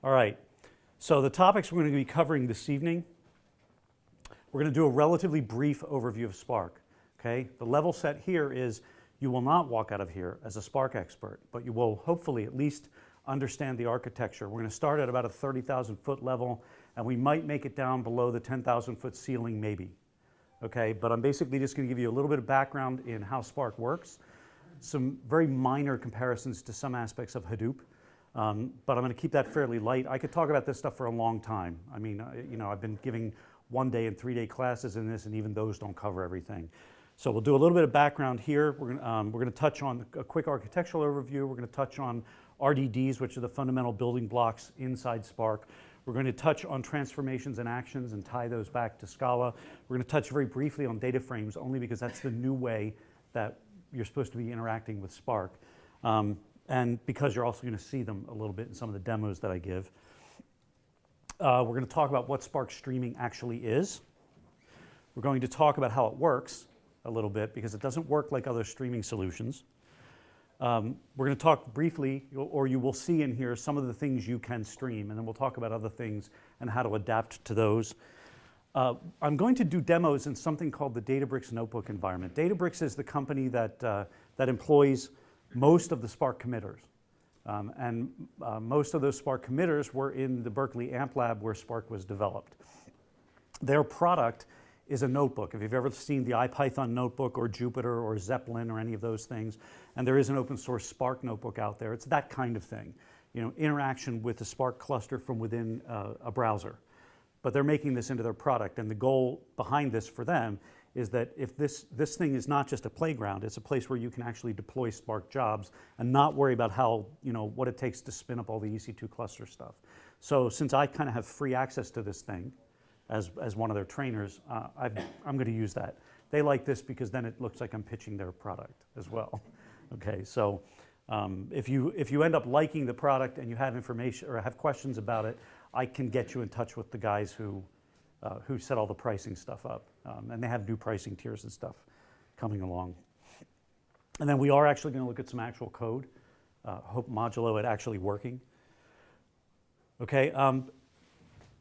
All right, so the topics we're going to be covering this evening, we're going to do a relatively brief overview of Spark, okay? The level set here is you will not walk out of here as a Spark expert, but you will hopefully at least understand the architecture. We're going to start at about a 30,000 foot level, and we might make it down below the 10,000 foot ceiling maybe, okay? But I'm basically just going to give you a little bit of background in how Spark works, some very minor comparisons to some aspects of Hadoop, but I'm going to keep that fairly light. I could talk about this stuff for a long time. I mean, you know, I've been giving 1-day and 3-day classes in this, and even those don't cover everything. So we'll do a little bit of background here. We're going to touch on a quick architectural overview. We're going to touch on RDDs, which are the fundamental building blocks inside Spark. We're going to touch on transformations and actions and tie those back to Scala. We're going to touch very briefly on DataFrames, only because that's the new way that you're supposed to be interacting with Spark. And because you're also going to see them a little bit in some of the demos that I give. We're going to talk about what Spark streaming actually is. We're going to talk about how it works a little bit, because it doesn't work like other streaming solutions. We're going to talk briefly, or you will see in here, some of the things you can stream, and then we'll talk about other things and how to adapt to those. I'm going to do demos in something called the Databricks notebook environment. Databricks is the company that, that employs most of the Spark committers. Most of those Spark committers were in the Berkeley AMP lab where Spark was developed. Their product is a notebook. If you've ever seen the IPython notebook or Jupyter or Zeppelin or any of those things, and there is an open source Spark notebook out there, it's that kind of thing. You know, interaction with the Spark cluster from within a browser. But they're making this into their product, and the goal behind this for them is that if this thing is not just a playground, it's a place where you can actually deploy Spark jobs and not worry about how, you know, what it takes to spin up all the EC2 cluster stuff. So since I kind of have free access to this thing as one of their trainers, I'm going to use that. They like this because then it looks like I'm pitching their product as well. Okay, so if you end up liking the product and you have information or have questions about it, I can get you in touch with the guys who set all the pricing stuff up. And they have new pricing tiers and stuff coming along. And then we are actually going to look at some actual code. Hope modulo it actually working. Okay,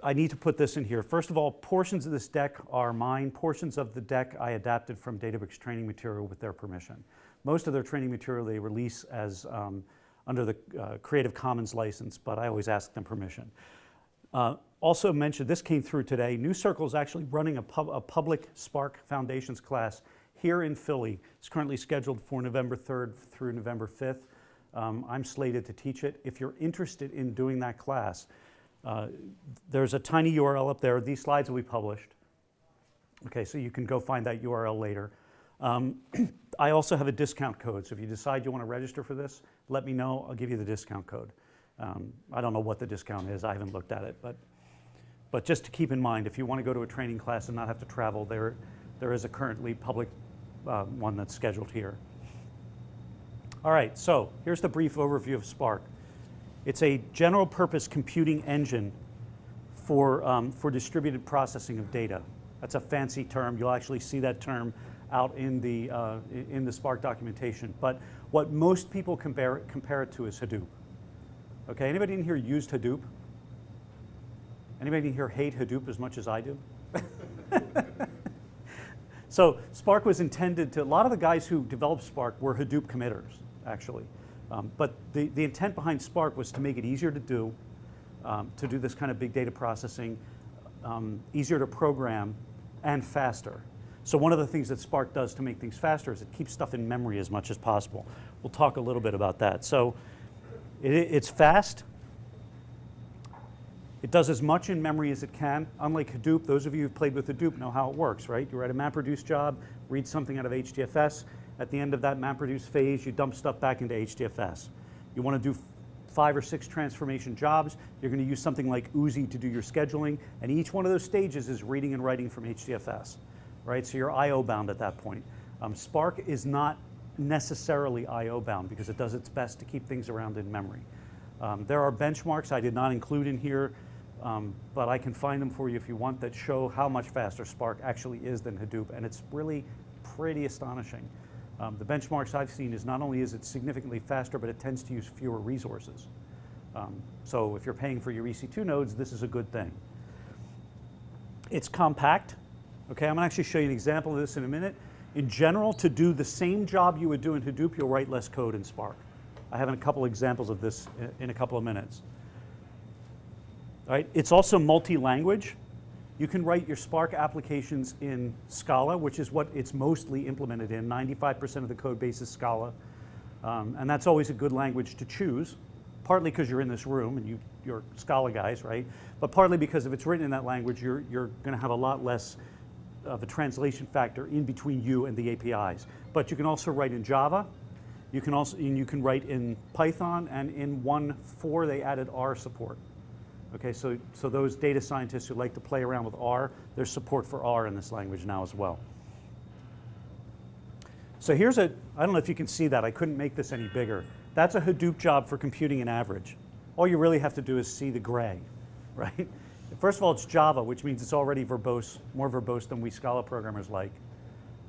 I need to put this in here. First of all, portions of this deck are mine. Portions of the deck I adapted from Databricks training material with their permission. Most of their training material they release as under the Creative Commons license, but I always ask them permission. Also mentioned, this came through today, NewCircle is actually running a public Spark Foundations class here in Philly. It's currently scheduled for November 3rd through November 5th. I'm slated to teach it. If you're interested in doing that class, there's a tiny URL up there. These slides will be published. Okay, so you can go find that URL later. I also have a discount code, so if you decide you want to register for this, let me know. I'll give you the discount code. I don't know what the discount is. I haven't looked at it, but just to keep in mind, if you want to go to a training class and not have to travel, there is a currently public one that's scheduled here. All right, so here's the brief overview of Spark. It's a general purpose computing engine for distributed processing of data. That's a fancy term. You'll actually see that term out in the Spark documentation. But what most people compare it to is Hadoop. Okay, anybody in here used Hadoop? Anybody in here hate Hadoop as much as I do? So Spark was intended to, a lot of the guys who developed Spark were Hadoop committers, actually. But the intent behind Spark was to make it easier to do this kind of big data processing, easier to program, and faster. So one of the things that Spark does to make things faster is it keeps stuff in memory as much as possible. We'll talk a little bit about that. So it's fast. It does as much in memory as it can. Unlike Hadoop, those of you who've played with Hadoop know how it works, right? You write a MapReduce job, read something out of HDFS. At the end of that MapReduce phase, you dump stuff back into HDFS. You want to do 5 or 6 transformation jobs. You're going to use something like Uzi to do your scheduling, and each one of those stages is reading and writing from HDFS, right? So you're I/O bound at that point. Spark is not necessarily I/O bound because it does its best to keep things around in memory. There are benchmarks I did not include in here, but I can find them for you if you want, that show how much faster Spark actually is than Hadoop, and it's really pretty astonishing. The benchmarks I've seen is not only is it significantly faster, but it tends to use fewer resources. So if you're paying for your EC2 nodes, this is a good thing. It's compact. Okay, I'm going to actually show you an example of this in a minute. In general, to do the same job you would do in Hadoop, you'll write less code in Spark. I have a couple examples of this in a couple of minutes. All right, it's also multi-language. You can write your Spark applications in Scala, which is what it's mostly implemented in. 95% of the code base is Scala. And that's always a good language to choose, partly because you're in this room and you're Scala guys, right? But partly because if it's written in that language, you're going to have a lot less of a translation factor in between you and the APIs. But you can also write in Java. You can write in Python, and in 1.4 they added R support. Okay, so those data scientists who like to play around with R, there's support for R in this language now as well. So here's I don't know if you can see that, I couldn't make this any bigger. That's a Hadoop job for computing an average. All you really have to do is see the gray, right? First of all, it's Java, which means it's already verbose, more verbose than we Scala programmers like.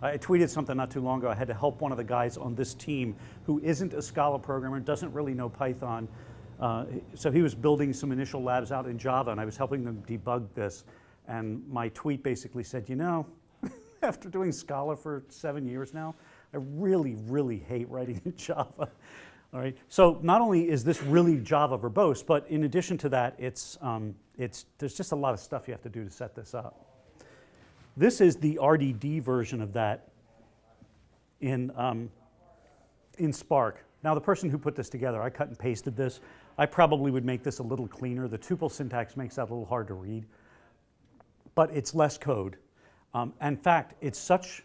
I tweeted something not too long ago. I had to help one of the guys on this team who isn't a Scala programmer, doesn't really know Python. So he was building some initial labs out in Java, and I was helping them debug this. And my tweet basically said, you know, after doing Scala for 7 years now, I really, really hate writing in Java. All right. So not only is this really Java verbose, but in addition to that, there's just a lot of stuff you have to do to set this up. This is the RDD version of that in Spark. Now, the person who put this together, I cut and pasted this. I probably would make this a little cleaner. The tuple syntax makes that a little hard to read, but it's less code. In fact, it's such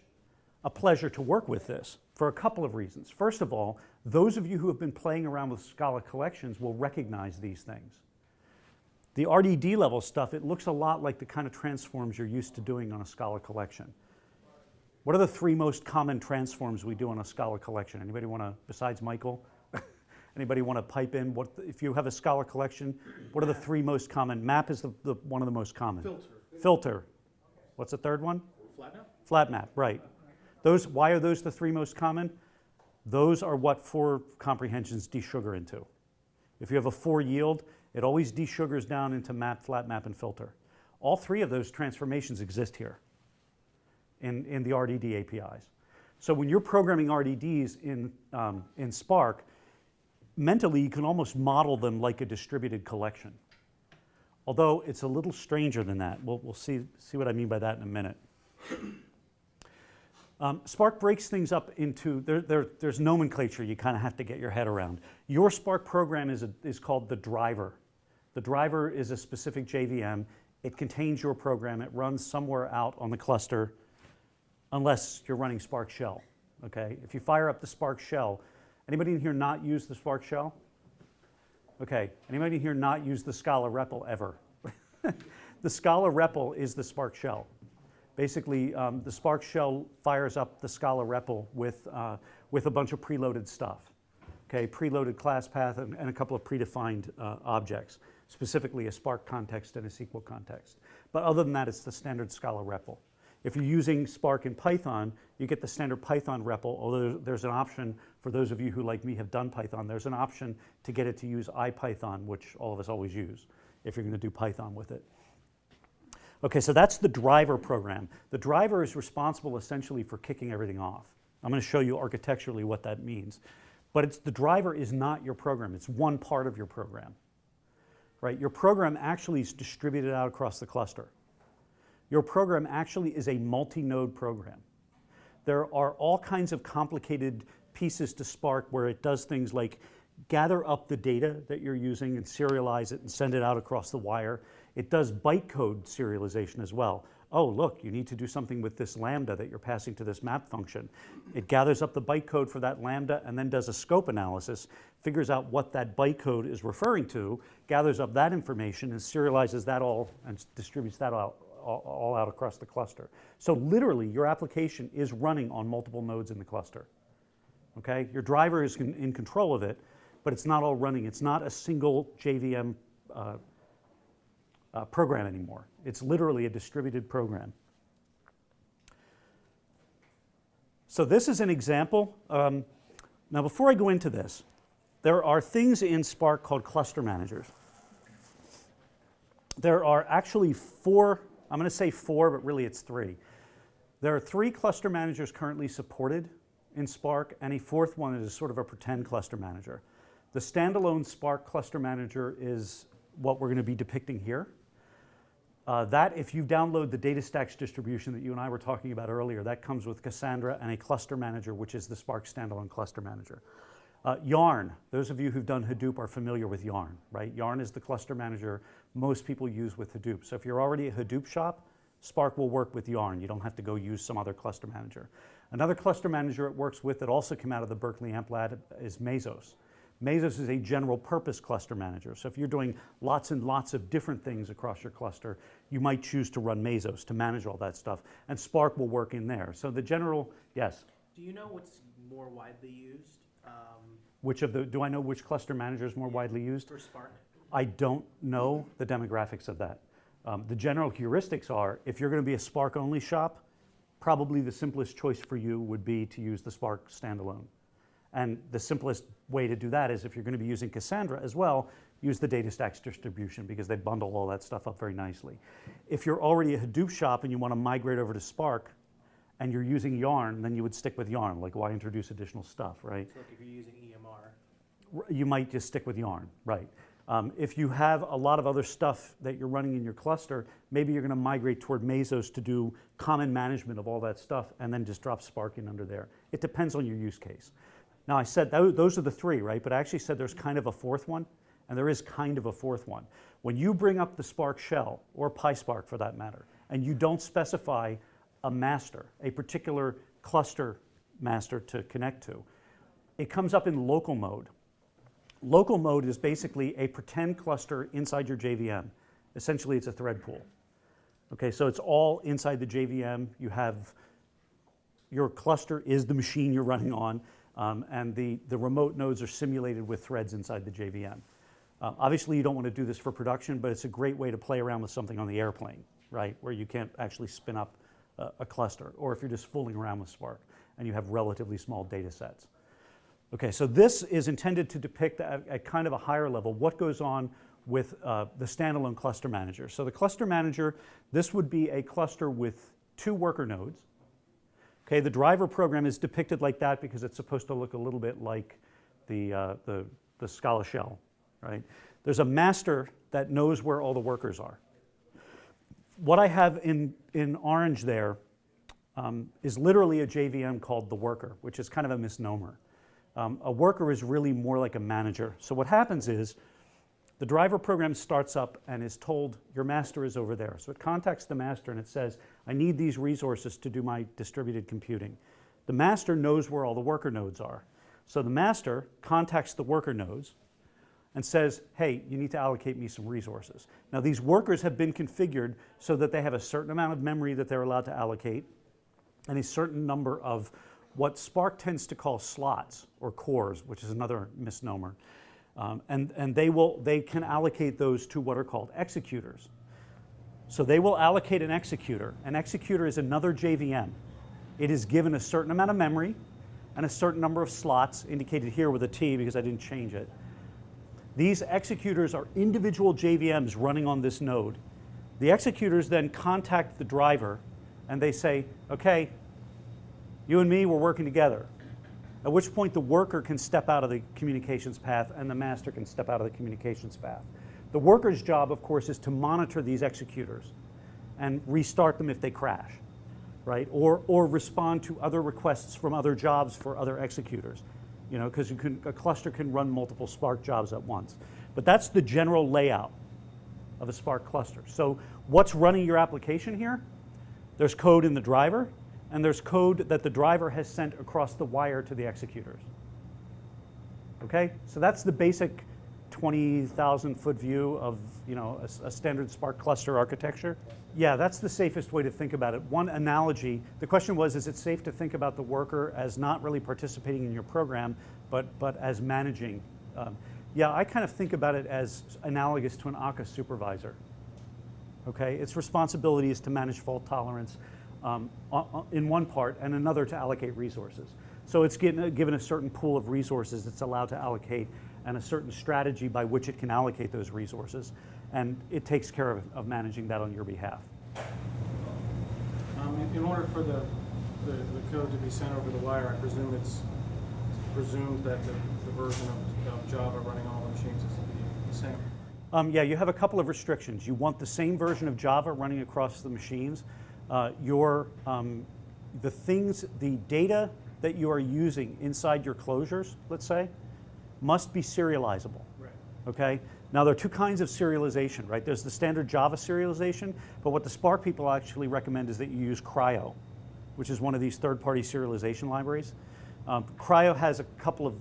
a pleasure to work with this for a couple of reasons. First of all, those of you who have been playing around with Scala collections will recognize these things. The RDD level stuff, it looks a lot like the kind of transforms you're used to doing on a Scala collection. What are the 3 most common transforms we do on a Scala collection? Anybody want to, besides Michael, anybody want to pipe in? If you have a Scala collection, what are the 3 most common? Map is one of the most common. Filter. What's the third one? Flat map. Flat map, right. Why are those the 3 most common? Those are what 4 comprehensions desugar into. If you have a 4 yield, it always desugars down into map, flat map, and filter. All 3 of those transformations exist here in the RDD APIs. So when you're programming RDDs in Spark, mentally you can almost model them like a distributed collection. Although it's a little stranger than that. We'll see what I mean by that in a minute. Spark breaks things up into, there's nomenclature you kind of have to get your head around. Your Spark program is called the driver. The driver is a specific JVM. It contains your program. It runs somewhere out on the cluster unless you're running Spark shell. Okay? If you fire up the Spark shell, anybody in here not use the Spark shell? Okay. Anybody in here not use the Scala REPL ever? The Scala REPL is the Spark shell. Basically, the Spark shell fires up the Scala REPL with a bunch of preloaded stuff. Okay, preloaded class path and a couple of predefined objects, specifically a Spark context and a SQL context. But other than that, it's the standard Scala REPL. If you're using Spark in Python, you get the standard Python REPL, although there's an option for those of you who, like me, have done Python. There's an option to get it to use IPython, which all of us always use if you're going to do Python with it. Okay, so that's the driver program. The driver is responsible essentially for kicking everything off. I'm going to show you architecturally what that means. But the driver is not your program. It's one part of your program. Right? Your program actually is distributed out across the cluster. Your program actually is a multi-node program. There are all kinds of complicated pieces to Spark where it does things like gather up the data that you're using and serialize it and send it out across the wire. It does bytecode serialization as well. Oh, look, you need to do something with this lambda that you're passing to this map function. It gathers up the bytecode for that lambda and then does a scope analysis, figures out what that bytecode is referring to, gathers up that information and serializes that all and distributes that all out across the cluster. So literally, your application is running on multiple nodes in the cluster. Okay? Your driver is in control of it, but it's not all running. It's not a single JVM program anymore. It's literally a distributed program. So this is an example. Now before I go into this, There are things in Spark called cluster managers. There are actually 4, I'm going to say 4, but really it's 3. There are 3 cluster managers currently supported in Spark, and a 4th one is sort of a pretend cluster manager. The standalone Spark cluster manager is what we're going to be depicting here. That, if you download the DataStax distribution that you and I were talking about earlier, that comes with Cassandra and a cluster manager, which is the Spark standalone cluster manager. Yarn, those of you who've done Hadoop are familiar with Yarn, right? Yarn is the cluster manager most people use with Hadoop. So if you're already a Hadoop shop, Spark will work with Yarn. You don't have to go use some other cluster manager. Another cluster manager it works with that also came out of the Berkeley Amp Lab is Mesos. Mesos is a general purpose cluster manager. So if you're doing lots and lots of different things across your cluster, you might choose to run Mesos to manage all that stuff. And Spark will work in there. So the general, yes? Do you know what's more widely used? Do I know which cluster manager is more widely used? For Spark? I don't know the demographics of that. The general heuristics are, if you're going to be a Spark-only shop, probably the simplest choice for you would be to use the Spark standalone. And the simplest way to do that is if you're going to be using Cassandra as well, use the DataStax distribution because they bundle all that stuff up very nicely. If you're already a Hadoop shop and you want to migrate over to Spark and you're using Yarn, then you would stick with Yarn. Like, why introduce additional stuff, right? So like if you're using EMR. You might just stick with Yarn, right? If you have a lot of other stuff that you're running in your cluster, maybe you're going to migrate toward Mesos to do common management of all that stuff and then just drop Spark in under there. It depends on your use case. Now, I said those are the 3, right? But I actually said there's kind of a 4th one, and there is kind of a 4th one. When you bring up the Spark shell, or PySpark for that matter, and you don't specify a master, a particular cluster master to connect to, it comes up in local mode. Local mode is basically a pretend cluster inside your JVM. Essentially, it's a thread pool. Okay, so it's all inside the JVM. You have, your cluster is the machine you're running on, and the remote nodes are simulated with threads inside the JVM. Obviously, you don't want to do this for production, but it's a great way to play around with something on the airplane, right, where you can't actually spin up a cluster, or if you're just fooling around with Spark and you have relatively small data sets. Okay, so this is intended to depict at kind of a higher level what goes on with the standalone cluster manager. So the cluster manager, this would be a cluster with 2 worker nodes. Okay, the driver program is depicted like that because it's supposed to look a little bit like the Scala shell, right? There's a master that knows where all the workers are. What I have in orange there is literally a JVM called the worker, which is kind of a misnomer. A worker is really more like a manager. So what happens is the driver program starts up and is told your master is over there. So it contacts the master and it says, I need these resources to do my distributed computing. The master knows where all the worker nodes are. So the master contacts the worker nodes and says, hey, you need to allocate me some resources. Now these workers have been configured so that they have a certain amount of memory that they're allowed to allocate and a certain number of what Spark tends to call slots or cores, which is another misnomer. And they can allocate those to what are called executors. So they will allocate an executor. An executor is another JVM. It is given a certain amount of memory and a certain number of slots, indicated here with a T because I didn't change it. These executors are individual JVMs running on this node. The executors then contact the driver and they say, okay, you and me, we're working together. At which point the worker can step out of the communications path and the master can step out of the communications path. The worker's job, of course, is to monitor these executors and restart them if they crash, right? Or respond to other requests from other jobs for other executors, you know, because a cluster can run multiple Spark jobs at once. But that's the general layout of a Spark cluster. So what's running your application here? There's code in the driver, and there's code that the driver has sent across the wire to the executors. Okay, so that's the basic 20,000-foot view of, you know, a standard Spark cluster architecture. Yeah, that's the safest way to think about it. One analogy, the question was, is it safe to think about the worker as not really participating in your program, but as managing? Yeah, I kind of think about it as analogous to an akka supervisor. Okay, its responsibility is to manage fault tolerance in one part, and another to allocate resources. So it's given a certain pool of resources it's allowed to allocate and a certain strategy by which it can allocate those resources, and it takes care of managing that on your behalf. In order for the code to be sent over the wire, I presume it's presumed that the version of Java running on all the machines is the same. Yeah, you have a couple of restrictions. You want the same version of Java running across the machines. The data that you are using inside your closures, let's say, must be serializable. Right. Okay? Now there are two kinds of serialization, right? There's the standard Java serialization, but what the Spark people actually recommend is that you use Cryo, which is one of these third-party serialization libraries. Cryo has a couple of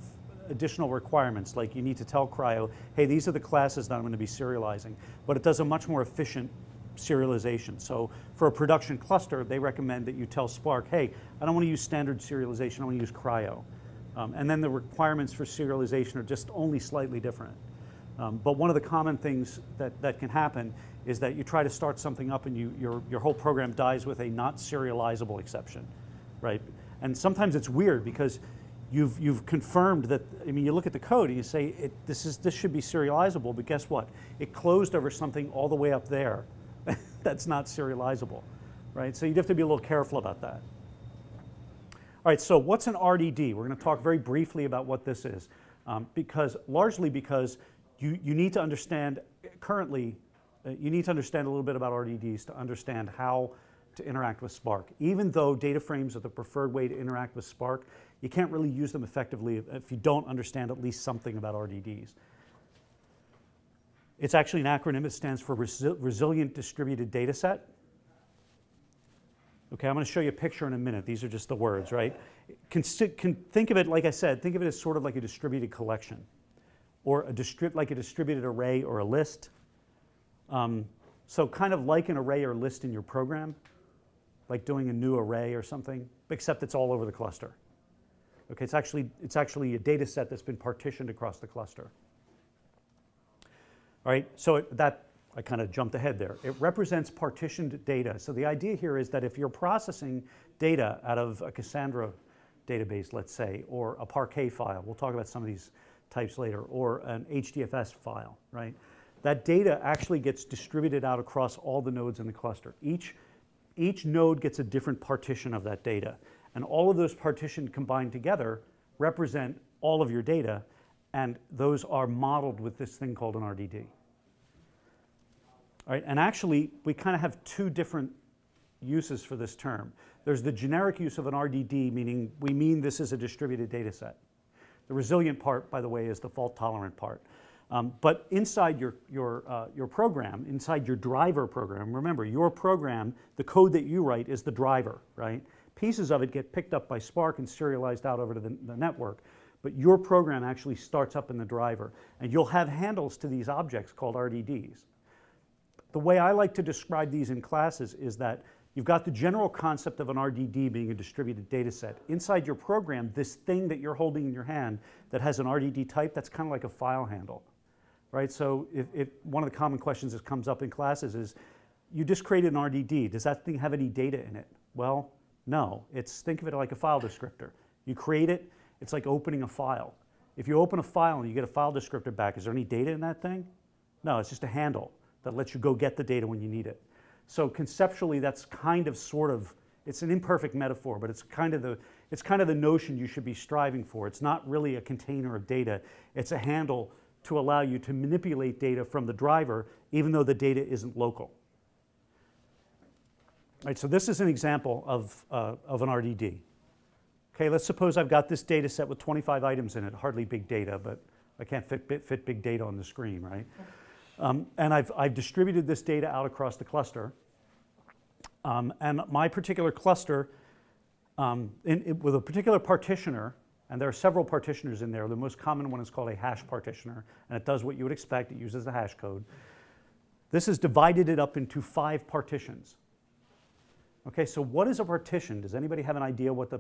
additional requirements, like you need to tell Cryo, hey, these are the classes that I'm going to be serializing, but it does a much more efficient serialization. So for a production cluster, they recommend that you tell Spark, hey, I don't want to use standard serialization, I want to use Cryo. And then the requirements for serialization are just only slightly different. But one of the common things that can happen is that you try to start something up and your whole program dies with a not serializable exception, right? And sometimes it's weird because you've confirmed that, I mean, you look at the code and you say, this should be serializable, but guess what? It closed over something all the way up there that's not serializable, right? So you'd have to be a little careful about that. All right, so what's an RDD? We're going to talk very briefly about what this is, largely because you need to understand, currently, you need to understand a little bit about RDDs to understand how to interact with Spark. Even though DataFrames are the preferred way to interact with Spark, you can't really use them effectively if you don't understand at least something about RDDs. It's actually an acronym. It stands for Resilient Distributed Data Set. Okay, I'm going to show you a picture in a minute. These are just the words, right? Can think of it, like I said, think of it as sort of like a distributed collection, or like a distributed array or a list. So kind of like an array or list in your program, like doing a new array or something, except it's all over the cluster. Okay, it's actually a data set that's been partitioned across the cluster. All right, so I kind of jumped ahead there. It represents partitioned data. So the idea here is that if you're processing data out of a Cassandra database, let's say, or a Parquet file, we'll talk about some of these types later, or an HDFS file, right? That data actually gets distributed out across all the nodes in the cluster. Each node gets a different partition of that data. And all of those partitions combined together represent all of your data, and those are modeled with this thing called an RDD. All right, and actually, we kind of have two different uses for this term. There's the generic use of an RDD, meaning we mean this is a distributed data set. The resilient part, by the way, is the fault-tolerant part. But inside your program, inside your driver program, remember, your program, the code that you write is the driver, right? Pieces of it get picked up by Spark and serialized out over to the network. But your program actually starts up in the driver. And you'll have handles to these objects called RDDs. The way I like to describe these in classes is that you've got the general concept of an RDD being a distributed data set. Inside your program, this thing that you're holding in your hand that has an RDD type, that's kind of like a file handle, right? So if one of the common questions that comes up in classes is, you just created an RDD. Does that thing have any data in it? Well, no. Think of it like a file descriptor. You create it, it's like opening a file. If you open a file and you get a file descriptor back, is there any data in that thing? No, it's just a handle that lets you go get the data when you need it. So conceptually, that's kind of sort of, it's an imperfect metaphor, but it's kind of the notion you should be striving for. It's not really a container of data. It's a handle to allow you to manipulate data from the driver, even though the data isn't local. All right, so this is an example of an RDD. Okay, let's suppose I've got this data set with 25 items in it, hardly big data, but I can't fit big data on the screen, right? And I've distributed this data out across the cluster. And my particular cluster, with a particular partitioner, and there are several partitioners in there. The most common one is called a hash partitioner, and it does what you would expect. It uses the hash code. This has divided it up into 5 partitions. Okay, so what is a partition? Does anybody have an idea what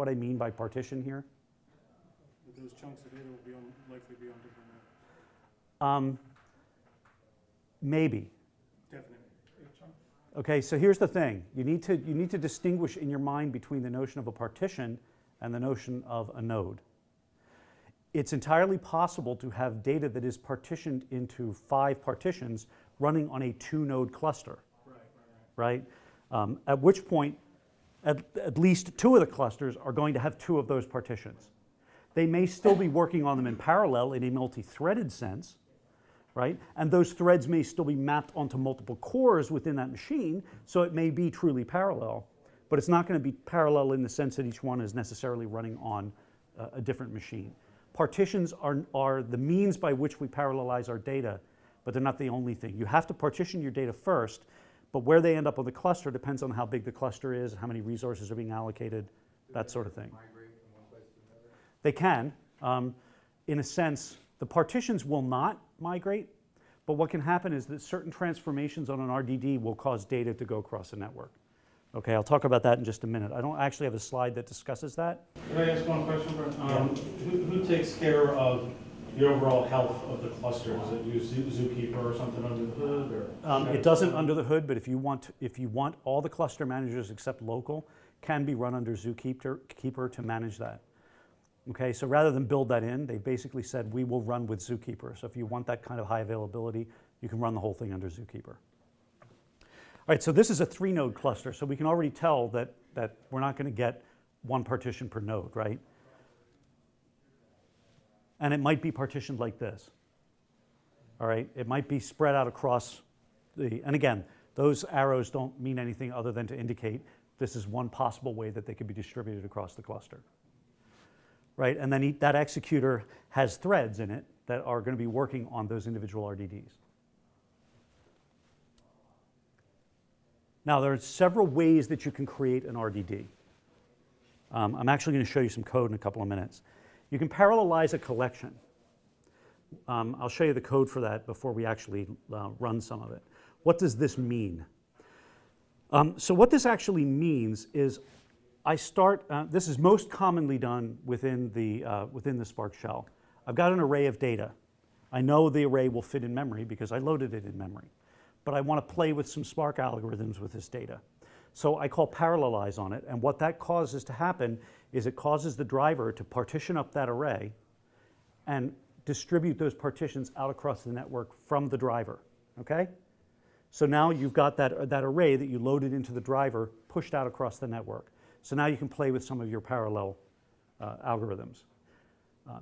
I mean by partition here? Those chunks of data will likely be on different nodes. Maybe. Definitely. Okay, so here's the thing. You need to distinguish in your mind between the notion of a partition and the notion of a node. it's entirely possible to have data that is partitioned into 5 partitions running on a 2-node cluster, right? At which point, at least 2 of the clusters are going to have 2 of those partitions. They may still be working on them in parallel in a multi-threaded sense, right? And those threads may still be mapped onto multiple cores within that machine, so it may be truly parallel, but it's not going to be parallel in the sense that each one is necessarily running on a different machine. Partitions are the means by which we parallelize our data, but they're not the only thing. You have to partition your data first, but where they end up on the cluster depends on how big the cluster is, how many resources are being allocated, that sort of thing. Migrate from one place to another? They can. In a sense, the partitions will not migrate, but what can happen is that certain transformations on an RDD will cause data to go across the network. Okay, I'll talk about that in just a minute. I don't actually have a slide that discusses that. Can I ask one question, Brent? Who takes care of the overall health of the cluster? Does it use Zookeeper or something under the hood? Or It doesn't under the hood, but if you want all the cluster managers except local, can be run under Zookeeper to manage that. Okay, so rather than build that in, they basically said we will run with Zookeeper. So if you want that kind of high availability, you can run the whole thing under Zookeeper. All right, so this is a 3-node cluster, so we can already tell that we're not going to get one partition per node, right? And it might be partitioned like this. All right, it might be spread out across and again, those arrows don't mean anything other than to indicate this is one possible way that they could be distributed across the cluster. Right, and then that executor has threads in it that are going to be working on those individual RDDs. Now, there are several ways that you can create an RDD. I'm actually going to show you some code in a couple of minutes. You can parallelize a collection. I'll show you the code for that before we actually run some of it. What does this mean? So what this actually means is I start, this is most commonly done within the Spark shell. I've got an array of data. I know the array will fit in memory because I loaded it in memory. But I want to play with some Spark algorithms with this data. So I call parallelize on it, and what that causes to happen is it causes the driver to partition up that array and distribute those partitions out across the network from the driver, okay? So now you've got that array that you loaded into the driver pushed out across the network. So now you can play with some of your parallel algorithms.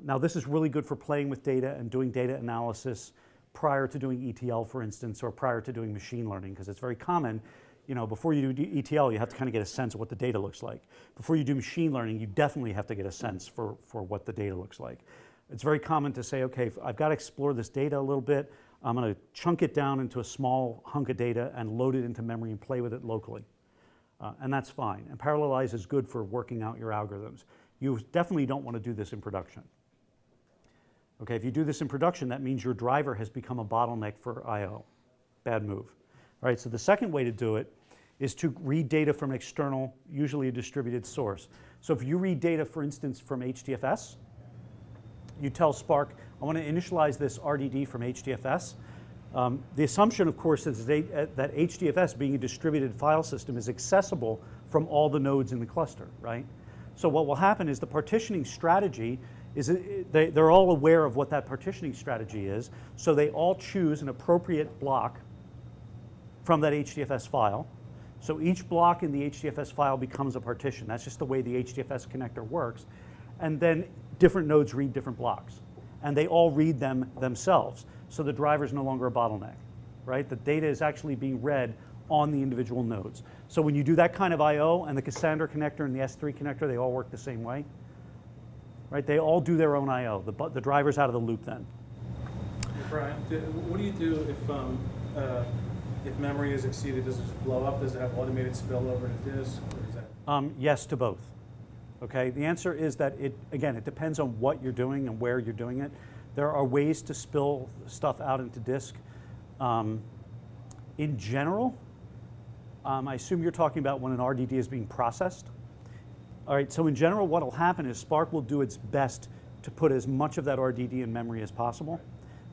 Now this is really good for playing with data and doing data analysis prior to doing ETL, for instance, or prior to doing machine learning, because it's very common, you know, before you do ETL, you have to kind of get a sense of what the data looks like. Before you do machine learning, you definitely have to get a sense for what the data looks like. It's very common to say, okay, I've got to explore this data a little bit. I'm going to chunk it down into a small hunk of data and load it into memory and play with it locally. And that's fine. And parallelize is good for working out your algorithms. You definitely don't want to do this in production. Okay, if you do this in production, that means your driver has become a bottleneck for I/O. Bad move. All right, so the second way to do it is to read data from an external, usually a distributed source. So if you read data, for instance, from HDFS, you tell Spark, I want to initialize this RDD from HDFS. The assumption, of course, is that HDFS, being a distributed file system, is accessible from all the nodes in the cluster, right? So what will happen is the partitioning strategy is they're all aware of what that partitioning strategy is, so they all choose an appropriate block from that HDFS file. So each block in the HDFS file becomes a partition. That's just the way the HDFS connector works. And then different nodes read different blocks. And they all read them themselves. So the driver is no longer a bottleneck, right? The data is actually being read on the individual nodes. So when you do that kind of I/O, and the Cassandra connector and the S3 connector, they all work the same way. Right? They all do their own I/O. The driver's out of the loop then. Brian, what do you do if memory is exceeded? Does it just blow up? Does it have automated spillover to disk? Or is that... Yes to both. Okay, the answer is that it depends on what you're doing and where you're doing it. There are ways to spill stuff out into disk. In general, I assume you're talking about when an RDD is being processed. All right, so in general, what will happen is Spark will do its best to put as much of that RDD in memory as possible.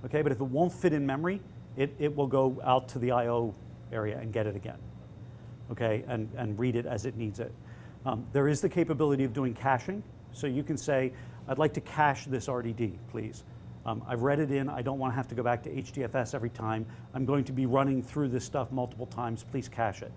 Okay, but if it won't fit in memory, it will go out to the I/O area and get it again. Okay, and read it as it needs it. There is the capability of doing caching. So you can say, I'd like to cache this RDD, please. I've read it in. I don't want to have to go back to HDFS every time. I'm going to be running through this stuff multiple times. Please cache it.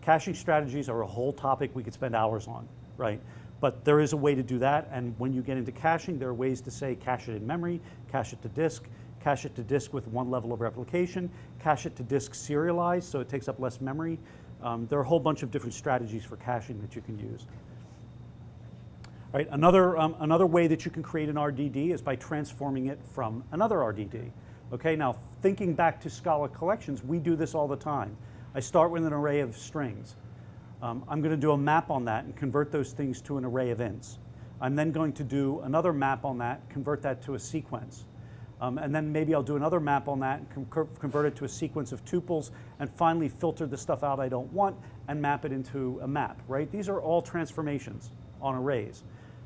Caching strategies are a whole topic we could spend hours on, right? But there is a way to do that, and when you get into caching, there are ways to say cache it in memory, cache it to disk with one level of replication, cache it to disk serialized so it takes up less memory. There are a whole bunch of different strategies for caching that you can use. Right, another way that you can create an RDD is by transforming it from another RDD. Okay, now thinking back to Scala collections, we do this all the time. I start with an array of strings. I'm going to do a map on that and convert those things to an array of ints. I'm then going to do another map on that, convert that to a sequence. And then maybe I'll do another map on that and convert it to a sequence of tuples, and finally filter the stuff out I don't want and map it into a map, right? These are all transformations on arrays.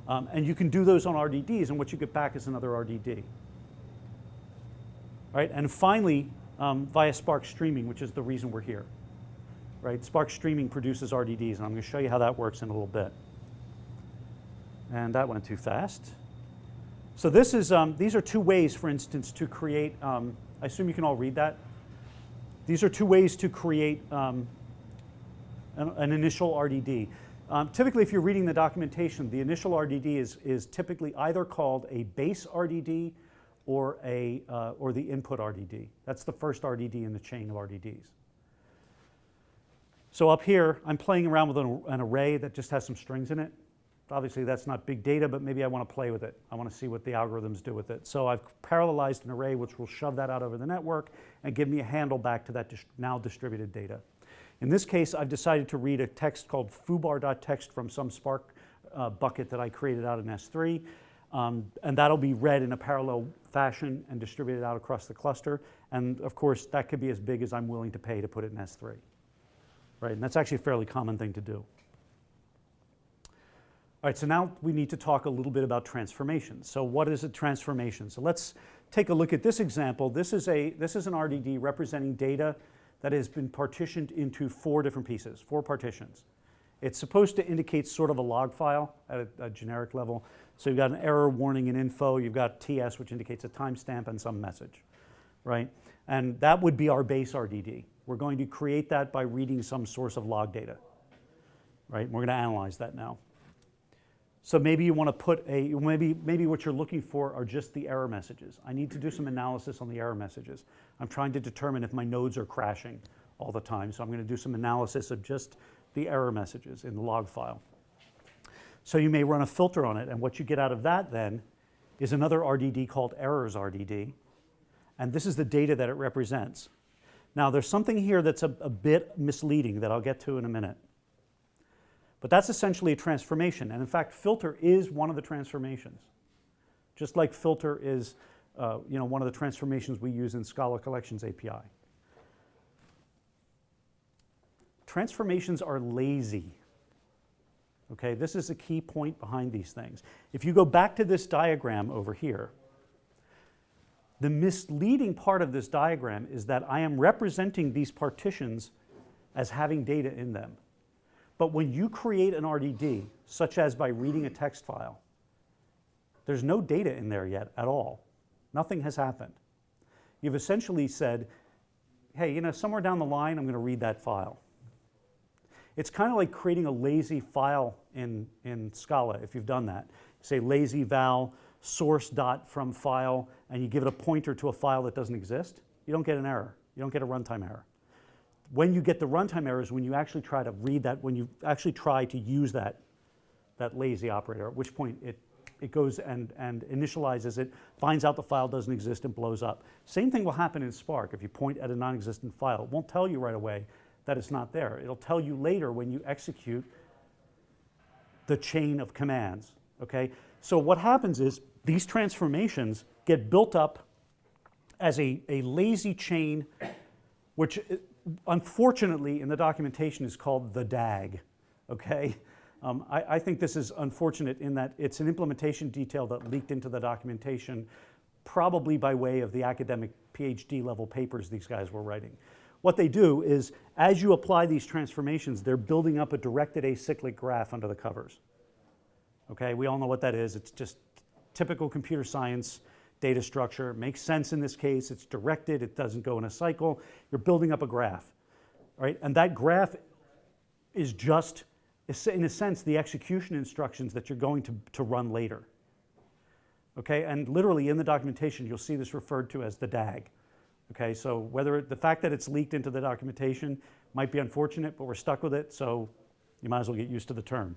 And you can do those on RDDs, and what you get back is another RDD. Right? And finally, via Spark streaming, which is the reason we're here. Right? Spark streaming produces RDDs, and I'm going to show you how that works in a little bit. And that went too fast. So this is, these are two ways, for instance, to create, I assume you can all read that. These are two ways to create an initial RDD. Typically, if you're reading the documentation, the initial RDD is typically either called a base RDD or the input RDD. That's the first RDD in the chain of RDDs. So up here, I'm playing around with an array that just has some strings in it. Obviously, that's not big data, but maybe I want to play with it. I want to see what the algorithms do with it. So I've parallelized an array which will shove that out over the network and give me a handle back to that now distributed data. In this case, I've decided to read a text called foobar.txt from some Spark bucket that I created out in S3. And that'll be read in a parallel fashion and distributed out across the cluster. And of course, that could be as big as I'm willing to pay to put it in S3. Right? And that's actually a fairly common thing to do. All right, so now we need to talk a little bit about transformations. So what is a transformation? So let's take a look at this example. This is an RDD representing data that has been partitioned into 4 different pieces, 4 partitions. It's supposed to indicate sort of a log file at a generic level. So you've got an error, warning, and info. You've got TS, which indicates a timestamp and some message, right? And that would be our base RDD. We're going to create that by reading some source of log data, right? We're going to analyze that now. So maybe you want to put maybe what you're looking for are just the error messages. I need to do some analysis on the error messages. I'm trying to determine if my nodes are crashing all the time. So I'm going to do some analysis of just the error messages in the log file. So you may run a filter on it, and what you get out of that then is another RDD called errors RDD. And this is the data that it represents. Now there's something here that's a bit misleading that I'll get to in a minute. But that's essentially a transformation. And in fact, filter is one of the transformations. Just like filter is one of the transformations we use in Scala Collections API. Transformations are lazy. Okay, this is a key point behind these things. If you go back to this diagram over here, the misleading part of this diagram is that I am representing these partitions as having data in them. But when you create an RDD, such as by reading a text file, there's no data in there yet at all. Nothing has happened. You've essentially said, hey, somewhere down the line, I'm going to read that file. It's kind of like creating a lazy file in Scala, if you've done that. Say lazy val source dot from file, and you give it a pointer to a file that doesn't exist. You don't get an error. You don't get a runtime error. When you get the runtime errors, when you actually try to read that, when you actually try to use that lazy operator, at which point it goes and initializes it, finds out the file doesn't exist, and blows up. Same thing will happen in Spark. If you point at a non-existent file, it won't tell you right away that it's not there. It'll tell you later when you execute the chain of commands, okay? So what happens is these transformations get built up as a lazy chain, which unfortunately in the documentation is called the DAG, okay? I think this is unfortunate in that it's an implementation detail that leaked into the documentation, probably by way of the academic PhD level papers these guys were writing. What they do is, as you apply these transformations, they're building up a directed acyclic graph under the covers. Okay, we all know what that is. It's just typical computer science data structure. It makes sense in this case. It's directed. It doesn't go in a cycle. You're building up a graph, right? And that graph is just, in a sense, the execution instructions that you're going to run later. Okay, and literally in the documentation, you'll see this referred to as the DAG. Okay, so the fact that it's leaked into the documentation might be unfortunate, but we're stuck with it, so you might as well get used to the term.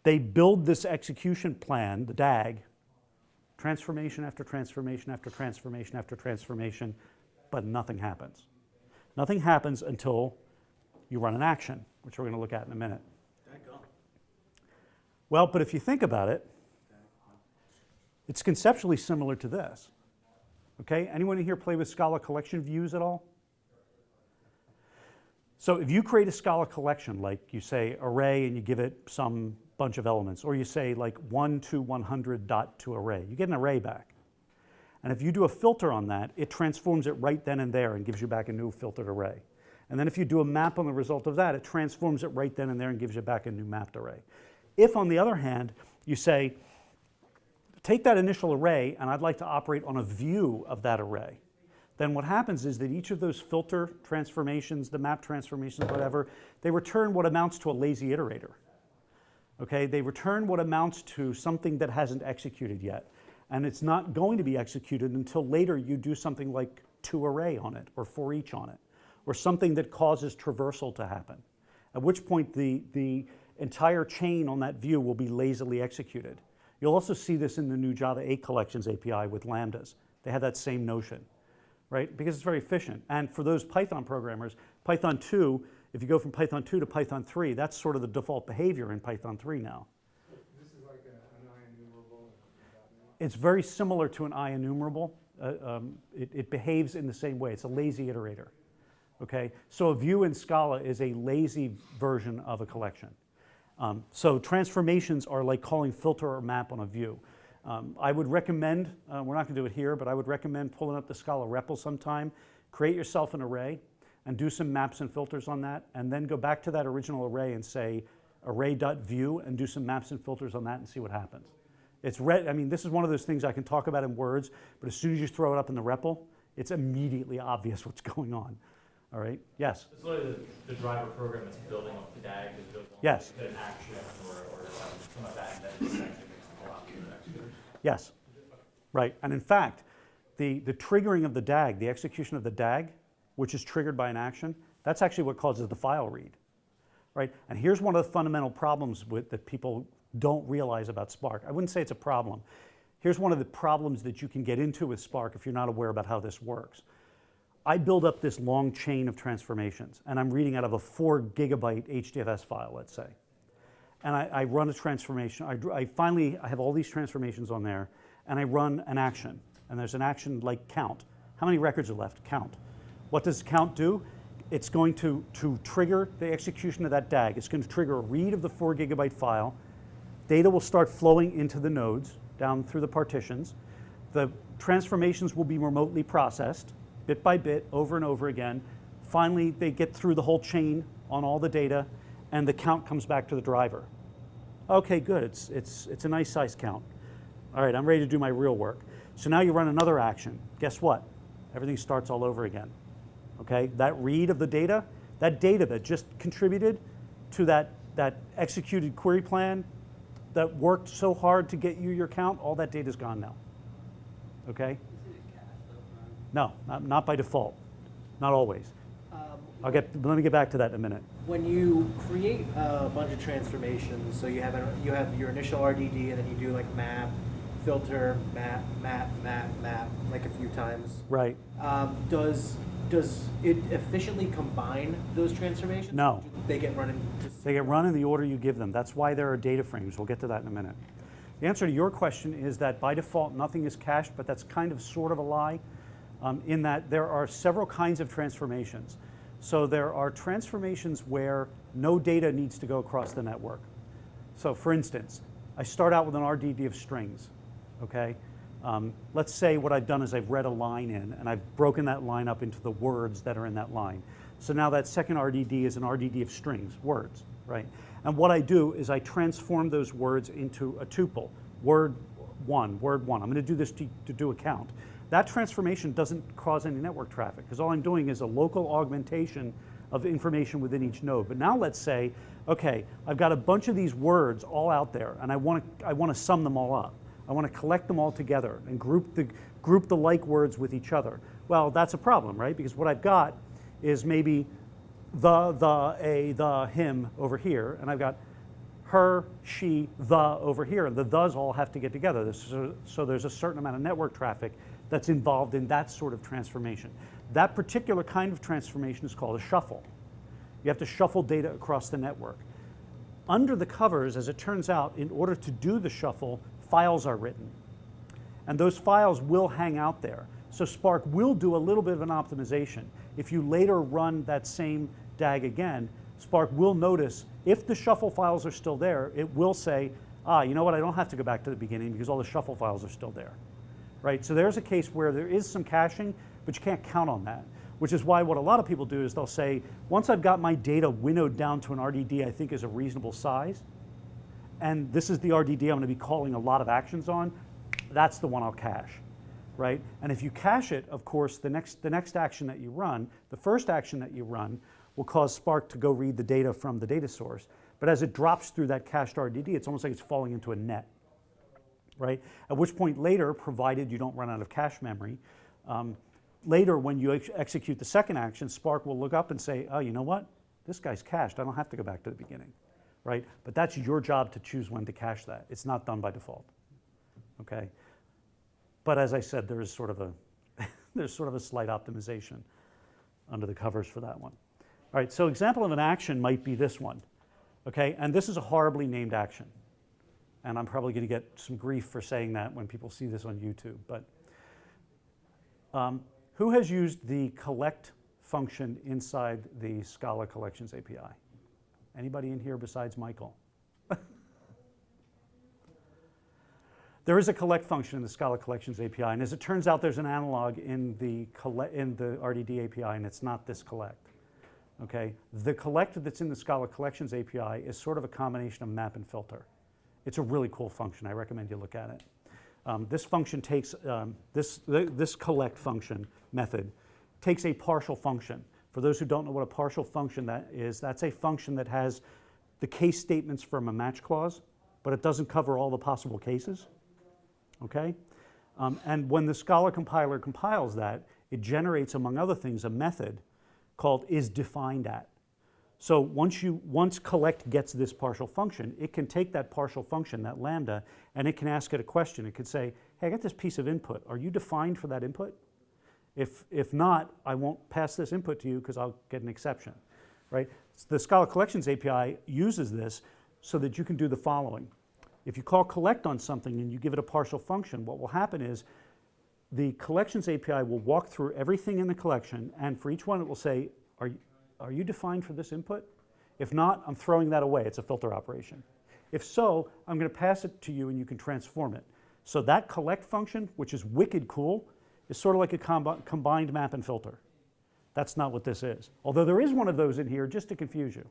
They build this execution plan, the DAG, transformation after transformation after transformation after transformation, but nothing happens. Nothing happens until you run an action, which we're going to look at in a minute. Well, but if you think about it, it's conceptually similar to this. Okay, anyone in here play with Scala collection views at all? So if you create a Scala collection, like you say array and you give it some bunch of elements, or you say like 1 to 100 dot to array, you get an array back. And if you do a filter on that, it transforms it right then and there and gives you back a new filtered array. And then if you do a map on the result of that, it transforms it right then and there and gives you back a new mapped array. If, on the other hand, you say, take that initial array and I'd like to operate on a view of that array, then what happens is that each of those filter transformations, the map transformations, whatever, they return what amounts to a lazy iterator. Okay, they return what amounts to something that hasn't executed yet. And it's not going to be executed until later you do something like toArray on it or for each on it, or something that causes traversal to happen, at which point the entire chain on that view will be lazily executed. You'll also see this in the new Java 8 collections API with lambdas. They have that same notion, right? Because it's very efficient. And for those Python programmers, Python 2, if you go from Python 2 to Python 3, that's sort of the default behavior in Python 3 now. This is like an IEnumerable. It's very similar to an IEnumerable. It behaves in the same way. It's a lazy iterator. Okay? So a view in Scala is a lazy version of a collection. So transformations are like calling filter or map on a view. I would recommend, we're not going to do it here, but I would recommend pulling up the Scala REPL sometime, create yourself an array, and do some maps and filters on that, and then go back to that original array and say array.view and do some maps and filters on that and see what happens. I mean, this is one of those things I can talk about in words, but as soon as you throw it up in the REPL, it's immediately obvious what's going on. All right, yes? It's literally the driver program that's building up the DAG that goes on Yes. an action or some of that just actually makes it allow you to execute. Yes, right. And in fact, the triggering of the DAG, the execution of the DAG, which is triggered by an action, that's actually what causes the file read, right? And here's one of the fundamental problems that people don't realize about Spark. I wouldn't say it's a problem. Here's one of the problems that you can get into with Spark if you're not aware about how this works. I build up this long chain of transformations, and I'm reading out of a 4 gigabyte HDFS file, let's say. And I run a transformation. I have all these transformations on there, and I run an action. And there's an action like count. How many records are left? Count. What does count do? It's going to trigger the execution of that DAG. It's going to trigger a read of the 4 gigabyte file. Data will start flowing into the nodes down through the partitions. The transformations will be remotely processed, bit by bit, over and over again. Finally, they get through the whole chain on all the data, and the count comes back to the driver. Okay, good. It's a nice size count. All right, I'm ready to do my real work. So now you run another action. Guess what? Everything starts all over again. Okay, that read of the data, that data that just contributed to that executed query plan that worked so hard to get you your count, all that data is gone now. Okay? No, not by default. Not always. Let me get back to that in a minute. When you create a bunch of transformations, so you have your initial RDD, and then you do like map, filter, map, like a few times. Right. Does it efficiently combine those transformations? No. They get run in. They get run in the order you give them. That's why there are DataFrames. We'll get to that in a minute. The answer to your question is that by default nothing is cached, but that's kind of sort of a lie, in that there are several kinds of transformations. So there are transformations where no data needs to go across the network. So for instance, I start out with an RDD of strings, okay? Let's say what I've done is I've read a line in, and I've broken that line up into the words that are in that line. So now that second RDD is an RDD of strings, words, right? And what I do is I transform those words into a tuple, word 1, word 1. I'm going to do this to do a count. That transformation doesn't cause any network traffic because all I'm doing is a local augmentation of information within each node. But now let's say, okay, I've got a bunch of these words all out there, and I want to sum them all up. I want to collect them all together and group the like words with each other. Well, that's a problem, right? Because what I've got is maybe the, him over here, and I've got her, she, the over here, and the thes all have to get together. So there's a certain amount of network traffic that's involved in that sort of transformation. That particular kind of transformation is called a shuffle. You have to shuffle data across the network. Under the covers, as it turns out, in order to do the shuffle, files are written. And those files will hang out there. So Spark will do a little bit of an optimization. If you later run that same DAG again, Spark will notice if the shuffle files are still there, it will say, you know what, I don't have to go back to the beginning because all the shuffle files are still there. Right? So there's a case where there is some caching, but you can't count on that, which is why what a lot of people do is they'll say, once I've got my data winnowed down to an RDD I think is a reasonable size, and this is the RDD I'm going to be calling a lot of actions on, that's the one I'll cache. Right? And if you cache it, of course, the next action that you run, the first action that you run, will cause Spark to go read the data from the data source. But as it drops through that cached RDD, it's almost like it's falling into a net. Right? At which point later, provided you don't run out of cache memory, later when you execute the second action, Spark will look up and say, oh, you know what? This guy's cached. I don't have to go back to the beginning. Right? But that's your job to choose when to cache that. It's not done by default. Okay? But as I said, there is sort of a there's sort of a slight optimization under the covers for that one. All right, so example of an action might be this one. Okay, and this is a horribly named action. And I'm probably going to get some grief for saying that when people see this on YouTube. But who has used the collect function inside the Scala Collections API? Anybody in here besides Michael? There is a collect function in the Scala Collections API, and as it turns out, there's an analog in the RDD API, and it's not this collect. Okay? The collect that's in the Scala Collections API is sort of a combination of map and filter. It's a really cool function. I recommend you look at it. This function takes, this collect function method takes a partial function. For those who don't know what a partial function that is, that's a function that has the case statements from a match clause, but it doesn't cover all the possible cases. Okay? And when the Scala compiler compiles that, it generates, among other things, a method called isDefinedAt. So once collect gets this partial function, it can take that partial function, that lambda, and it can ask it a question. It could say, hey, I got this piece of input. Are you defined for that input? If not, I won't pass this input to you because I'll get an exception. Right? The Scala Collections API uses this so that you can do the following. If you call collect on something and you give it a partial function, what will happen is the Collections API will walk through everything in the collection, and for each one it will say, are you defined for this input? If not, I'm throwing that away. It's a filter operation. If so, I'm going to pass it to you and you can transform it. So that collect function, which is wicked cool, is sort of like a combined map and filter. That's not what this is. Although there is one of those in here just to confuse you.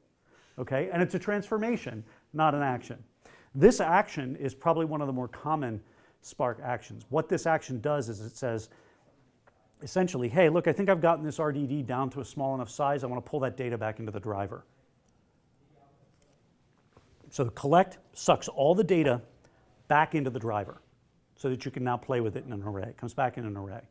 Okay? And it's a transformation, not an action. This action is probably one of the more common Spark actions. What this action does is it says, essentially, hey, look, I think I've gotten this RDD down to a small enough size. I want to pull that data back into the driver. So the collect sucks all the data back into the driver so that you can now play with it in an array. It comes back in an array.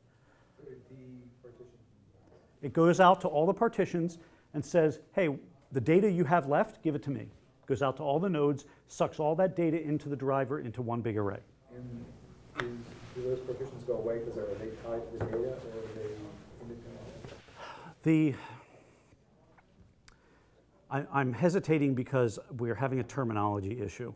It goes out to all the partitions and says, hey, the data you have left, give it to me. Goes out to all the nodes, sucks all that data into the driver into one big array. And do those partitions go away because are they tied to the data or are they independent? I'm hesitating because we're having a terminology issue.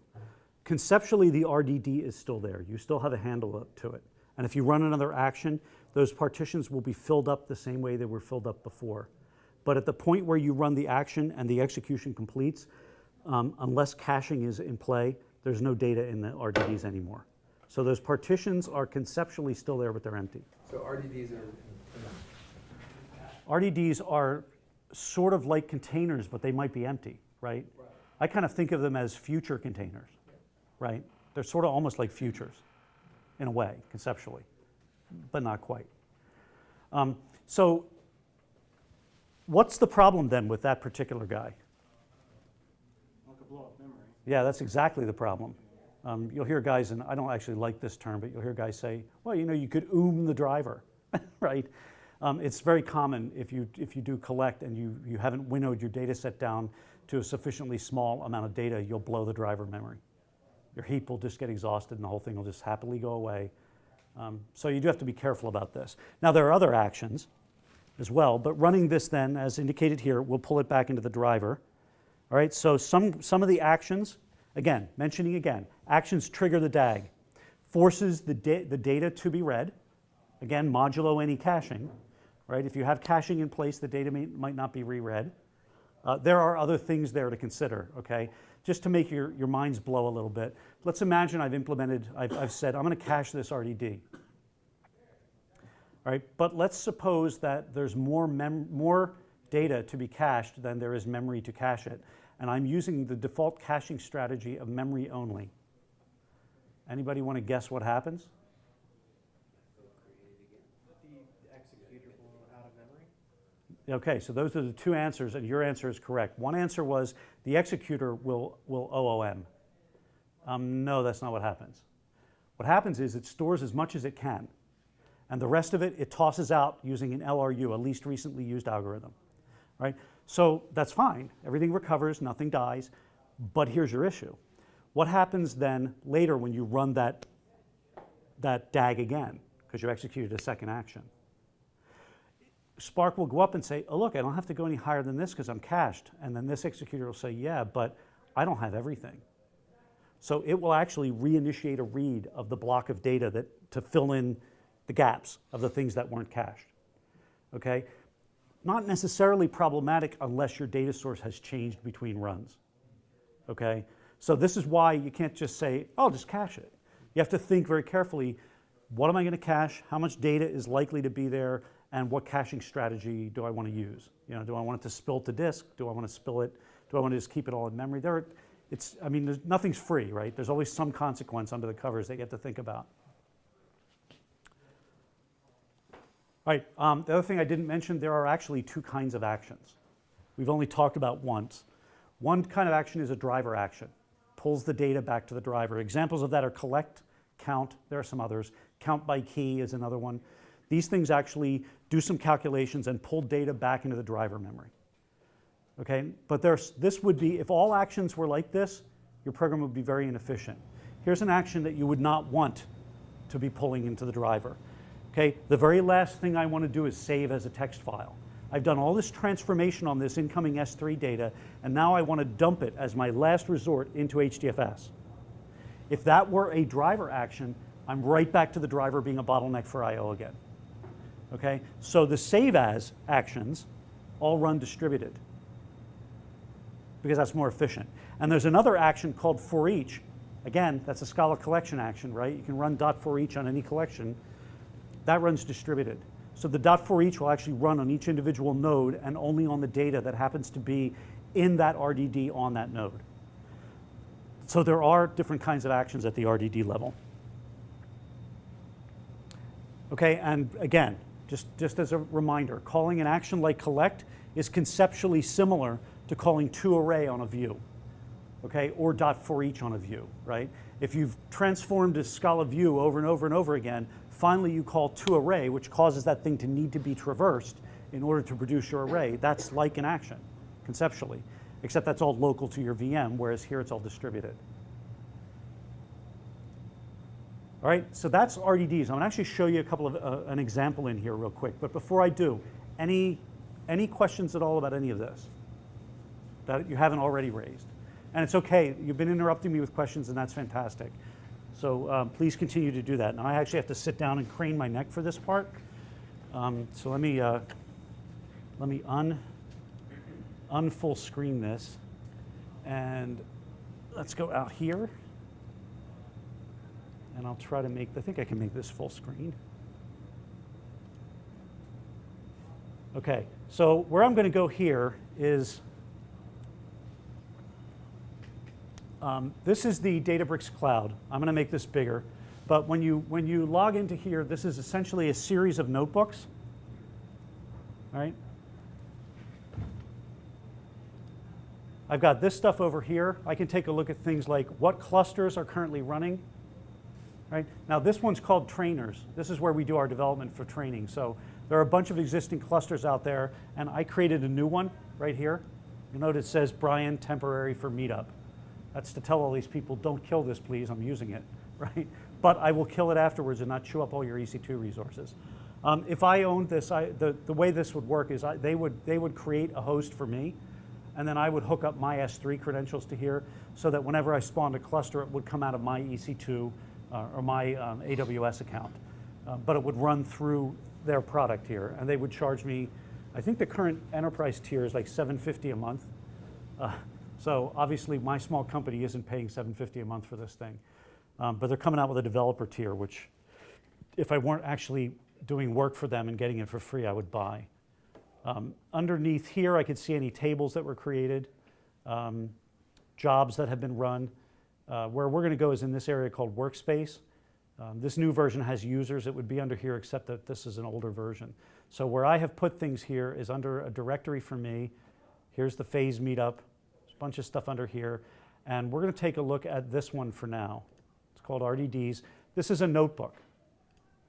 Conceptually, the RDD is still there. You still have a handle to it. And if you run another action, those partitions will be filled up the same way they were filled up before. But at the point where you run the action and the execution completes, unless caching is in play, there's no data in the RDDs anymore. So those partitions are conceptually still there, but they're empty. So RDDs RDDs are sort of like containers, but they might be empty, right? I kind of think of them as future containers, right? They're sort of almost like futures. in a way, conceptually, but not quite. So what's the problem then with that particular guy? Well, it could blow up memory. Yeah, that's exactly the problem. You'll hear guys, and I don't actually like this term, but you'll hear guys say, well, you know, you could the driver, right? It's very common if you do collect and you haven't winnowed your data set down to a sufficiently small amount of data, you'll blow the driver memory. Your heap will just get exhausted and the whole thing will just happily go away. So you do have to be careful about this. Now there are other actions as well, but running this then, as indicated here, we'll pull it back into the driver. All right, so some of the actions, again, mentioning again, actions trigger the DAG, forces the data to be read, again, modulo any caching, right? If you have caching in place, the data might not be reread. There are other things there to consider, okay? Just to make your minds blow a little bit. Let's imagine I've said, I'm going to cache this RDD. All right, but let's suppose that there's more data to be cached than there is memory to cache it. And I'm using the default caching strategy of memory only. Anybody want to guess what happens? The executable out of memory? Okay, so those are the two answers, and your answer is correct. One answer was the executor will OOM. No, that's not what happens. What happens is it stores as much as it can, and the rest of it tosses out using an LRU, a least recently used algorithm, right? So that's fine. Everything recovers, nothing dies, but here's your issue. What happens then later when you run that DAG again, because you executed a second action? Spark will go up and say, oh, look, I don't have to go any higher than this because I'm cached. And then this executor will say, yeah, but I don't have everything. So it will actually reinitiate a read of the block of data to fill in the gaps of the things that weren't cached. Okay? Not necessarily problematic unless your data source has changed between runs. Okay? So this is why you can't just say, oh, just cache it. You have to think very carefully, what am I going to cache? How much data is likely to be there? And what caching strategy do I want to use? You know, do I want it to spill to disk? Do I want to spill it? Do I want to just keep it all in memory? Nothing's free, right? There's always some consequence under the covers that you have to think about. All right, the other thing I didn't mention, there are actually two kinds of actions. We've only talked about once. One kind of action is a driver action. Pulls the data back to the driver. Examples of that are collect, count. There are some others. Count by key is another one. These things actually do some calculations and pull data back into the driver memory. Okay, but this would be, if all actions were like this, your program would be very inefficient. Here's an action that you would not want to be pulling into the driver. Okay, the very last thing I want to do is save as a text file. I've done all this transformation on this incoming S3 data, and now I want to dump it as my last resort into HDFS. If that were a driver action, I'm right back to the driver being a bottleneck for I/O again. Okay, so the save as actions all run distributed because that's more efficient. And there's another action called for each. Again, that's a Scala collection action, right? You can run .for each on any collection. That runs distributed. So the .for each will actually run on each individual node and only on the data that happens to be in that RDD on that node. So there are different kinds of actions at the RDD level. Okay, and again, just as a reminder, calling an action like collect is conceptually similar to calling toArray on a view, okay, or .for each on a view, right? If you've transformed a Scala view over and over and over again, finally you call toArray, which causes that thing to need to be traversed in order to produce your array. That's like an action, conceptually, except that's all local to your VM, whereas here it's all distributed. All right, so that's RDDs. I'm going to actually show you a couple of an example in here real quick. But before I do, any questions at all about any of this that you haven't already raised? And it's okay. You've been interrupting me with questions, and that's fantastic. So please continue to do that. Now I actually have to sit down and crane my neck for this part. So let me unfull screen this, and let's go out here. And I'll try to I think I can make this full screen. Okay, so where I'm going to go here is, this is the Databricks cloud. I'm going to make this bigger. But when you log into here, this is essentially a series of notebooks, all right? I've got this stuff over here. I can take a look at things like what clusters are currently running, right? Now this one's called trainers. This is where we do our development for training. So there are a bunch of existing clusters out there, and I created a new one right here. You'll note it says Brian temporary for Meetup. That's to tell all these people, don't kill this, please, I'm using it, right? But I will kill it afterwards and not chew up all your EC2 resources. If I owned this, the way this would work is they would create a host for me, and then I would hook up my S3 credentials to here so that whenever I spawned a cluster, it would come out of my EC2 or my AWS account. But it would run through their product here, and they would charge me, I think the current enterprise tier is like $750 a month. So obviously my small company isn't paying $750 a month for this thing. But they're coming out with a developer tier, which if I weren't actually doing work for them and getting it for free, I would buy. Underneath here, I could see any tables that were created, jobs that have been run. Where we're going to go is in this area called Workspace. This new version has users. It would be under here, except that this is an older version. So where I have put things here is under a directory for me. Here's the phase meetup. There's a bunch of stuff under here. And we're going to take a look at this one for now. It's called RDDs. This is a notebook.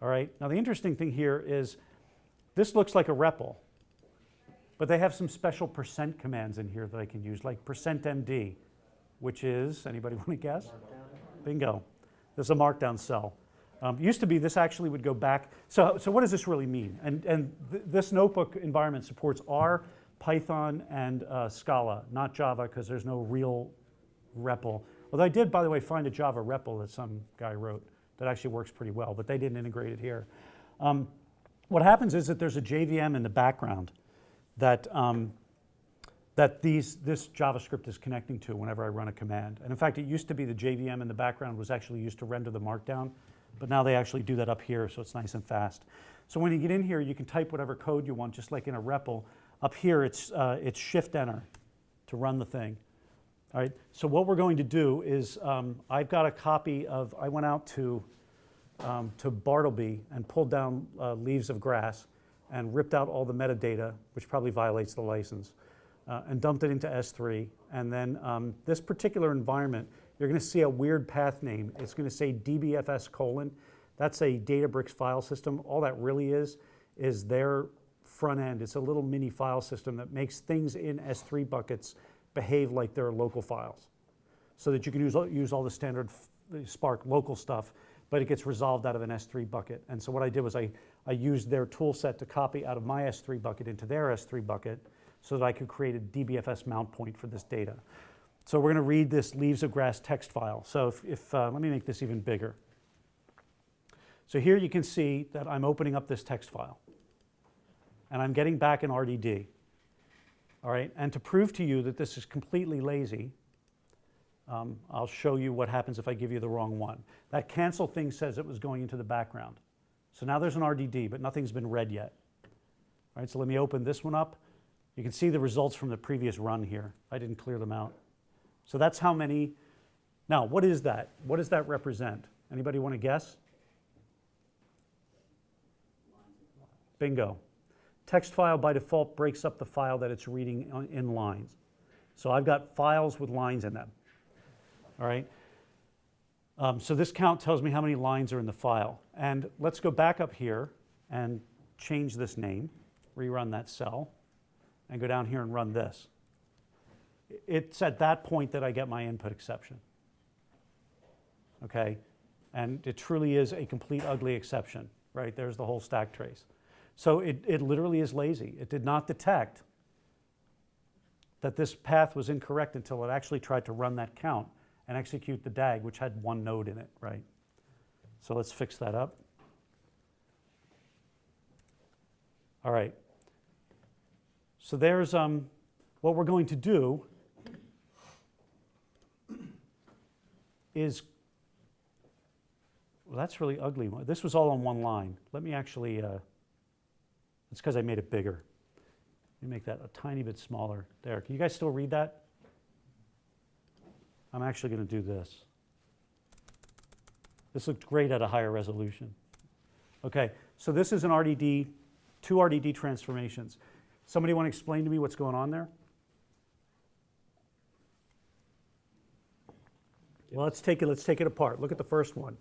All right. Now the interesting thing here is this looks like a REPL, but they have some special percent commands in here that I can use, like %MD, which is, anybody want to guess? Bingo. This is a markdown cell. Used to be this actually would go back. So what does this really mean? And this notebook environment supports R, Python, and Scala, not Java, because there's no real REPL. Although I did, by the way, find a Java REPL that some guy wrote that actually works pretty well, but they didn't integrate it here. What happens is that there's a JVM in the background that this JavaScript is connecting to whenever I run a command. And in fact, it used to be the JVM in the background was actually used to render the markdown, but now they actually do that up here, so it's nice and fast. So when you get in here, you can type whatever code you want, just like in a REPL. Up here, it's Shift-Enter to run the thing. All right, so what we're going to do is I've got a copy of, I went out to Bartleby and pulled down Leaves of Grass and ripped out all the metadata, which probably violates the license, and dumped it into S3. And then this particular environment, you're going to see a weird path name. It's going to say DBFS:. That's a Databricks file system. All that really is their front end. It's a little mini file system that makes things in S3 buckets behave like they're local files, so that you can use all the standard Spark local stuff, but it gets resolved out of an S3 bucket. And so what I did was I used their tool set to copy out of my S3 bucket into their S3 bucket so that I could create a DBFS mount point for this data. So we're going to read this Leaves of Grass text file. So let me make this even bigger. So here you can see that I'm opening up this text file, and I'm getting back an RDD. All right, and to prove to you that this is completely lazy, I'll show you what happens if I give you the wrong one. That cancel thing says it was going into the background. So now there's an RDD, but nothing's been read yet. All right, so let me open this one up. You can see the results from the previous run here. I didn't clear them out. So that's how many. Now, what is that? What does that represent? Anybody want to guess? Bingo. Text file by default breaks up the file that it's reading in lines. So I've got files with lines in them. All right. So this count tells me how many lines are in the file. And let's go back up here and change this name, rerun that cell, and go down here and run this. It's at that point that I get my input exception. Okay. And it truly is a complete ugly exception, right? There's the whole stack trace. So it literally is lazy. It did not detect that this path was incorrect until it actually tried to run that count and execute the DAG, which had one node in it, right? So let's fix that up. All right. So there's what we're going to do is, well, that's really ugly. This was all on one line. Let me actually, it's because I made it bigger. Let me make that a tiny bit smaller. There, can you guys still read that? I'm actually going to do this. This looked great at a higher resolution. Okay, so this is an RDD, 2 RDD transformations. Somebody want to explain to me what's going on there? Well, let's take it apart. Look at the first one.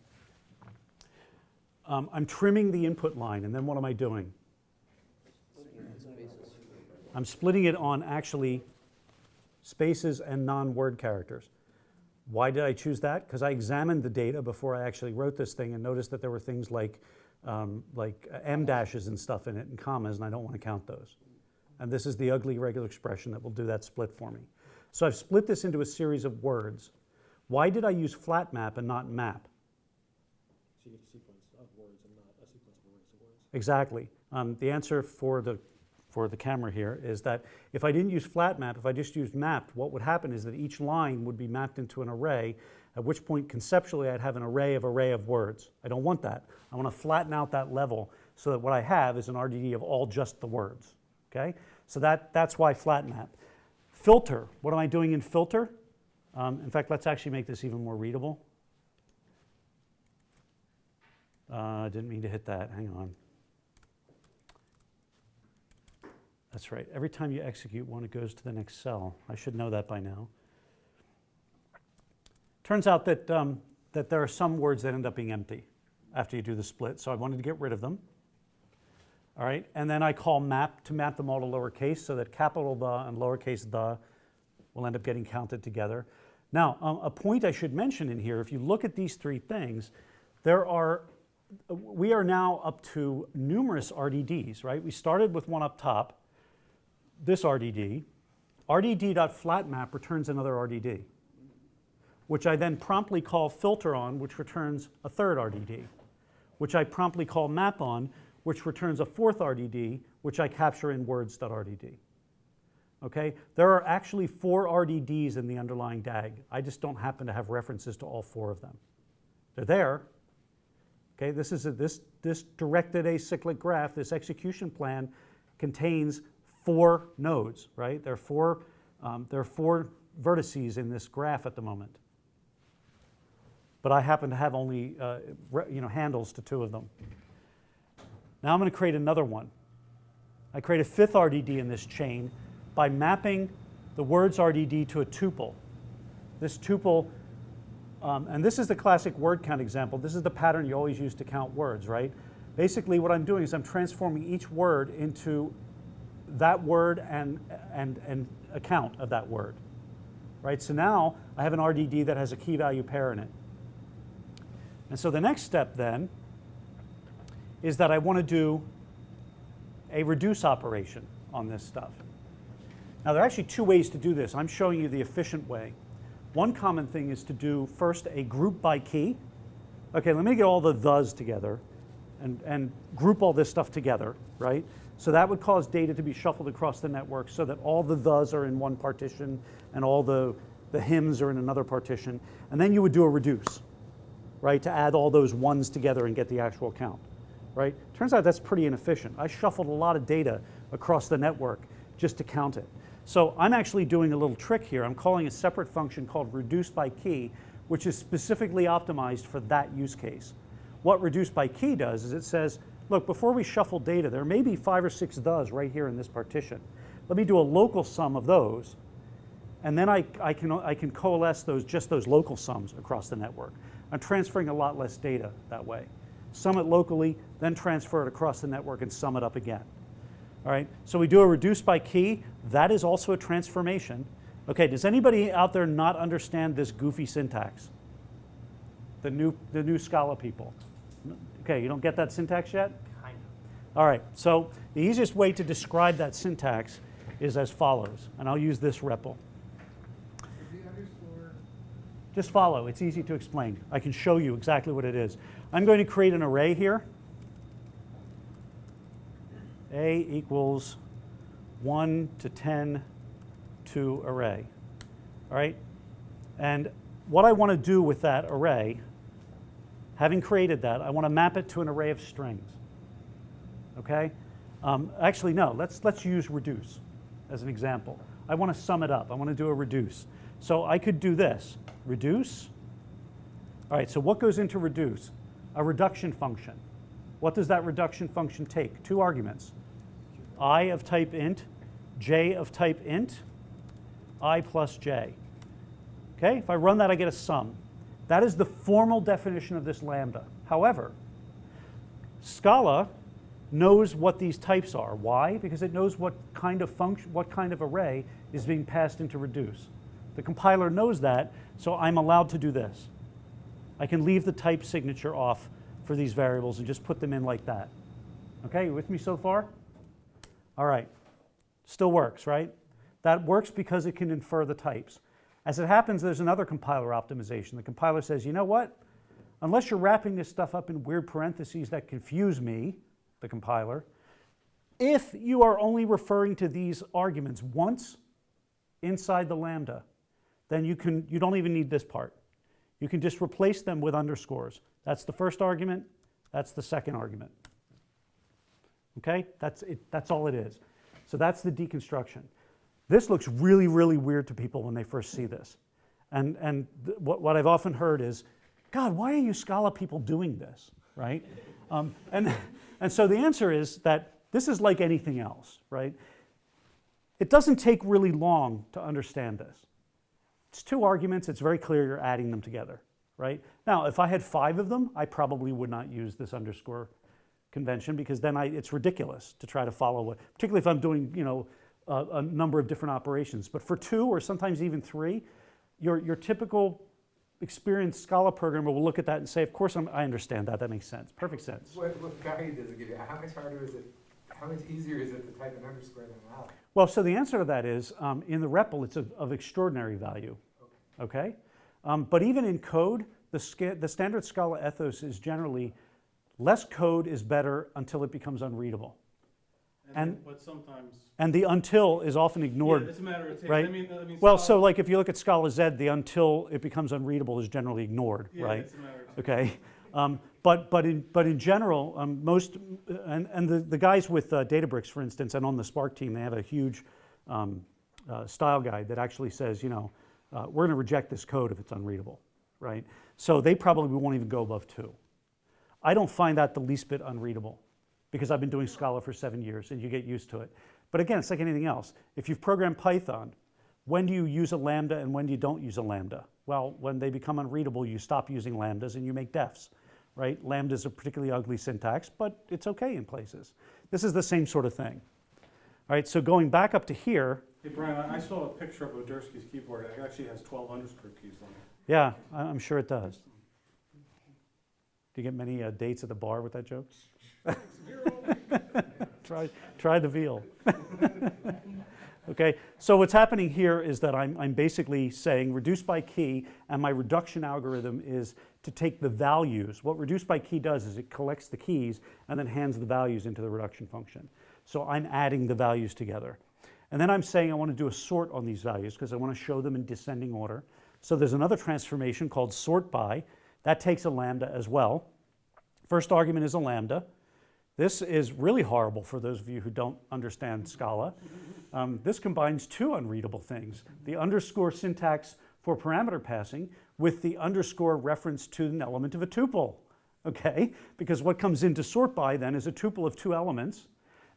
I'm trimming the input line, and then what am I doing? I'm splitting it on actually spaces and non-word characters. Why did I choose that? Because I examined the data before I actually wrote this thing and noticed that there were things like M dashes and stuff in it and commas, and I don't want to count those. And this is the ugly regular expression that will do that split for me. So I've split this into a series of words. Why did I use flat map and not map? So you get a sequence of words and not a sequence of arrays of words. Exactly. The answer for the camera here is that if I didn't use flat map, if I just used mapped, what would happen is that each line would be mapped into an array, at which point conceptually I'd have an array of words. I don't want that. I want to flatten out that level so that what I have is an RDD of all just the words. Okay? So that's why flat map. Filter. What am I doing in filter? In fact, let's actually make this even more readable. I didn't mean to hit that. Hang on. That's right. Every time you execute one, it goes to the next cell. I should know that by now. Turns out that there are some words that end up being empty after you do the split, so I wanted to get rid of them. All right, and then I call map to map them all to lowercase so that capital the and lowercase the will end up getting counted together. Now, a point I should mention in here, if you look at these 3 things, we are now up to numerous RDDs, right? We started with one up top, this RDD. RDD.flatMap returns another RDD, which I then promptly call filter on, which returns a 3rd RDD, which I promptly call map on, which returns a 4th RDD, which I capture in words.rdd. Okay? There are actually 4 RDDs in the underlying DAG. I just don't happen to have references to all 4 of them. They're there. Okay? This is this directed acyclic graph, this execution plan contains 4 nodes, right? There are 4 vertices in this graph at the moment. But I happen to have only handles to 2 of them. Now I'm going to create another one. I create a 5th RDD in this chain by mapping the words RDD to a tuple. This tuple, and this is the classic word count example. This is the pattern you always use to count words, right? Basically what I'm doing is I'm transforming each word into that word and a count of that word, right? So now I have an RDD that has a key value pair in it. And so the next step then is that I want to do a reduce operation on this stuff. Now there are actually 2 ways to do this. I'm showing you the efficient way. One common thing is to do first a group by key. Okay, let me get all the thes together and group all this stuff together, right? So that would cause data to be shuffled across the network so that all the thes are in one partition and all the hymns are in another partition. And then you would do a reduce, right, to add all those ones together and get the actual count, right? Turns out that's pretty inefficient. I shuffled a lot of data across the network just to count it. So I'm actually doing a little trick here. I'm calling a separate function called reduce by key, which is specifically optimized for that use case. What reduce by key does is it says, look, before we shuffle data, there may be 5 or 6 thes right here in this partition. Let me do a local sum of those, and then I can coalesce just those local sums across the network. I'm transferring a lot less data that way. Sum it locally, then transfer it across the network and sum it up again. All right, so we do a reduce by key. That is also a transformation. Okay, does anybody out there not understand this goofy syntax? The new Scala people. Okay, you don't get that syntax yet? Kind of. All right, so the easiest way to describe that syntax is as follows, and I'll use this REPL. Just follow, it's easy to explain. I can show you exactly what it is. I'm going to create an array here. A equals 1 to 10 to array. All right? And what I want to do with that array, having created that, I want to map it to an array of strings. Okay? Actually, no, let's use reduce as an example. I want to sum it up. I want to do a reduce. So I could do this. Reduce All right, so what goes into reduce? A reduction function. What does that reduction function take? 2 arguments. I of type int, j of type int, I plus j. Okay, if I run that, I get a sum. That is the formal definition of this lambda. However, Scala knows what these types are. Why? Because it knows what kind of function, what kind of array is being passed into reduce. The compiler knows that, so I'm allowed to do this. I can leave the type signature off for these variables and just put them in like that. Okay, you with me so far? All right, still works, right? That works because it can infer the types. As it happens, there's another compiler optimization. The compiler says, you know what? Unless you're wrapping this stuff up in weird parentheses that confuse me, the compiler, if you are only referring to these arguments once inside the lambda, then you don't even need this part. You can just replace them with underscores. That's the first argument, that's the second argument. Okay, that's it, that's all it is. So that's the deconstruction. This looks really, really weird to people when they first see this. And what I've often heard is, God, why are you Scala people doing this, right? And so the answer is that this is like anything else, right? It doesn't take really long to understand this. It's 2 arguments, it's very clear you're adding them together, right? Now, if I had 5 of them, I probably would not use this underscore convention because then it's ridiculous to try to follow it, particularly if I'm doing, you know, a number of different operations. But for 2 or sometimes even 3, your typical experienced Scala programmer will look at that and say, of course I understand that, that makes sense, perfect sense. What value does it give you? How much harder is it, how much easier is it to type an underscore than an out? Well, so the answer to that is, in the REPL, it's of extraordinary value, okay? But even in code, the standard Scala ethos is generally less code is better until it becomes unreadable. But sometimes. And the until is often ignored. Yeah, it's a matter of taste. Right? I mean, Well, Scala- so like if you look at Scala Z, the until it becomes unreadable is generally ignored, yeah, right? It's a matter of taste. Okay. But in general, most and the guys with Databricks, for instance, and on the Spark team, they have a huge style guide that actually says, you know, we're going to reject this code if it's unreadable, right? So they probably won't even go above 2. I don't find that the least bit unreadable because I've been doing Scala for 7 years and you get used to it. But again, it's like anything else. If you've programmed Python, when do you use a lambda and when do you don't use a lambda? Well, when they become unreadable, you stop using lambdas and you make defs, right? Lambdas are particularly ugly syntax, but it's okay in places. This is the same sort of thing. All right, so going back up to here. Hey, Brian, I saw a picture of Odersky's keyboard. It actually has 12 underscore keys on it. Yeah, I'm sure it does. Do you get many dates at the bar with that joke? Try the veal. Okay, so what's happening here is that I'm basically saying reduce by key, and my reduction algorithm is to take the values. What reduce by key does is it collects the keys and then hands the values into the reduction function. So I'm adding the values together. And then I'm saying I want to do a sort on these values because I want to show them in descending order. So there's another transformation called sort by. That takes a lambda as well. First argument is a lambda. This is really horrible for those of you who don't understand Scala. This combines 2 unreadable things. The underscore syntax for parameter passing with the underscore reference to an element of a tuple, okay? Because what comes into sort by then is a tuple of 2 elements,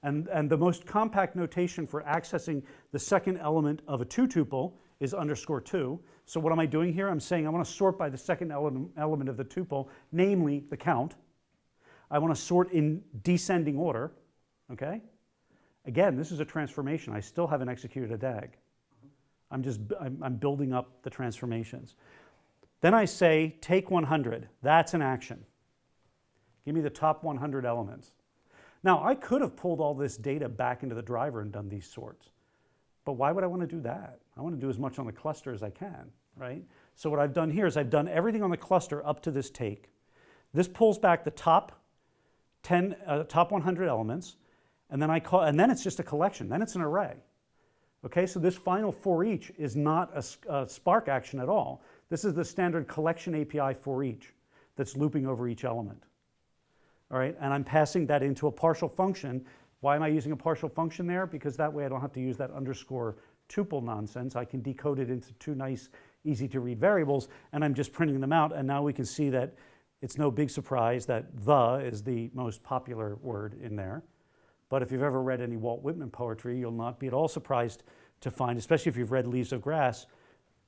and the most compact notation for accessing the second element of a 2 tuple is underscore 2. So what am I doing here? I'm saying I want to sort by the second element of the tuple, namely the count. I want to sort in descending order, okay? Again, this is a transformation. I still haven't executed a DAG. I'm building up the transformations. Then I say take 100. That's an action. Give me the top 100 elements. Now, I could have pulled all this data back into the driver and done these sorts. But why would I want to do that? I want to do as much on the cluster as I can, right? So what I've done here is I've done everything on the cluster up to this take. This pulls back the top 100 elements, and then it's just a collection. Then it's an array. Okay, so this final for each is not a Spark action at all. This is the standard collection API for each that's looping over each element. All right, and I'm passing that into a partial function. Why am I using a partial function there? Because that way I don't have to use that underscore tuple nonsense. I can decode it into two nice, easy to read variables, and I'm just printing them out, and now we can see that it's no big surprise that the is the most popular word in there. But if you've ever read any Walt Whitman poetry, you'll not be at all surprised to find, especially if you've read Leaves of Grass,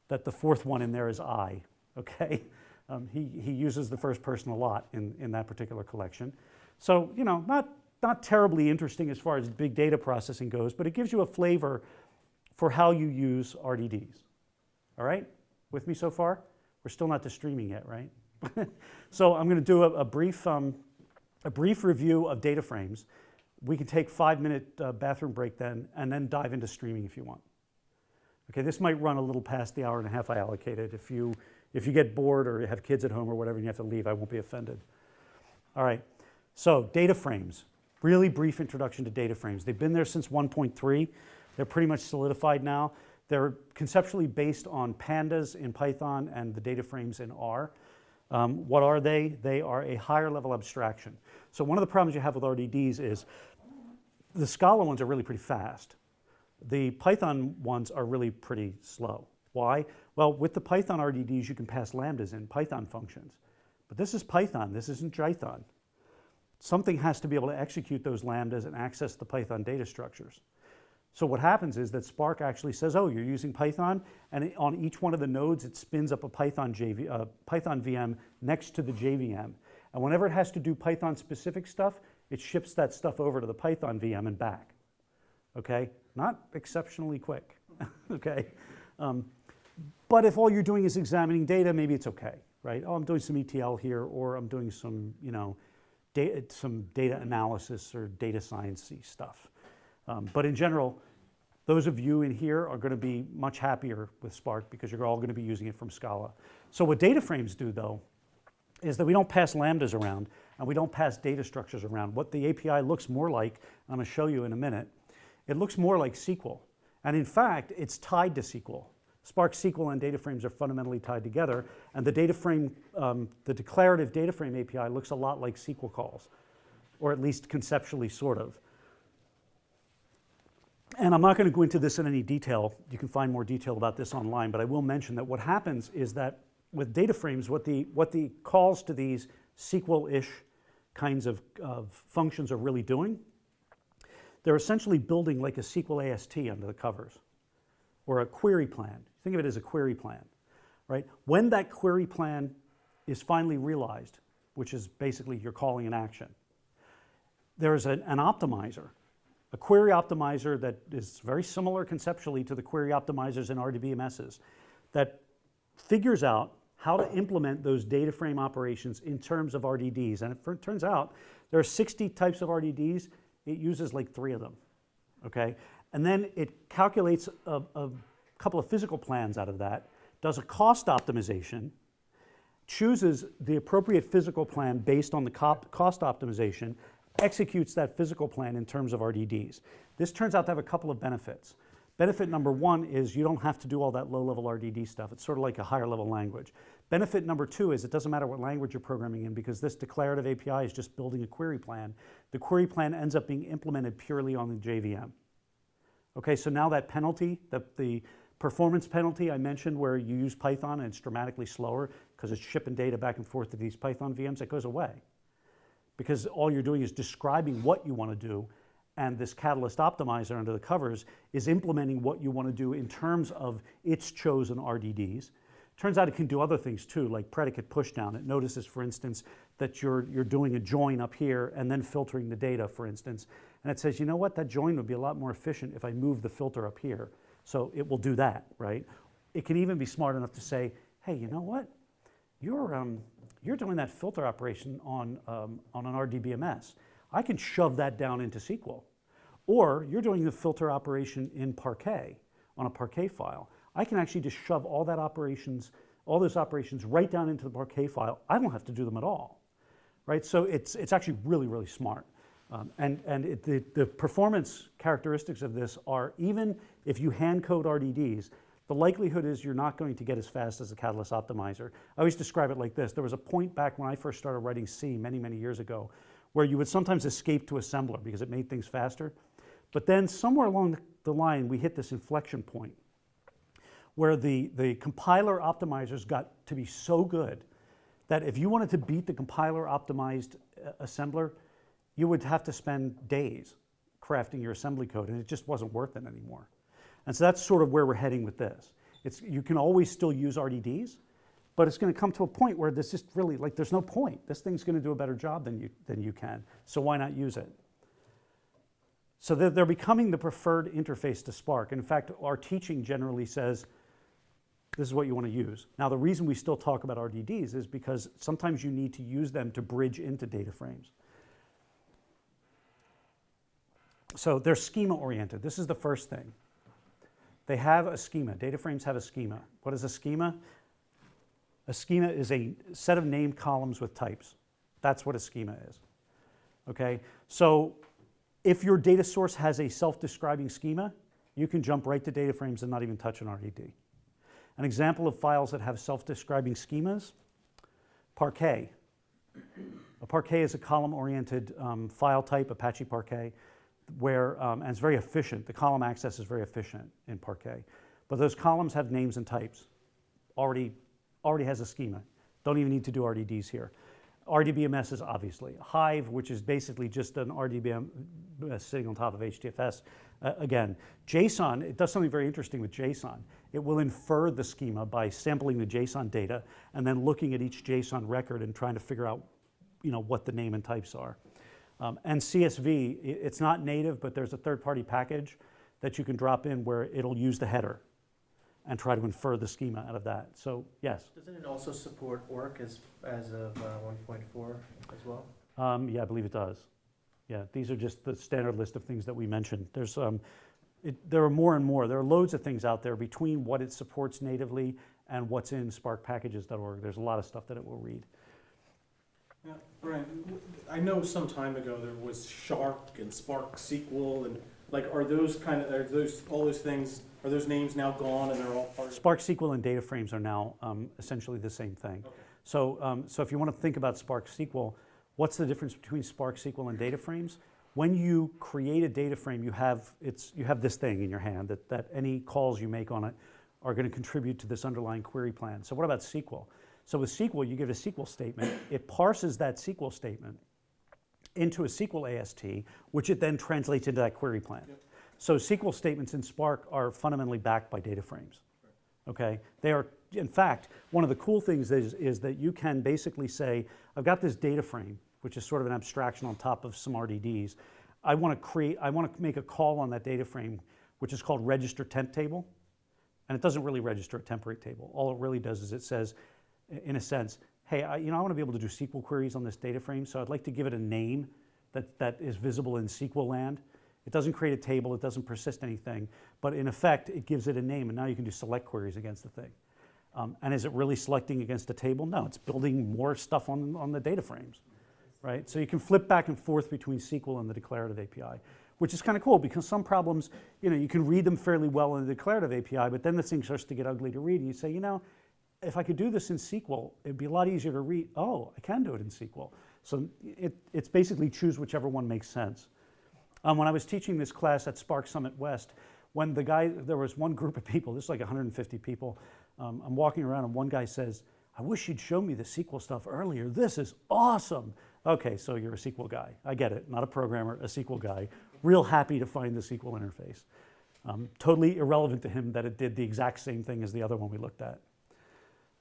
that the fourth one in there is I, okay? He uses the first person a lot in that particular collection. So, you know, not terribly interesting as far as big data processing goes, but it gives you a flavor for how you use RDDs. All right? With me so far? We're still not to streaming yet, right? So I'm going to do a brief review of DataFrames. We can take 5-minute bathroom break then, and then dive into streaming if you want. Okay, this might run a little past the hour and a half I allocated. If you get bored or you have kids at home or whatever and you have to leave, I won't be offended. All right, so DataFrames. Really brief introduction to DataFrames. They've been there since 1.3. They're pretty much solidified now. They're conceptually based on pandas in Python and the DataFrames in R. What are they? They are a higher level abstraction. So one of the problems you have with RDDs is the Scala ones are really pretty fast. The Python ones are really pretty slow. Why? Well, with the Python RDDs, you can pass lambdas in Python functions. But this is Python, this isn't Jython. Something has to be able to execute those lambdas and access the Python data structures. So what happens is that Spark actually says, oh, you're using Python, and on each one of the nodes, it spins up a Python VM next to the JVM. And whenever it has to do Python-specific stuff, it ships that stuff over to the Python VM and back. Okay? Not exceptionally quick. Okay? But if all you're doing is examining data, maybe it's okay, right? Oh, I'm doing some ETL here, or I'm doing some, you know, some data analysis or data science-y stuff. But in general, those of you in here are going to be much happier with Spark because you're all going to be using it from Scala. So what DataFrames do, though, is that we don't pass lambdas around and we don't pass data structures around. What the API looks more like, I'm going to show you in a minute, it looks more like SQL. And in fact, it's tied to SQL. Spark SQL and DataFrames are fundamentally tied together, and the the declarative DataFrame API looks a lot like SQL calls, or at least conceptually, sort of. And I'm not going to go into this in any detail. You can find more detail about this online, but I will mention that what happens is that with DataFrames, what the calls to these SQL-ish kinds of functions are really doing, they're essentially building like a SQL AST under the covers, or a query plan. Think of it as a query plan, right? When that query plan is finally realized, which is basically you're calling an action, there's an optimizer, a query optimizer that is very similar conceptually to the query optimizers in RDBMSs that figures out how to implement those data frame operations in terms of RDDs. And it turns out there are 60 types of RDDs. It uses like 3 of them, okay? And then it calculates a couple of physical plans out of that, does a cost optimization, chooses the appropriate physical plan based on the cost optimization, executes that physical plan in terms of RDDs. This turns out to have a couple of benefits. Benefit number 1 is you don't have to do all that low-level RDD stuff. It's sort of like a higher-level language. Benefit number 2 is it doesn't matter what language you're programming in because this declarative API is just building a query plan. The query plan ends up being implemented purely on the JVM. Okay, so now that penalty, the performance penalty I mentioned where you use Python and it's dramatically slower because it's shipping data back and forth to these Python VMs, it goes away. Because all you're doing is describing what you want to do, and this Catalyst optimizer under the covers is implementing what you want to do in terms of its chosen RDDs. Turns out it can do other things too, like predicate pushdown. It notices, for instance, that you're doing a join up here and then filtering the data, for instance. And it says, you know what, that join would be a lot more efficient if I move the filter up here. So it will do that, right? It can even be smart enough to say, hey, you know what? You're doing that filter operation on an RDBMS. I can shove that down into SQL. Or you're doing the filter operation in Parquet, on a Parquet file. I can actually just shove all those operations right down into the Parquet file. I don't have to do them at all, right? So it's actually really, really smart. The performance characteristics of this are, even if you hand code RDDs, the likelihood is you're not going to get as fast as the Catalyst optimizer. I always describe it like this. There was a point back when I first started writing C many, many years ago where you would sometimes escape to assembler because it made things faster. But then somewhere along the line, we hit this inflection point where the compiler optimizers got to be so good that if you wanted to beat the compiler optimized assembler, you would have to spend days crafting your assembly code, and it just wasn't worth it anymore. And so that's sort of where we're heading with this. You can always still use RDDs, but it's going to come to a point where there's just really, like, there's no point. This thing's going to do a better job than you can, so why not use it? So they're becoming the preferred interface to Spark. And in fact, our teaching generally says, this is what you want to use. Now, the reason we still talk about RDDs is because sometimes you need to use them to bridge into DataFrames. So they're schema-oriented. This is the first thing. They have a schema. DataFrames have a schema. What is a schema? A schema is a set of named columns with types. That's what a schema is. Okay? So if your data source has a self-describing schema, you can jump right to DataFrames and not even touch an RDD. An example of files that have self-describing schemas, Parquet. A Parquet is a column-oriented file type, Apache Parquet, where, and it's very efficient. The column access is very efficient in Parquet. But those columns have names and types. Already has a schema. Don't even need to do RDDs here. RDBMS is obviously. Hive, which is basically just an RDBMS sitting on top of HDFS. Again, JSON, it does something very interesting with JSON. It will infer the schema by sampling the JSON data and then looking at each JSON record and trying to figure out, what the name and types are. And CSV, it's not native, but there's a third-party package that you can drop in where it'll use the header and try to infer the schema out of that. So, yes? Doesn't it also support ORC as of 1.4 as well? Yeah, I believe it does. Yeah, these are just the standard list of things that we mentioned. There are more and more. There are loads of things out there between what it supports natively and what's in sparkpackages.org. There's a lot of stuff that it will read. Yeah, Brian, I know some time ago there was Shark and Spark SQL, and are those names now gone and they're all part of Spark SQL and DataFrames are now essentially the same thing. Okay. So if you want to think about Spark SQL, what's the difference between Spark SQL and DataFrames? When you create a data frame, you have this thing in your hand that any calls you make on it are going to contribute to this underlying query plan. So what about SQL? So with SQL, you give a SQL statement. It parses that SQL statement into a SQL AST, which it then translates into that query plan. Yep. So SQL statements in Spark are fundamentally backed by DataFrames. Okay? They are, in fact, one of the cool things is that you can basically say, I've got this data frame, which is sort of an abstraction on top of some RDDs. I want to make a call on that data frame, which is called register temp table. And it doesn't really register a temporary table. All it really does is it says, in a sense, hey, I want to be able to do SQL queries on this data frame, so I'd like to give it a name that is visible in SQL land. It doesn't create a table, it doesn't persist anything, but in effect, it gives it a name, and now you can do select queries against the thing. And is it really selecting against a table? No, it's building more stuff on the data frames, right? So you can flip back and forth between SQL and the declarative API, which is kind of cool because some problems, you can read them fairly well in the declarative API, but then the thing starts to get ugly to read, and you say, if I could do this in SQL, it'd be a lot easier to read. Oh, I can do it in SQL. So it's basically choose whichever one makes sense. When I was teaching this class at Spark Summit West, there was one group of people, this is like 150 people, I'm walking around and one guy says, I wish you'd show me the SQL stuff earlier. This is awesome. Okay, so you're a SQL guy. I get it, not a programmer, a SQL guy. Real happy to find the SQL interface. Totally irrelevant to him that it did the exact same thing as the other one we looked at.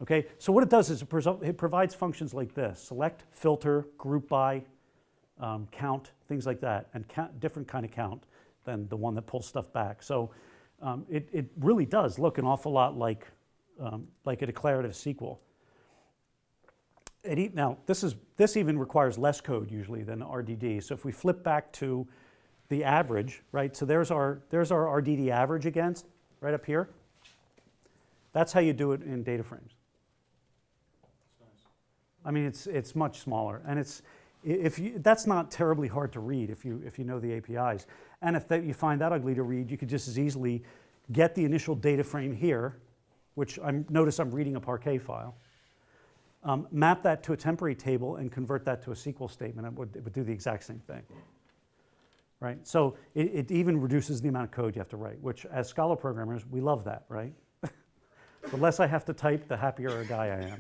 Okay, so what it does is it provides functions like this: select, filter, group by, count, things like that, and different kind of count than the one that pulls stuff back. So it really does look an awful lot like a declarative SQL. Now this even requires less code usually than RDD. So if we flip back to the average, right? So there's our RDD average against right up here. That's how you do it in DataFrames. I mean, it's much smaller, and that's not terribly hard to read if you know the APIs. And if you find that ugly to read, you could just as easily get the initial data frame here, which notice I'm reading a Parquet file, map that to a temporary table, and convert that to a SQL statement. It would do the exact same thing, right? So it even reduces the amount of code you have to write, which as Scala programmers, we love that, right? The less I have to type, the happier a guy I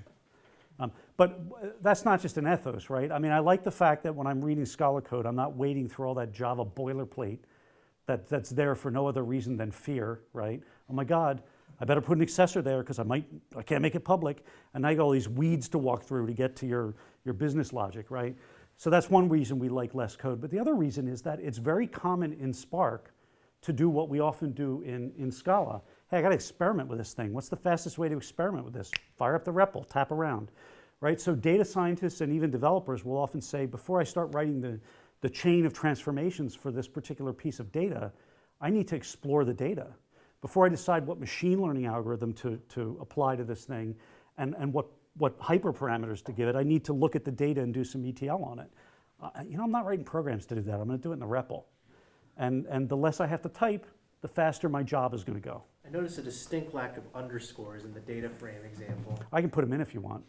am. But that's not just an ethos, right? I mean, I like the fact that when I'm reading Scala code, I'm not wading through all that Java boilerplate that's there for no other reason than fear, right? Oh my God, I better put an accessor there because I can't make it public. And now you got all these weeds to walk through to get to your business logic, right? So that's one reason we like less code. But the other reason is that it's very common in Spark to do what we often do in Scala. Hey, I got to experiment with this thing. What's the fastest way to experiment with this? Fire up the REPL, tap around, right? So data scientists and even developers will often say, before I start writing the chain of transformations for this particular piece of data, I need to explore the data. Before I decide what machine learning algorithm to apply to this thing and what hyperparameters to give it, I need to look at the data and do some ETL on it. I'm not writing programs to do that. I'm going to do it in the REPL. And the less I have to type, the faster my job is going to go. I noticed a distinct lack of underscores in the DataFrame example. I can put them in if you want.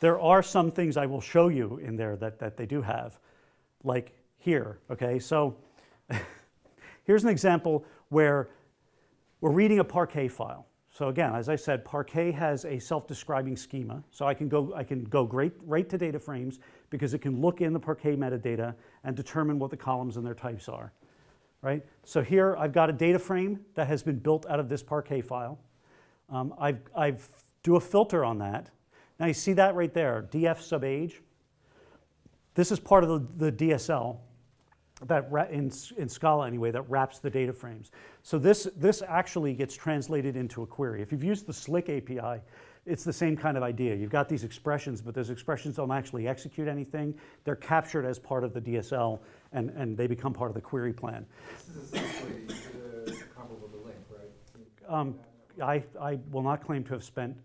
There are some things I will show you in there that they do have, like here, okay? So here's an example where we're reading a Parquet file. So again, as I said, Parquet has a self-describing schema. So I can go right to DataFrames because it can look in the Parquet metadata and determine what the columns and their types are, right? So here I've got a data frame that has been built out of this Parquet file. I've do a filter on that. Now you see that right there, df sub age. This is part of the DSL that in Scala anyway, that wraps the data frames. So this actually gets translated into a query. If you've used the Slick API, it's the same kind of idea. You've got these expressions, but those expressions don't actually execute anything. They're captured as part of the DSL, and they become part of the query plan. This is essentially comparable to Link, right? I will not claim to have spent,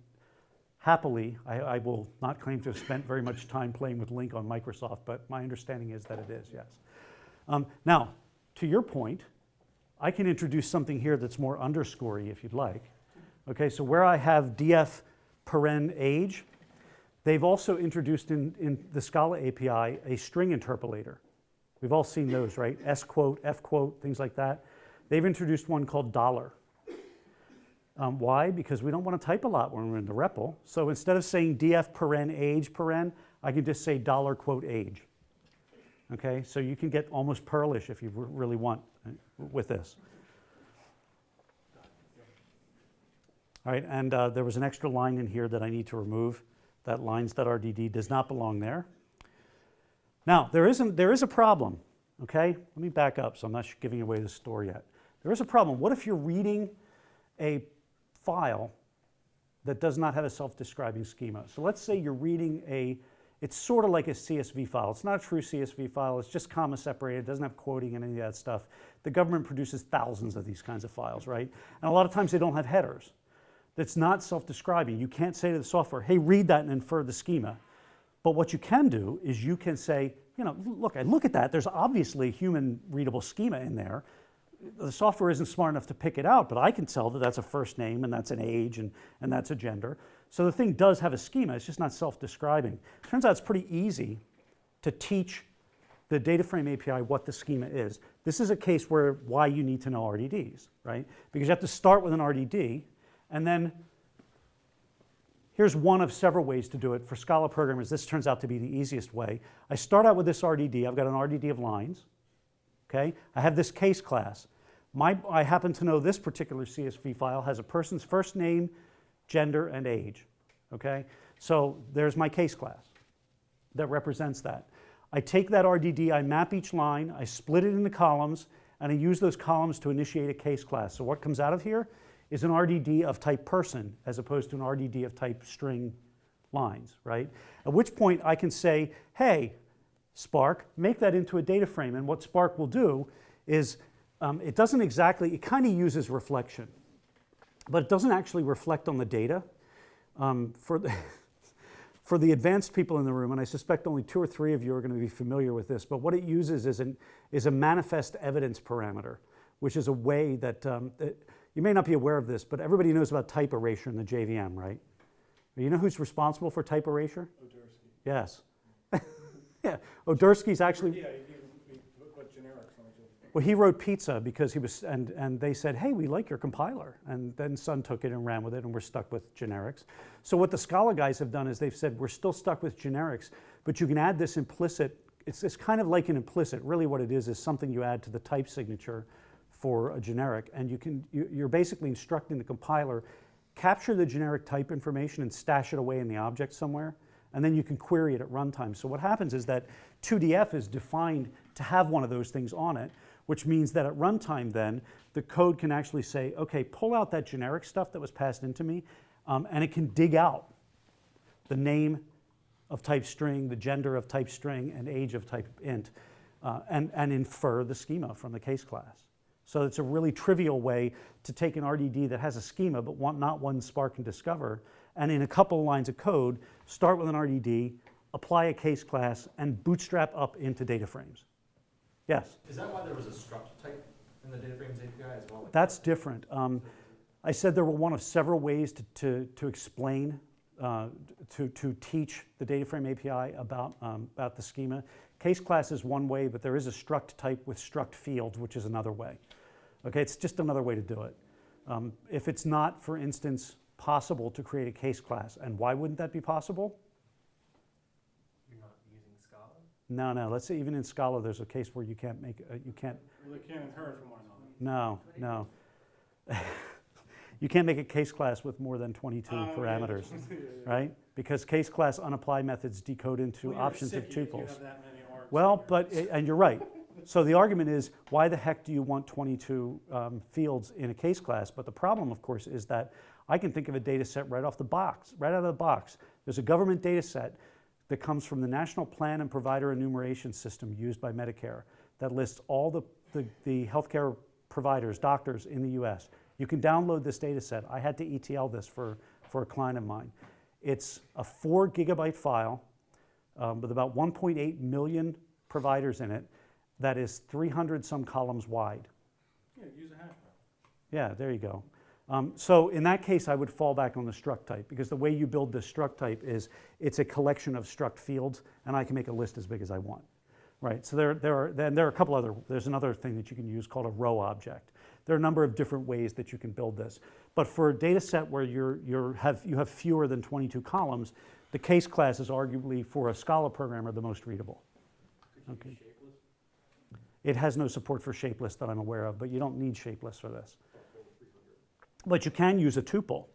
happily, I will not claim to have spent very much time playing with Link on Microsoft, but my understanding is that it is, yes. Now, to your point, I can introduce something here that's more underscorey if you'd like. Okay, so where I have df paren age, they've also introduced in the Scala API a string interpolator. We've all seen those, right? S quote, F quote, things like that. They've introduced one called $. Why? Because we don't want to type a lot when we're in the REPL. So instead of saying df paren age paren, I can just say $, quote, age. Okay, so you can get almost Perlish if you really want with this. All right, and there was an extra line in here that I need to remove. That lines.rdd does not belong there. Now, there is a problem, okay? Let me back up so I'm not giving away the story yet. There is a problem. What if you're reading a file that does not have a self-describing schema? So let's say you're reading it's sort of like a CSV file. It's not a true CSV file. It's just comma separated. It doesn't have quoting and any of that stuff. The government produces thousands of these kinds of files, right? And a lot of times they don't have headers. That's not self-describing. You can't say to the software, hey, read that and infer the schema. But what you can do is you can say, look at that. There's obviously a human readable schema in there. The software isn't smart enough to pick it out, but I can tell that that's a first name and that's an age and that's a gender. So the thing does have a schema, it's just not self-describing. Turns out it's pretty easy to teach the DataFrame API what the schema is. This is a case why you need to know RDDs, right? Because you have to start with an RDD, and then here's one of several ways to do it. For Scala programmers, this turns out to be the easiest way. I start out with this RDD. I've got an RDD of lines. Okay? I have this case class. I happen to know this particular CSV file has a person's first name, gender, and age. Okay? So there's my case class that represents that. I take that RDD, I map each line, I split it into columns, and I use those columns to initiate a case class. So what comes out of here is an RDD of type person as opposed to an RDD of type string lines, right? At which point I can say, hey, Spark, make that into a data frame. And what Spark will do is it kind of uses reflection, but it doesn't actually reflect on the data. For the advanced people in the room, and I suspect only 2 or 3 of you are going to be familiar with this, but what it uses is a manifest evidence parameter, which is a way that, you may not be aware of this, but everybody knows about type erasure in the JVM, right? You know who's responsible for type erasure? Odersky. Yes. Yeah, Odersky's actually, Yeah, he put generics on it. well, he wrote pizza because he was, and they said, hey, we like your compiler. And then Sun took it and ran with it, and we're stuck with generics. So what the Scala guys have done is they've said, we're still stuck with generics, but you can add this implicit, it's kind of like an implicit. Really what it is something you add to the type signature for a generic. And you're basically instructing the compiler, capture the generic type information and stash it away in the object somewhere. And then you can query it at runtime. So what happens is that 2DF is defined to have one of those things on it, which means that at runtime then, the code can actually say, okay, pull out that generic stuff that was passed into me, and it can dig out the name of type string, the gender of type string, and age of type int, and infer the schema from the case class. So it's a really trivial way to take an RDD that has a schema, but not one Spark can discover, and in a couple of lines of code, start with an RDD, apply a case class, and bootstrap up into DataFrames. Yes? Is that why there was a struct type in the DataFrames API as well? That's different. I said there were one of several ways to explain, to teach the DataFrame API about the schema. Case class is one way, but there is a struct type with struct fields, which is another way. Okay, it's just another way to do it. If it's not, for instance, possible to create a case class, and why wouldn't that be possible? You're not using Scala? No. Let's say even in Scala, there's a case where you can't make you can't. Well, they can't inherit from one another. No. You can't make a case class with more than 22 Yeah. parameters, Yeah. right? Because case class unapply methods decode into Well, you're options of sick if you tuples. have that many args Well, somewhere. and you're right. So the argument is, why the heck do you want 22 fields in a case class? But the problem, of course, is that I can think of a data set right out of the box. There's a government data set that comes from the National Plan and Provider Enumeration System used by Medicare that lists all the healthcare providers, doctors in the US. You can download this data set. I had to ETL this for a client of mine. It's a 4 gigabyte file with about 1.8 million providers in it that is 300 some columns wide. Yeah, use a hash map. Yeah, there you go. So in that case, I would fall back on the struct type, because the way you build this struct type is it's a collection of struct fields, and I can make a list as big as I want, right? So there are a couple other, there's another thing that you can use called a row object. There are a number of different ways that you can build this. But for a data set where you have fewer than 22 columns, the case class is arguably, for a Scala programmer, the most readable. Okay. It has no support for shapeless that I'm aware of, but you don't need shapeless for this. But you can use a tuple,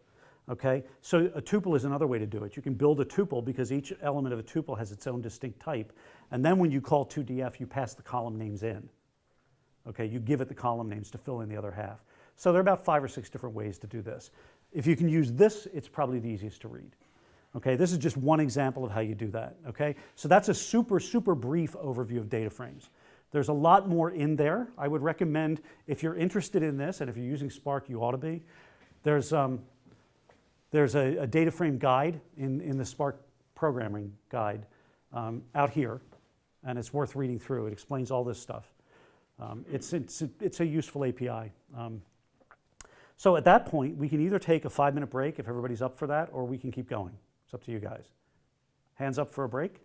okay? So a tuple is another way to do it. You can build a tuple because each element of a tuple has its own distinct type. And then when you call 2DF, you pass the column names in. Okay, you give it the column names to fill in the other half. So there are about 5 or 6 different ways to do this. If you can use this, it's probably the easiest to read. Okay, this is just one example of how you do that, okay? So that's a super, super brief overview of DataFrames. There's a lot more in there. I would recommend, if you're interested in this, and if you're using Spark, you ought to be, there's a DataFrame guide in the Spark programming guide out here, and it's worth reading through. It explains all this stuff. It's a useful API. So at that point, we can either take a 5-minute break if everybody's up for that, or we can keep going. It's up to you guys. Hands up for a break?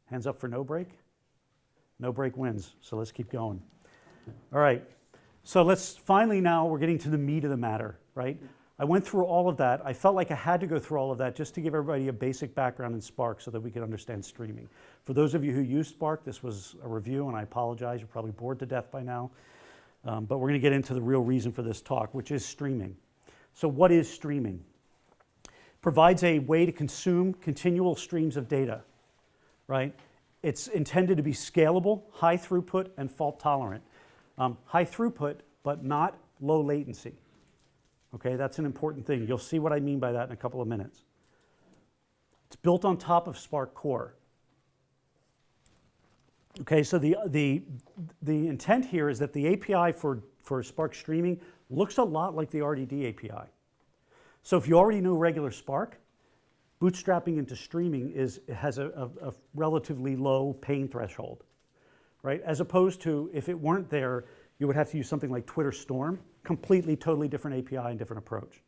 Hands up for no break? No break wins, so let's keep going. All right, so let's finally now, we're getting to the meat of the matter, right? I went through all of that. I felt like I had to go through all of that just to give everybody a basic background in Spark so that we could understand streaming. For those of you who use Spark, this was a review, and I apologize. You're probably bored to death by now. But we're going to get into the real reason for this talk, which is streaming. So what is streaming? Provides a way to consume continual streams of data, right? It's intended to be scalable, high throughput, and fault tolerant. High throughput, but not low latency. Okay, that's an important thing. You'll see what I mean by that in a couple of minutes. It's built on top of Spark Core. Okay, so the intent here is that the API for Spark streaming looks a lot like the RDD API. So if you already know regular Spark, bootstrapping into streaming has a relatively low pain threshold, right? As opposed to, if it weren't there, you would have to use something like Twitter Storm, completely, totally different API and different approach.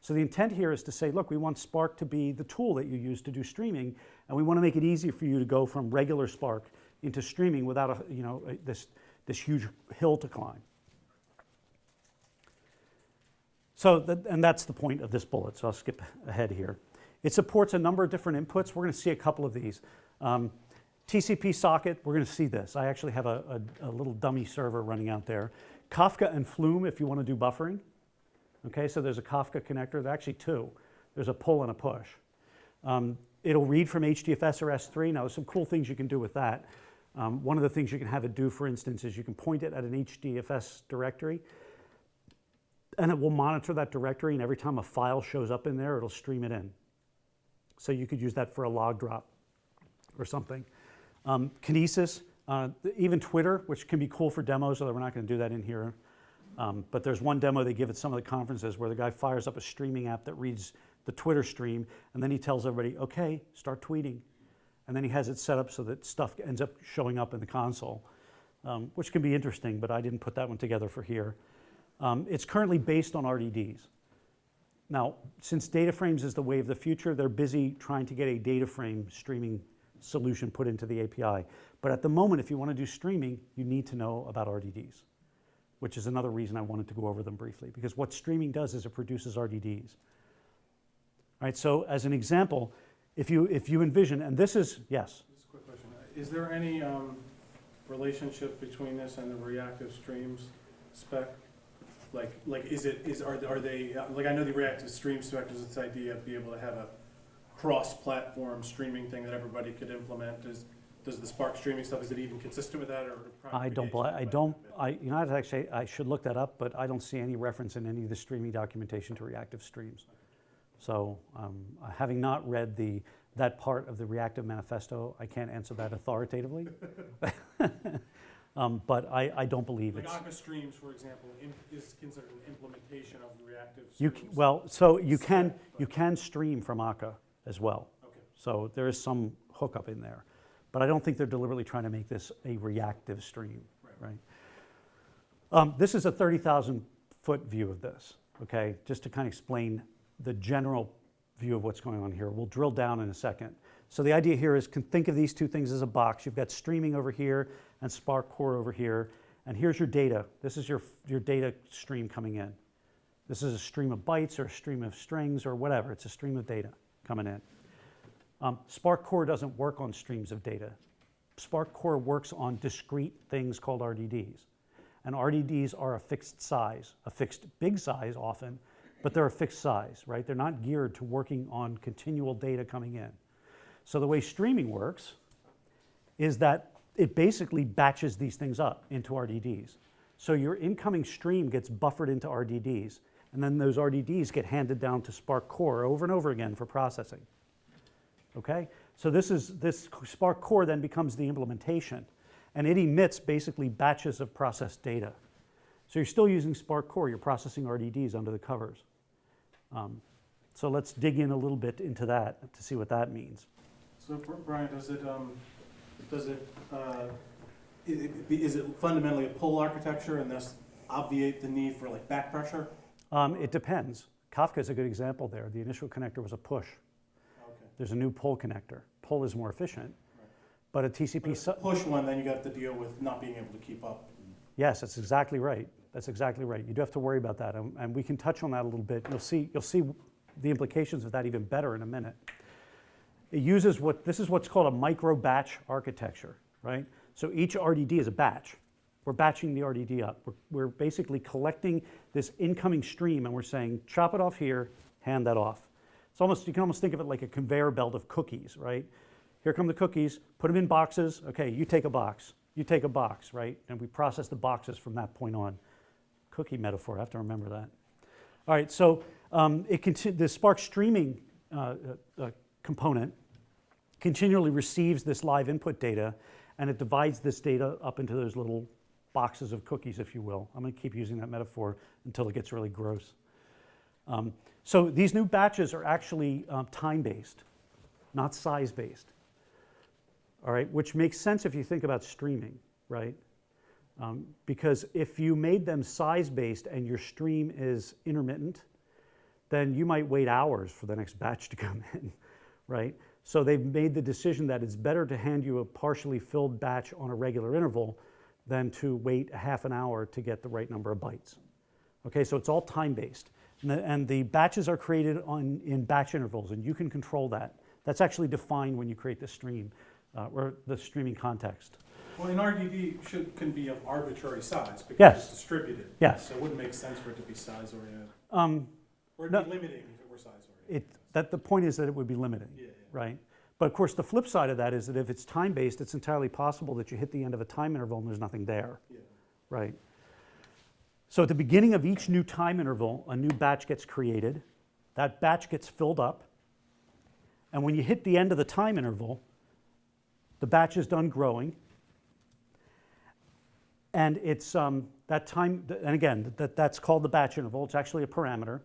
So the intent here is to say, look, we want Spark to be the tool that you use to do streaming, and we want to make it easy for you to go from regular Spark into streaming without this huge hill to climb. So, and that's the point of this bullet, so I'll skip ahead here. It supports a number of different inputs. We're going to see a couple of these. TCP socket, we're going to see this. I actually have a little dummy server running out there. Kafka and Flume if you want to do buffering. Okay, so there's a Kafka connector. There are actually two. There's a pull and a push. It'll read from HDFS or S3. Now, there's some cool things you can do with that. One of the things you can have it do, for instance, is you can point it at an HDFS directory, and it will monitor that directory, and every time a file shows up in there, it'll stream it in. So you could use that for a log drop or something. Kinesis, even Twitter, which can be cool for demos, although we're not going to do that in here. But there's one demo they give at some of the conferences where the guy fires up a streaming app that reads the Twitter stream, and then he tells everybody, okay, start tweeting. And then he has it set up so that stuff ends up showing up in the console, which can be interesting, but I didn't put that one together for here. It's currently based on RDDs. Now, since DataFrames is the way of the future, they're busy trying to get a DataFrame streaming solution put into the API. But at the moment, if you want to do streaming, you need to know about RDDs, which is another reason I wanted to go over them briefly, because what streaming does is it produces RDDs. All right, so as an example, if you envision, and this is, yes? Just a quick question. Is there any relationship between this and the reactive streams spec? Are they, like I know the reactive stream spec is this idea of being able to have a cross-platform streaming thing that everybody could implement. Does the Spark streaming stuff, is it even consistent with that, or? I should look that up, but I don't see any reference in any of the streaming documentation to reactive streams. So having not read that part of the reactive manifesto, I can't answer that authoritatively. But I don't believe it's. Like Akka streams, for example, is considered an implementation of the reactive streams. You can stream from Akka as well. Okay. So there is some hookup in there. But I don't think they're deliberately trying to make this a reactive stream, right? This is a 30,000-foot view of this, okay? Just to kind of explain the general view of what's going on here. We'll drill down in a second. So the idea here is, think of these two things as a box. You've got streaming over here and Spark Core over here, and here's your data. This is your data stream coming in. This is a stream of bytes or a stream of strings or whatever. It's a stream of data coming in. Spark Core doesn't work on streams of data. Spark Core works on discrete things called RDDs. And RDDs are a fixed size, a fixed big size often, but they're a fixed size, right? They're not geared to working on continual data coming in. So the way streaming works is that it basically batches these things up into RDDs. So your incoming stream gets buffered into RDDs, and then those RDDs get handed down to Spark Core over and over again for processing. Okay? So this Spark Core then becomes the implementation, and it emits basically batches of processed data. So you're still using Spark Core, you're processing RDDs under the covers. So let's dig in a little bit into that to see what that means. So Brian, is it fundamentally a pull architecture and thus obviate the need for like back pressure? It depends. Kafka is a good example there. The initial connector was a push. Okay. There's a new pull connector. Pull is more efficient, Right. but a TCP... push one, then you got to deal with not being able to keep up. Yes, that's exactly right. That's exactly right. You do have to worry about that, and we can touch on that a little bit. You'll see the implications of that even better in a minute. It uses this is what's called a micro batch architecture, right? So each RDD is a batch. We're batching the RDD up. We're basically collecting this incoming stream, and we're saying, chop it off here, hand that off. You can almost think of it like a conveyor belt of cookies, right? Here come the cookies, put them in boxes. Okay, you take a box. You take a box, right? And we process the boxes from that point on. Cookie metaphor, I have to remember that. All right, so the Spark streaming component continually receives this live input data, and it divides this data up into those little boxes of cookies, if you will. I'm going to keep using that metaphor until it gets really gross. So these new batches are actually time-based, not size-based. All right, which makes sense if you think about streaming, right? Because if you made them size-based and your stream is intermittent, then you might wait hours for the next batch to come in, right? So they've made the decision that it's better to hand you a partially filled batch on a regular interval than to wait a half an hour to get the right number of bytes. Okay, so it's all time-based. And the batches are created in batch intervals, and you can control that. That's actually defined when you create the stream, or the streaming context. Well, an RDD can be of arbitrary size because Yes. it's distributed. Yes. So it wouldn't make sense for it to be size oriented. Or it'd no. be limiting if it were size oriented. The point is that it would be limiting, Yeah, yeah. right? But of course, the flip side of that is that if it's time-based, it's entirely possible that you hit the end of a time interval and there's nothing there, Yeah. right? So at the beginning of each new time interval, a new batch gets created. That batch gets filled up. And when you hit the end of the time interval, the batch is done growing. And it's that time, and again, that's called the batch interval. It's actually a parameter.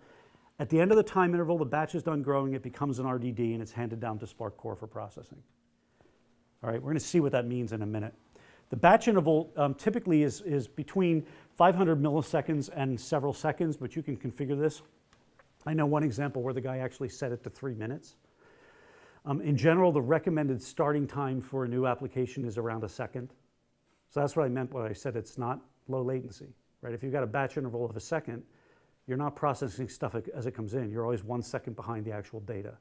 At the end of the time interval, the batch is done growing, it becomes an RDD, and it's handed down to Spark Core for processing. All right, we're going to see what that means in a minute. The batch interval typically is between 500 milliseconds and several seconds, but you can configure this. I know one example where the guy actually set it to 3 minutes. In general, the recommended starting time for a new application is around a second. So that's what I meant when I said it's not low latency, right? If you've got a batch interval of a second, you're not processing stuff as it comes in. You're always 1 second behind the actual data,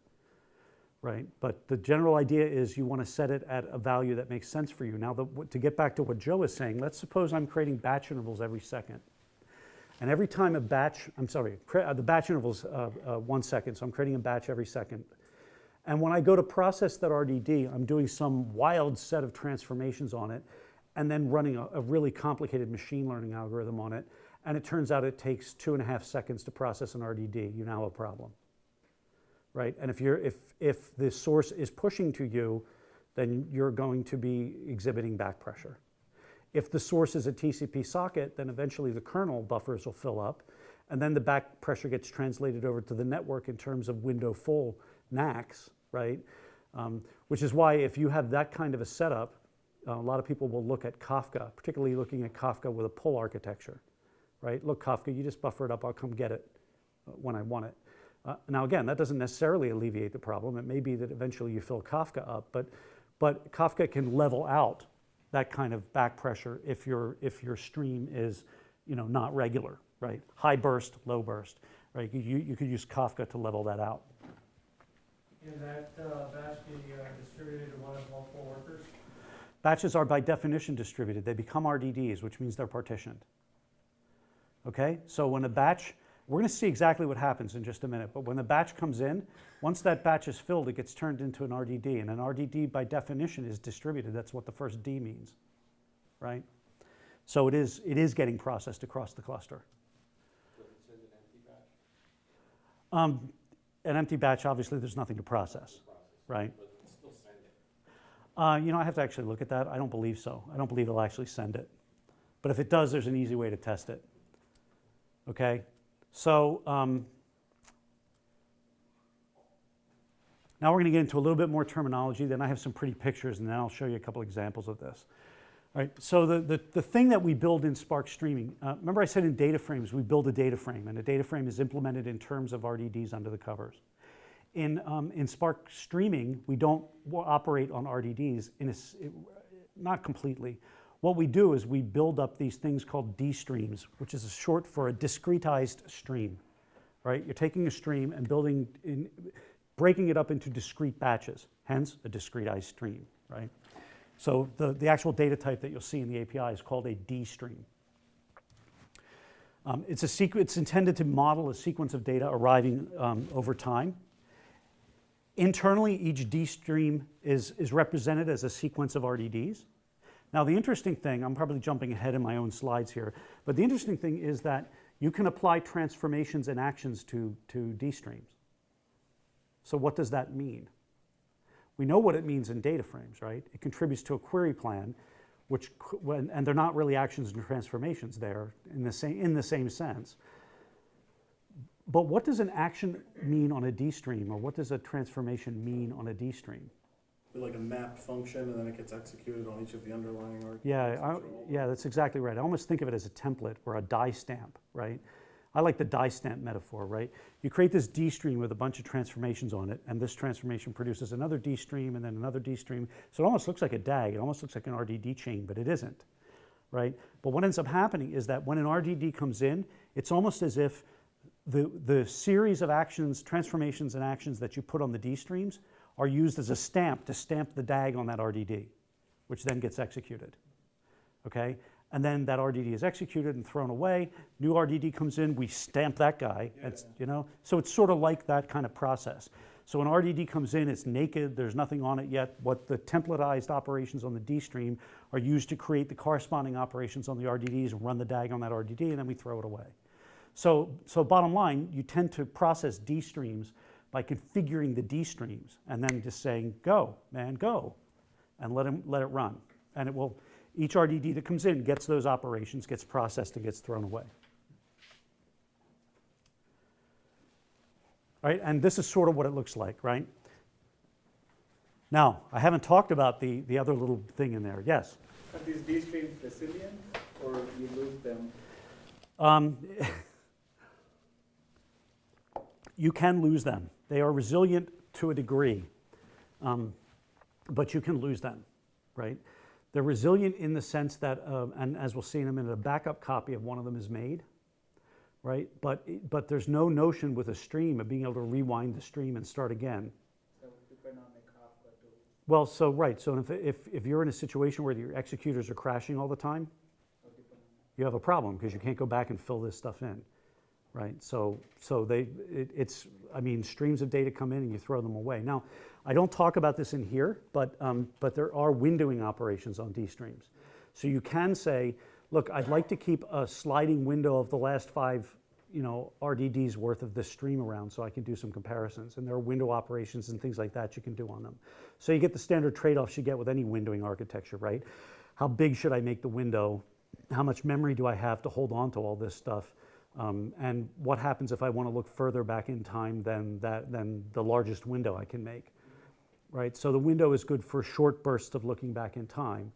right? But the general idea is you want to set it at a value that makes sense for you. Now, to get back to what Joe is saying, let's suppose I'm creating batch intervals every second. And every time a batch, the batch interval's 1 second, so I'm creating a batch every second. And when I go to process that RDD, I'm doing some wild set of transformations on it, and then running a really complicated machine learning algorithm on it, and it turns out it takes 2.5 seconds to process an RDD, you now have a problem, right? And if the source is pushing to you, then you're going to be exhibiting back pressure. If the source is a TCP socket, then eventually the kernel buffers will fill up, and then the back pressure gets translated over to the network in terms of window full NACs, right? Which is why if you have that kind of a setup, a lot of people will look at Kafka, particularly looking at Kafka with a pull architecture, right? Look, Kafka, you just buffer it up, I'll come get it when I want it. Now again, that doesn't necessarily alleviate the problem. It may be that eventually you fill Kafka up, but Kafka can level out that kind of back pressure if your stream is, not regular, right? High burst, low burst, right? You could use Kafka to level that out. Can that batch be distributed to one of multiple workers? Batches are by definition distributed. They become RDDs, which means they're partitioned. Okay, so when a batch, we're going to see exactly what happens in just a minute, but when the batch comes in, once that batch is filled, it gets turned into an RDD, and an RDD by definition is distributed. That's what the first D means, right? So it is getting processed across the cluster. So if it says an empty batch? An empty batch, obviously, there's nothing to process, right? But it can still send it. I have to actually look at that. I don't believe so. I don't believe it'll actually send it. But if it does, there's an easy way to test it. Okay? So now we're going to get into a little bit more terminology. Then I have some pretty pictures, and then I'll show you a couple examples of this. All right, so the thing that we build in Spark Streaming, remember I said in DataFrames we build a data frame, and a data frame is implemented in terms of RDDs under the covers. In Spark Streaming, we don't operate on RDDs, not completely. What we do is we build up these things called D streams, which is short for a discretized stream, right? You're taking a stream and breaking it up into discrete batches, hence a discretized stream, right? So the actual data type that you'll see in the API is called a D stream. It's intended to model a sequence of data arriving over time. Internally, each D stream is represented as a sequence of RDDs. Now, the interesting thing, I'm probably jumping ahead in my own slides here, but the interesting thing is that you can apply transformations and actions to D streams. So what does that mean? We know what it means in DataFrames, right? It contributes to a query plan, and they're not really actions and transformations there in the same sense. But what does an action mean on a D stream, or what does a transformation mean on a D stream? Like a map function, and then it gets executed on each of the underlying arguments. Yeah, that's exactly right. I almost think of it as a template or a die stamp, right? I like the die stamp metaphor, right? You create this D stream with a bunch of transformations on it, and this transformation produces another D stream and then another D stream. So it almost looks like a DAG. It almost looks like an RDD chain, but it isn't, right? But what ends up happening is that when an RDD comes in, it's almost as if the series of actions, transformations and actions that you put on the D streams are used as a stamp to stamp the DAG on that RDD, which then gets executed, okay? And then that RDD is executed and thrown away. New RDD comes in, we stamp that guy. You know, so it's sort of like that kind of process. So when RDD comes in, it's naked, there's nothing on it yet. What the templatized operations on the D stream are used to create the corresponding operations on the RDDs, run the DAG on that RDD, and then we throw it away. So bottom line, you tend to process D streams by configuring the D streams and then just saying, go, man, go, and let it run. And it will. Each RDD that comes in gets those operations, gets processed, and gets thrown away. Right? And this is sort of what it looks like, right? Now, I haven't talked about the other little thing in there. Yes? Are these D streams resilient, or you lose them? You can lose them. They are resilient to a degree, but you can lose them, right? They're resilient in the sense that, and as we'll see in a minute, a backup copy of one of them is made, right? But there's no notion with a stream of being able to rewind the stream and start again. So you cannot make Kafka do. Well, so right, so if you're in a situation where your executors are crashing all the time, you have a problem because you can't go back and fill this stuff in, right? So I mean, streams of data come in and you throw them away. Now, I don't talk about this in here, but there are windowing operations on D streams. So you can say, look, I'd like to keep a sliding window of the last 5, RDDs worth of this stream around so I can do some comparisons. And there are window operations and things like that you can do on them. So you get the standard trade-offs you get with any windowing architecture, right? How big should I make the window? How much memory do I have to hold on to all this stuff? And what happens if I want to look further back in time than the largest window I can make? Right, so the window is good for short bursts of looking back in time,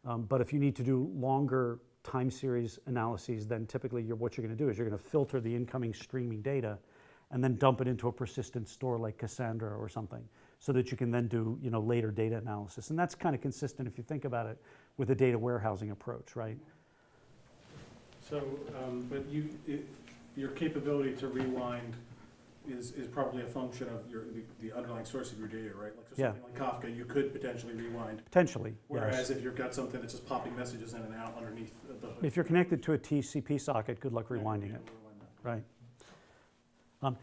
but if you need to do longer time series analyses, then typically what you're going to do is you're going to filter the incoming streaming data and then dump it into a persistent store like Cassandra or something, so that you can then do later data analysis. And that's kind of consistent if you think about it with a data warehousing approach, right? So, but your capability to rewind is probably a function of the underlying source of your data, right? Like so something like Kafka, you could potentially rewind. Potentially, Whereas yes. if you've got something that's just popping messages in and out underneath the hood. If you're connected to a TCP socket, good luck rewinding it, right?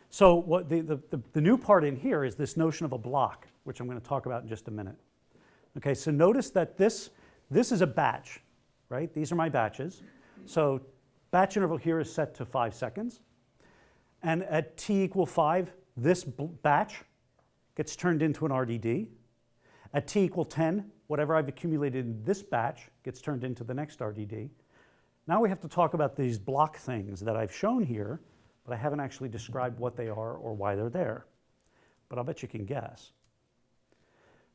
So what the new part in here is this notion of a block, which I'm going to talk about in just a minute. Okay, so notice that this is a batch, right? These are my batches. So batch interval here is set to 5 seconds. And at t equal 5, this batch gets turned into an RDD. At t equal 10, whatever I've accumulated in this batch gets turned into the next RDD. Now we have to talk about these block things that I've shown here, but I haven't actually described what they are or why they're there. But I'll bet you can guess.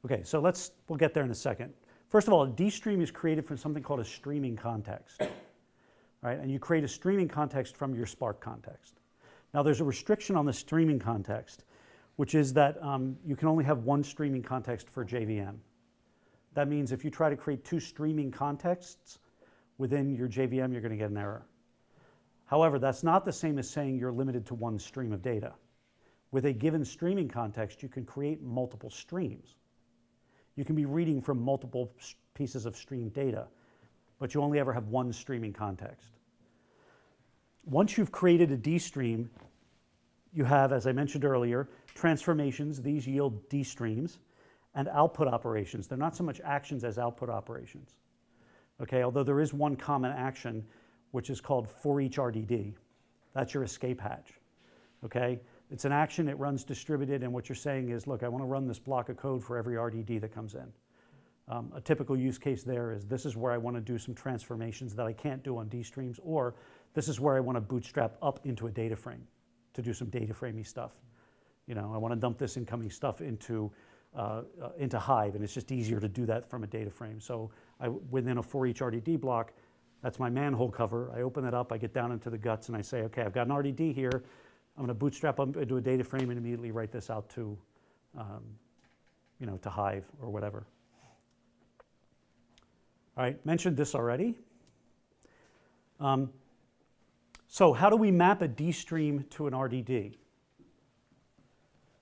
Okay, so we'll get there in a second. First of all, a D stream is created from something called a streaming context, right? And you create a streaming context from your Spark context. Now there's a restriction on the streaming context, which is that you can only have one streaming context for JVM. That means if you try to create 2 streaming contexts within your JVM, you're going to get an error. However, that's not the same as saying you're limited to one stream of data. With a given streaming context, you can create multiple streams. You can be reading from multiple pieces of streamed data, but you only ever have one streaming context. Once you've created a D stream, you have, as I mentioned earlier, transformations. These yield D streams, and output operations. They're not so much actions as output operations. Okay, although there is one common action, which is called for each RDD. That's your escape hatch. Okay, it's an action, it runs distributed, and what you're saying is, look, I want to run this block of code for every RDD that comes in. A typical use case there is this is where I want to do some transformations that I can't do on D streams, or this is where I want to bootstrap up into a data frame to do some data framey stuff. I want to dump this incoming stuff into Hive, and it's just easier to do that from a data frame. So within a for each RDD block, That's my manhole cover. I open it up, I get down into the guts, and I say, okay, I've got an RDD here. I'm going to bootstrap up into a data frame and immediately write this out to, to Hive or whatever. All right, mentioned this already. So how do we map a D stream to an RDD?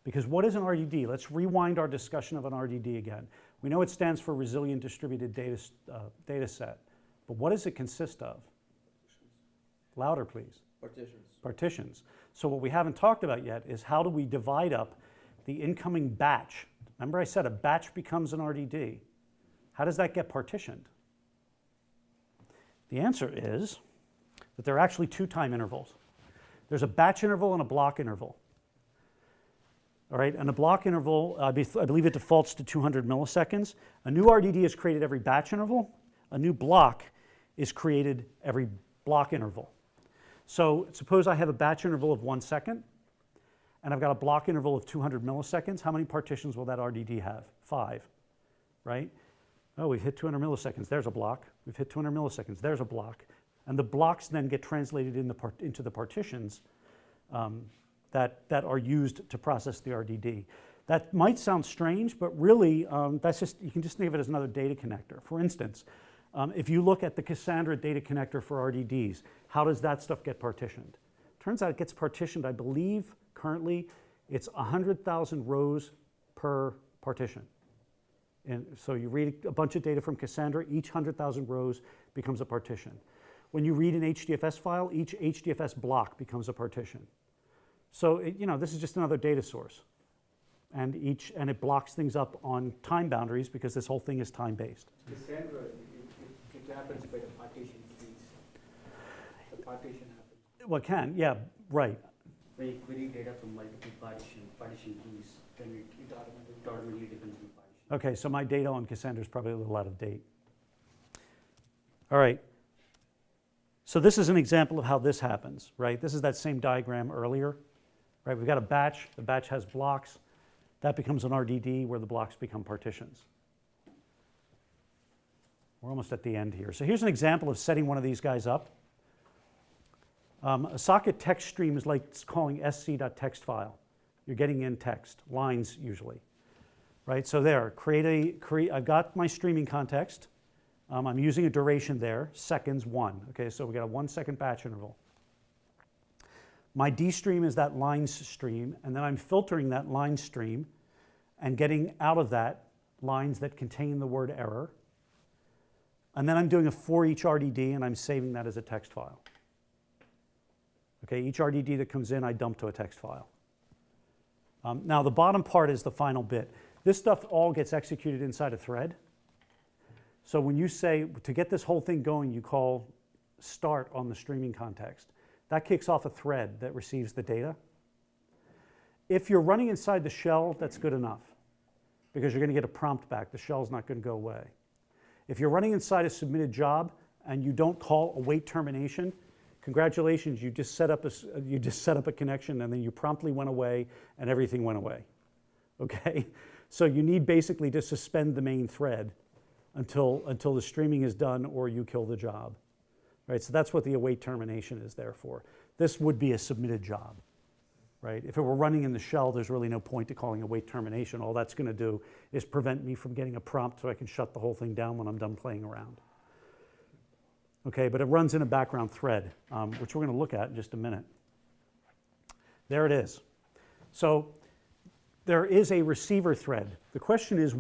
Because what is an RDD? Let's rewind our discussion of an RDD again. We know it stands for Resilient Distributed Data Set, but what does it consist of? Louder, please. Partitions. Partitions. So what we haven't talked about yet is how do we divide up the incoming batch? Remember I said a batch becomes an RDD. How does that get partitioned? The answer is that there are actually two time intervals. There's a batch interval and a block interval. All right, and a block interval, I believe it defaults to 200 milliseconds. A new RDD is created every batch interval. A new block is created every block interval. So suppose I have a batch interval of 1 second, and I've got a block interval of 200 milliseconds. How many partitions will that RDD have? 5, right? Oh, we've hit 200 milliseconds. There's a block. We've hit 200 milliseconds. There's a block. And the blocks then get translated into the partitions that are used to process the RDD. That might sound strange, but really, that's just, you can just think of it as another data connector. For instance, if you look at the Cassandra data connector for RDDs, how does that stuff get partitioned? Turns out it gets partitioned, I believe, currently, it's 100,000 rows per partition. And so you read a bunch of data from Cassandra, each 100,000 rows becomes a partition. When you read an HDFS file, each HDFS block becomes a partition. So this is just another data source. And it blocks things up on time boundaries because this whole thing is time-based. Cassandra, it happens by the partition keys. The partition happens. Well, it can, yeah, right. When you query data from multiple partition keys, then it automatically depends on partition. Okay, so my data on Cassandra is probably a little out of date. All right. So this is an example of how this happens, right? This is that same diagram earlier, right? We've got a batch. The batch has blocks. That becomes an RDD where the blocks become partitions. We're almost at the end here. So here's an example of setting one of these guys up. A socket text stream is like calling sc.text file. You're getting in text, lines usually, right? So there, I've got my streaming context. I'm using a duration there, seconds 1. Okay, so we got a 1 second batch interval. My D stream is that lines stream, and then I'm filtering that line stream and getting out of that lines that contain the word error. And then I'm doing a for each RDD, and I'm saving that as a text file. Okay, each RDD that comes in, I dump to a text file. Now, the bottom part is the final bit. This stuff all gets executed inside a thread. So when you say, to get this whole thing going, you call start on the streaming context. That kicks off a thread that receives the data. If you're running inside the shell, that's good enough because you're going to get a prompt back. The shell's not going to go away. If you're running inside a submitted job and you don't call await termination, congratulations, you just set up a connection and then you promptly went away and everything went away. Okay? So you need basically to suspend the main thread until the streaming is done or you kill the job. Right? So that's what the await termination is there for. This would be a submitted job. Right? If it were running in the shell, there's really no point to calling await termination. All that's going to do is prevent me from getting a prompt so I can shut the whole thing down when I'm done playing around. Okay, but it runs in a background thread, which we're going to look at in just a minute. There it is. So there is a receiver thread. The question is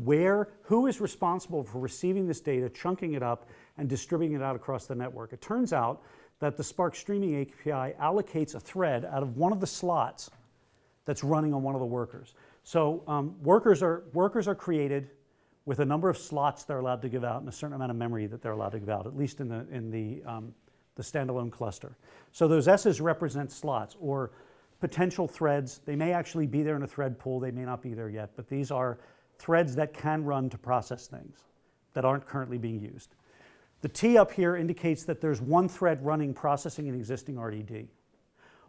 who is responsible for receiving this data, chunking it up, and distributing it out across the network? It turns out that the Spark Streaming API allocates a thread out of one of the slots that's running on one of the workers. So workers are created with a number of slots they're allowed to give out and a certain amount of memory that they're allowed to give out, at least in the standalone cluster. So those S's represent slots or potential threads. They may actually be there in a thread pool. They may not be there yet, but these are threads that can run to process things that aren't currently being used. The T up here indicates that there's one thread running processing an existing RDD.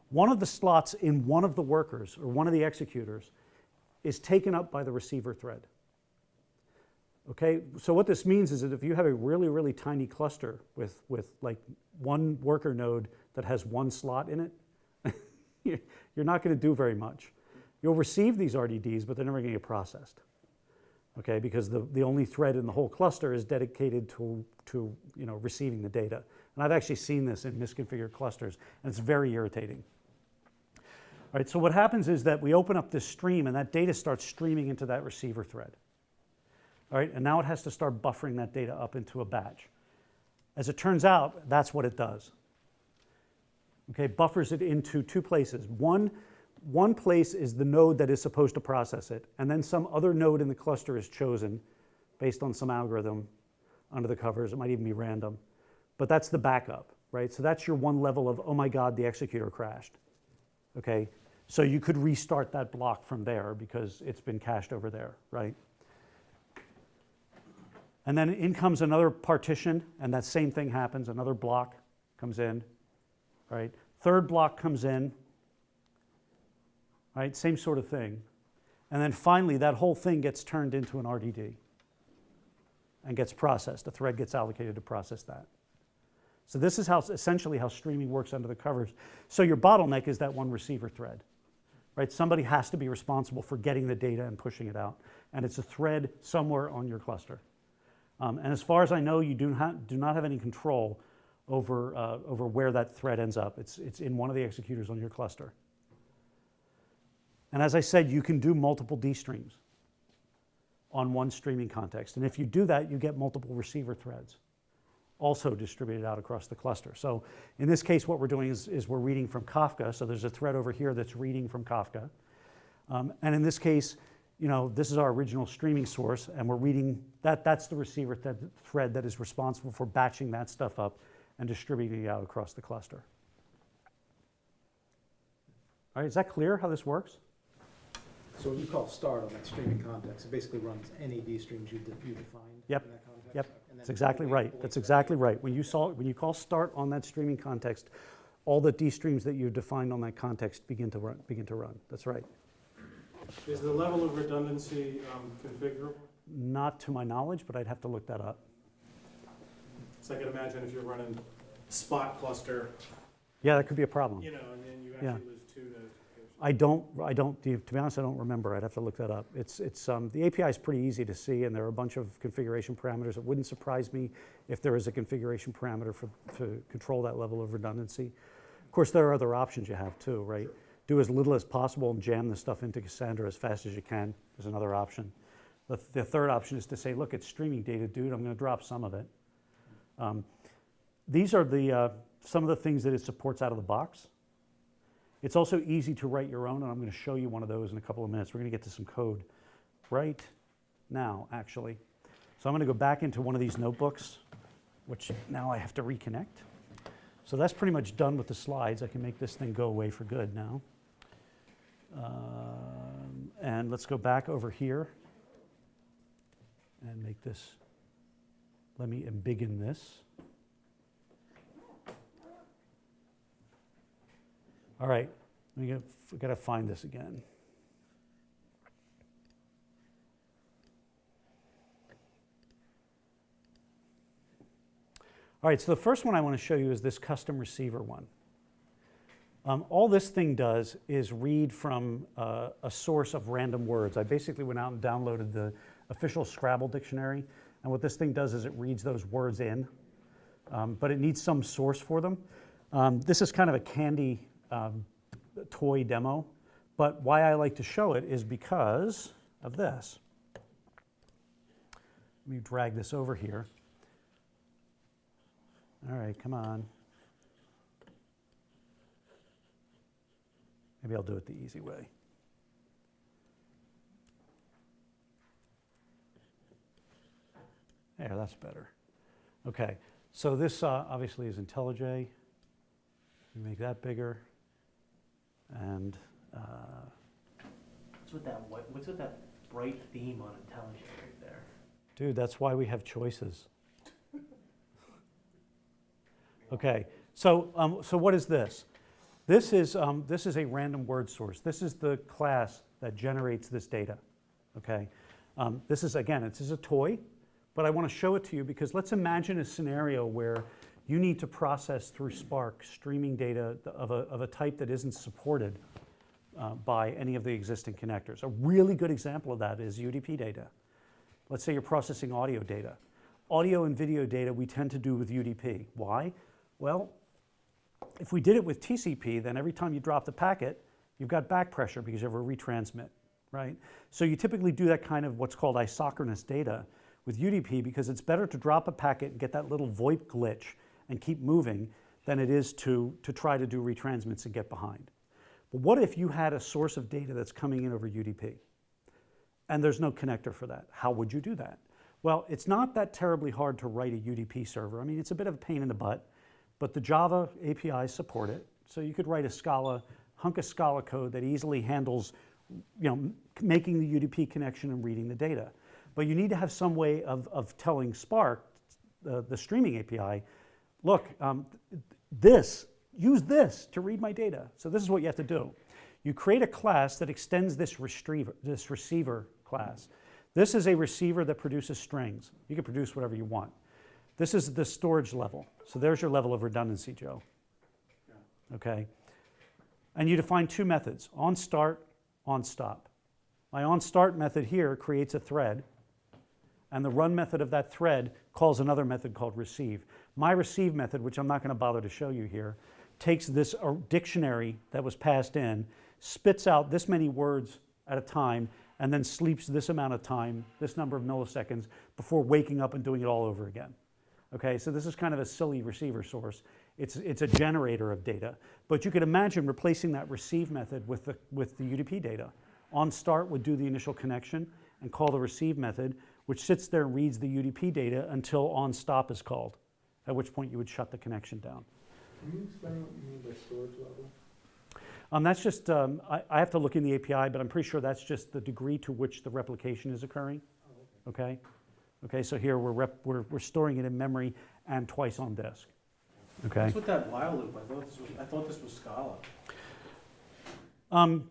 One of the slots in one of the workers or one of the executors is taken up by the receiver thread. Okay, so what this means is that if you have a really, really tiny cluster with like one worker node that has one slot in it, you're not going to do very much. You'll receive these RDDs, but they're never going to get processed. Okay, because the only thread in the whole cluster is dedicated to receiving the data. And I've actually seen this in misconfigured clusters, and it's very irritating. All right, so what happens is that we open up this stream, and that data starts streaming into that receiver thread. All right, and now it has to start buffering that data up into a batch. As it turns out, that's what it does. Okay, buffers it into two places. One place is the node that is supposed to process it, and then some other node in the cluster is chosen based on some algorithm under the covers. It might even be random, but that's the backup, right? So that's your one level of, oh my God, the executor crashed. Okay, so you could restart that block from there because it's been cached over there, right? And then in comes another partition, and that same thing happens. Another block comes in, right? Third block comes in, right? Same sort of thing. And then finally, that whole thing gets turned into an RDD and gets processed. A thread gets allocated to process that. So this is essentially how streaming works under the covers. So your bottleneck is that one receiver thread, right? Somebody has to be responsible for getting the data and pushing it out. And it's a thread somewhere on your cluster. And as far as I know, you do not have any control over where that thread ends up. It's in one of the executors on your cluster. And as I said, you can do multiple D streams on one streaming context. And if you do that, you get multiple receiver threads also distributed out across the cluster. So in this case, what we're doing is we're reading from Kafka. So there's a thread over here that's reading from Kafka. And in this case, this is our original streaming source, and we're reading that's the receiver thread that is responsible for batching that stuff up and distributing it out across the cluster. All right, is that clear how this works? So when you call start on that streaming context, it basically runs any D streams you defined Yep. in that context? Yep. And That's then exactly it right. pulls That's that exactly data. right. When you call start on that streaming context, all the D streams that you've defined on that context begin to run. That's right. Is the level of redundancy configurable? Not to my knowledge, but I'd have to look that up. So I can imagine if you're running Spot cluster, Yeah, that could be a problem. and then you Yeah. actually lose 2 nodes. To be honest, I don't remember. I'd have to look that up. The API is pretty easy to see, and there are a bunch of configuration parameters. It wouldn't surprise me if there is a configuration parameter to control that level of redundancy. Of course, there are other options you have too, right? Sure. Do as little as possible and jam the stuff into Cassandra as fast as you can is another option. The third option is to say, look, it's streaming data, dude. I'm going to drop some of it. These are some of the things that it supports out of the box. It's also easy to write your own, and I'm going to show you one of those in a couple of minutes. We're going to get to some code right now, actually. So I'm going to go back into one of these notebooks, which now I have to reconnect. So that's pretty much done with the slides. I can make this thing go away for good now. And let's go back over here and make this, let me embiggen this. All right, we got to find this again. All right, so the first one I want to show you is this custom receiver one. All this thing does is read from a source of random words. I basically went out and downloaded the official Scrabble dictionary, and what this thing does is it reads those words in, but it needs some source for them. This is kind of a candy toy demo, but why I like to show it is because of this. Let me drag this over here. All right, come on. Maybe I'll do it the easy way. There, that's better. Okay, so this obviously is IntelliJ. Make that bigger. And What's with that bright theme on IntelliJ right there? dude, that's why we have choices. Okay, so what is this? This is a random word source. This is the class that generates this data. Okay, this is a toy. but I want to show it to you because let's imagine a scenario where you need to process through Spark streaming data of a type that isn't supported by any of the existing connectors. A really good example of that is UDP data. Let's say you're processing audio data. Audio and video data we tend to do with UDP. Why? Well, if we did it with TCP, then every time you drop the packet, you've got back pressure because you have a retransmit, right? So you typically do that kind of what's called isochronous data with UDP because it's better to drop a packet and get that little VoIP glitch and keep moving than it is to try to do retransmits and get behind. But what if you had a source of data that's coming in over UDP and there's no connector for that? How would you do that? Well, it's not that terribly hard to write a UDP server. I mean, it's a bit of a pain in the butt, but the Java APIs support it. So you could write a hunk of Scala code that easily handles, making the UDP connection and reading the data. But you need to have some way of telling Spark, the streaming API, look, use this to read my data. So this is what you have to do. You create a class that extends this receiver class. This is a receiver that produces strings. You can produce whatever you want. This is the storage level. So there's your level of redundancy, Joe. Okay? And you define two methods, onStart, onStop. My onStart method here creates a thread, and the run method of that thread calls another method called receive. My receive method, which I'm not going to bother to show you here, takes this dictionary that was passed in, spits out this many words at a time, and then sleeps this amount of time, this number of milliseconds, before waking up and doing it all over again. Okay, so this is kind of a silly receiver source. It's a generator of data. But you could imagine replacing that receive method with the UDP data. OnStart would do the initial connection and call the receive method, which sits there and reads the UDP data until onStop is called, at which point you would shut the connection down. Can you explain what you mean by storage level? That's just, I have to look in the API, but I'm pretty sure that's just the degree to which the replication is occurring. Oh, okay. Okay? Okay, so here we're storing it in memory and twice on disk. Okay? What's with that while loop? I thought this was Scala.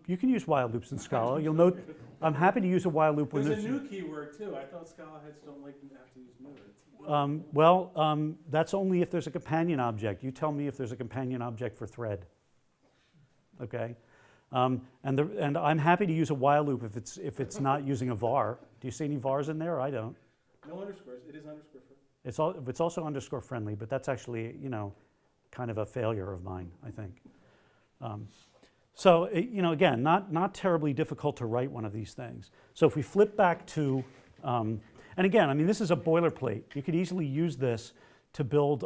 You can use while loops in Scala. You'll note, I'm happy to use a while loop when There's a new keyword too. I thought Scala heads don't like to have to use new. That's only if there's a companion object. You tell me if there's a companion object for thread. Okay? And I'm happy to use a while loop if it's not using a var. Do you see any vars in there? I don't. No underscores. It is underscore friendly. It's also underscore friendly, but that's actually, kind of a failure of mine, I think. Again, not terribly difficult to write one of these things. So if we flip back to, and again, I mean, this is a boilerplate. You could easily use this to build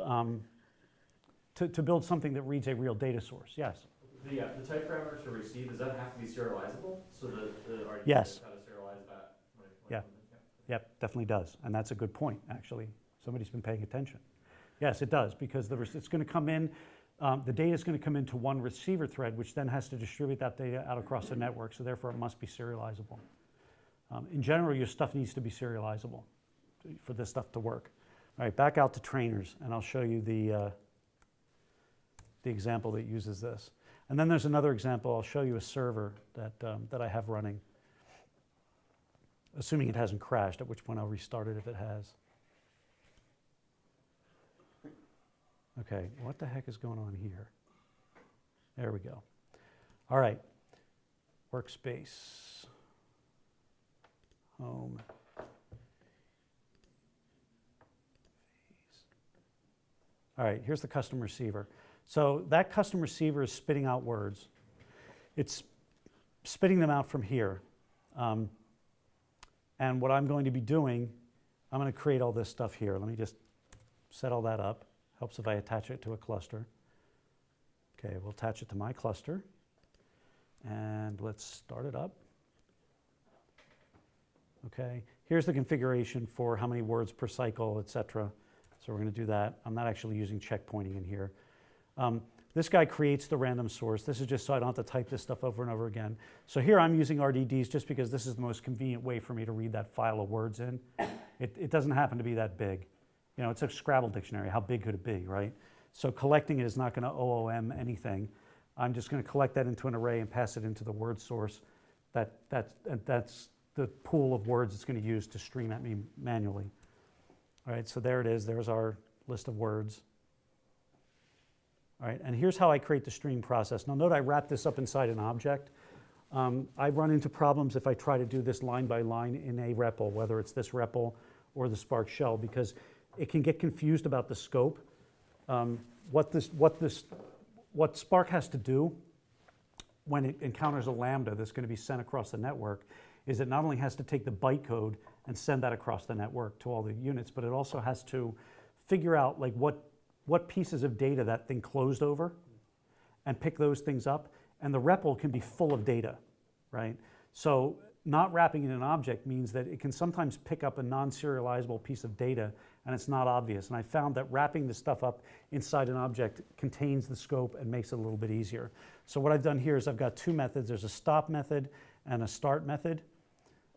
to build something that reads a real data source. Yes? The type parameter to receive, does that have to be serializable? So the RDD Yes. how to serialize that? Yeah. Yep, definitely does. And that's a good point, actually. Somebody's been paying attention. Yes, it does, because it's going to come in, the data is going to come into one receiver thread, which then has to distribute that data out across the network, so therefore it must be serializable. In general, your stuff needs to be serializable for this stuff to work. All right, back out to trainers, and I'll show you the example that uses this. And then there's another example. I'll show you a server that I have running, assuming it hasn't crashed, at which point I'll restart it if it has. Okay, what the heck is going on here? There we go. All right, workspace, home. All right, here's the custom receiver. So that custom receiver is spitting out words. It's spitting them out from here. And what I'm going to be doing, I'm going to create all this stuff here. Let me just set all that up. Helps if I attach it to a cluster. Okay, we'll attach it to my cluster. And let's start it up. Okay, here's the configuration for how many words per cycle, etc. So we're going to do that. I'm not actually using checkpointing in here. This guy creates the random source. This is just so I don't have to type this stuff over and over again. So here I'm using RDDs just because this is the most convenient way for me to read that file of words in. It doesn't happen to be that big. It's a Scrabble dictionary. How big could it be, right? So collecting it is not going to OOM anything. I'm just going to collect that into an array and pass it into the word source. That's the pool of words it's going to use to stream at me manually. All right, so there it is. There's our list of words. All right, and here's how I create the stream process. Now note I wrap this up inside an object. I run into problems if I try to do this line by line in a REPL, whether it's this REPL or the Spark shell, because it can get confused about the scope. What Spark has to do when it encounters a lambda that's going to be sent across the network is it not only has to take the bytecode and send that across the network to all the units, but it also has to figure out like what pieces of data that thing closed over and pick those things up. And the REPL can be full of data, right? So not wrapping in an object means that it can sometimes pick up a non-serializable piece of data and it's not obvious. And I found that wrapping this stuff up inside an object contains the scope and makes it a little bit easier. So what I've done here is I've got two methods. There's a stop method and a start method.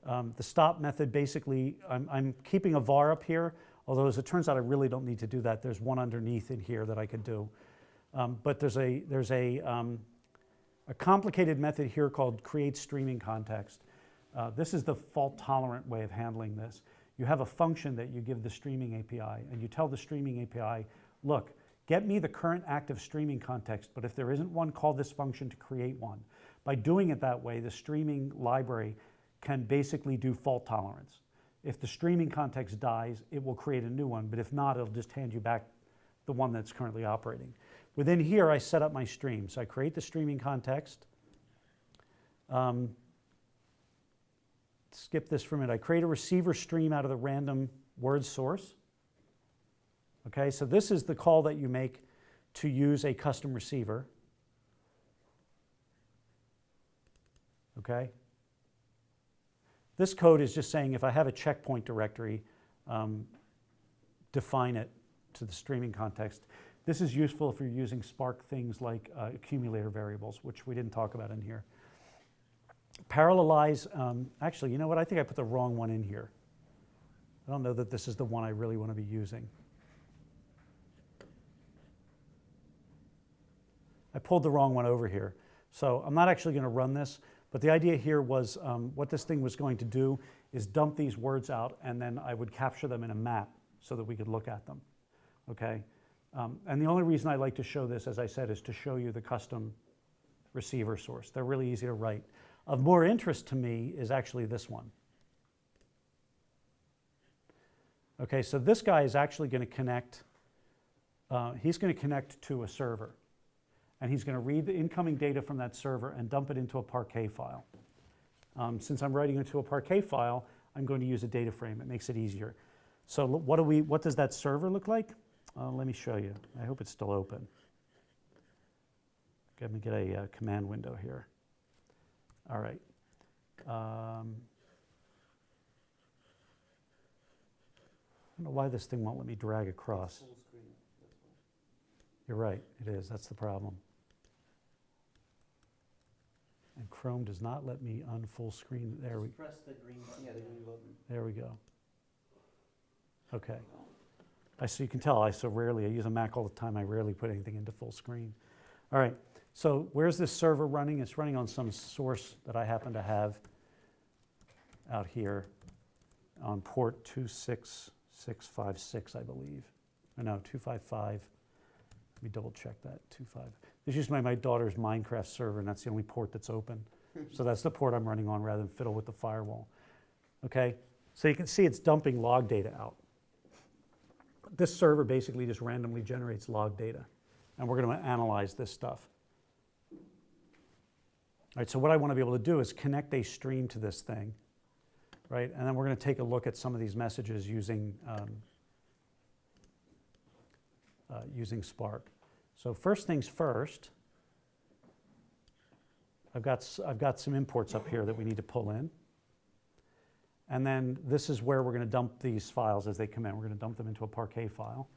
The stop method, basically, I'm keeping a var up here, although as it turns out I really don't need to do that. There's one underneath in here that I could do. But there's a complicated method here called create streaming context. This is the fault-tolerant way of handling this. You have a function that you give the streaming API, and you tell the streaming API, look, get me the current active streaming context, but if there isn't one, call this function to create one. By doing it that way, the streaming library can basically do fault tolerance. If the streaming context dies, it will create a new one, but if not, it'll just hand you back the one that's currently operating. Within here, I set up my stream. So I create the streaming context. Skip this for a minute. I create a receiver stream out of the random word source. Okay, so this is the call that you make to use a custom receiver. Okay. This code is just saying if I have a checkpoint directory, define it to the streaming context. This is useful if you're using Spark things like accumulator variables, which we didn't talk about in here. Parallelize, actually, you know what? I think I put the wrong one in here. I don't know that this is the one I really want to be using. I pulled the wrong one over here. So I'm not actually going to run this, but the idea here was what this thing was going to do is dump these words out, and then I would capture them in a map so that we could look at them. Okay? And the only reason I like to show this, as I said, is to show you the custom receiver source. They're really easy to write. Of more interest to me is actually this one. Okay, so this guy is actually going to connect, he's going to connect to a server. And he's going to read the incoming data from that server and dump it into a Parquet file. Since I'm writing into a Parquet file, I'm going to use a DataFrame. It makes it easier. So what does that server look like? Let me show you. I hope it's still open. Let me get a command window here. All right. I don't know why this thing won't let me drag across. Full screen, that's why. You're right, it is. That's the problem. And Chrome does not let me unfull screen. There we, Just press the green button. Yeah, the green button. there we go. Okay. So you can tell I use a Mac all the time. I rarely put anything into full screen. All right. So where's this server running? It's running on some source that I happen to have out here on port 26656, I believe. No, 255. Let me double check that, 25. This is my daughter's Minecraft server, and that's the only port that's open. So that's the port I'm running on rather than fiddle with the firewall. Okay, so you can see it's dumping log data out. This server basically just randomly generates log data, and we're going to analyze this stuff. All right, so what I want to be able to do is connect a stream to this thing, right? And then we're going to take a look at some of these messages using Spark. So first things first, I've got some imports up here that we need to pull in. And then this is where we're going to dump these files as they come in. We're going to dump them into a Parquet file.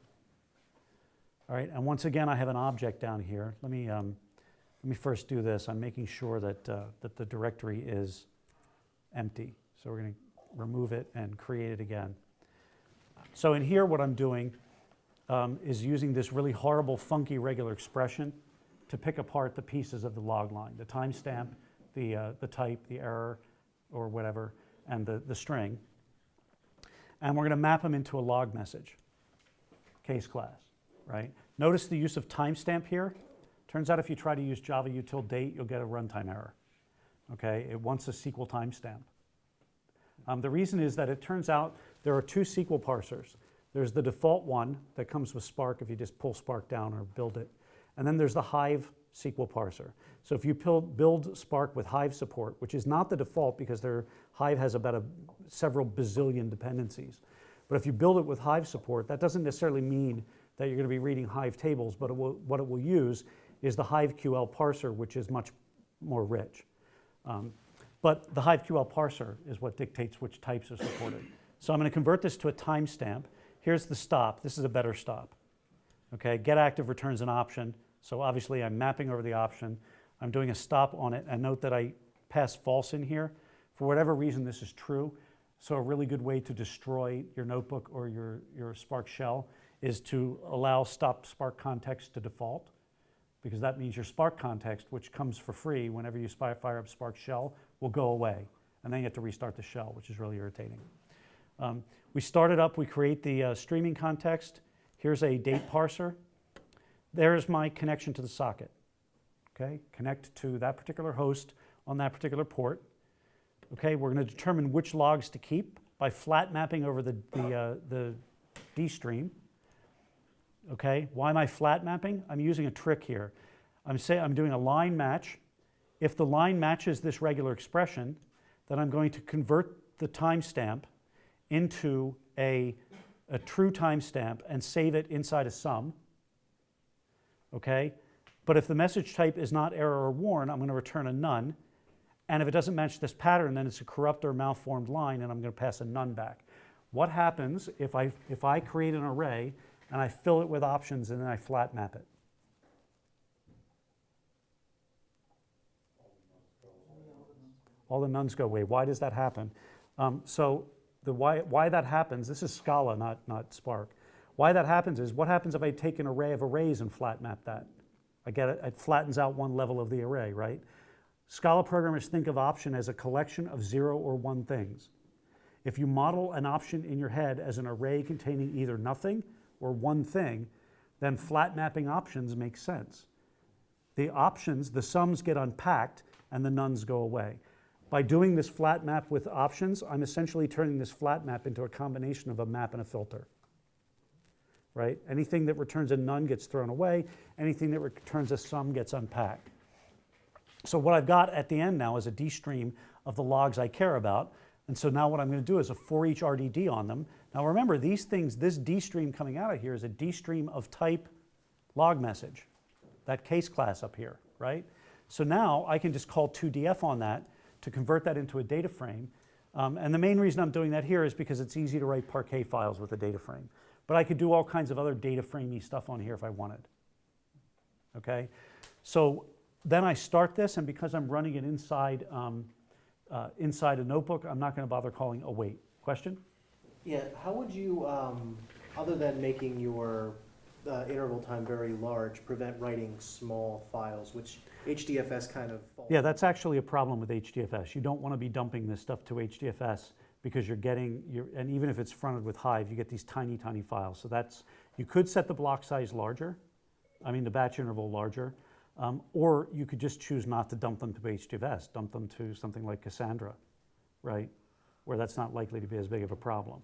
All right, and once again, I have an object down here. Let me first do this. I'm making sure that the directory is empty. So we're going to remove it and create it again. So in here, what I'm doing is using this really horrible, funky regular expression to pick apart the pieces of the log line, the timestamp, the type, the error, or whatever, and the string. and we're going to map them into a log message, case class, right? Notice the use of timestamp here. Turns out if you try to use Java util date, you'll get a runtime error, okay? It wants a SQL timestamp. The reason is that it turns out there are two SQL parsers. There's the default one that comes with Spark if you just pull Spark down or build it. And then there's the Hive SQL parser. So if you build Spark with Hive support, which is not the default because Hive has about several bazillion dependencies. But if you build it with Hive support, that doesn't necessarily mean that you're going to be reading Hive tables, but what it will use is the HiveQL parser, which is much more rich. But the HiveQL parser is what dictates which types are supported. So I'm going to convert this to a timestamp. Here's the stop. This is a better stop. Okay, getActive returns an option. So obviously I'm mapping over the option. I'm doing a stop on it. And note that I pass false in here. For whatever reason, this is true. So a really good way to destroy your notebook or your Spark shell is to allow stop Spark context to default, because that means your Spark context, which comes for free whenever you fire up Spark shell, will go away. And then you have to restart the shell, which is really irritating. We start it up, we create the streaming context. Here's a date parser. There's my connection to the socket. Okay, connect to that particular host on that particular port. Okay, we're going to determine which logs to keep by flat mapping over the D stream. Okay, why am I flat mapping? I'm using a trick here. I'm doing a line match. If the line matches this regular expression, then I'm going to convert the timestamp into a true timestamp and save it inside a sum. Okay, but if the message type is not error or warn, I'm going to return a none. And if it doesn't match this pattern, then it's a corrupt or malformed line, and I'm going to pass a none back. What happens if I create an array and I fill it with options and then I flat map it? All the nuns go away. Why does that happen? Why that happens, this is Scala, not Spark. Why that happens is, what happens if I take an array of arrays and flat map that? It flattens out one level of the array, right? Scala programmers think of option as a collection of 0 or 1 things. If you model an option in your head as an array containing either nothing or 1 thing, then flat mapping options makes sense. The options, the sums get unpacked and the nuns go away. By doing this flat map with options, I'm essentially turning this flat map into a combination of a map and a filter. Right? Anything that returns a none gets thrown away. Anything that returns a sum gets unpacked. So what I've got at the end now is a D stream of the logs I care about. And so now what I'm going to do is a for each RDD on them. Now remember, these things, this D stream coming out of here is a D stream of type log message, that case class up here, right? So now I can just call 2df on that to convert that into a data frame. And the main reason I'm doing that here is because it's easy to write Parquet files with a data frame. But I could do all kinds of other data framey stuff on here if I wanted. Okay? So then I start this, and because I'm running it inside a notebook, I'm not going to bother calling await. Question? Yeah, how would you, other than making your interval time very large, prevent writing small files, which HDFS kind of falls? Yeah, that's actually a problem with HDFS. You don't want to be dumping this stuff to HDFS because and even if it's fronted with Hive, you get these tiny, tiny files. So you could set the block size larger, the batch interval larger, or you could just choose not to dump them to HDFS, dump them to something like Cassandra, right, where that's not likely to be as big of a problem.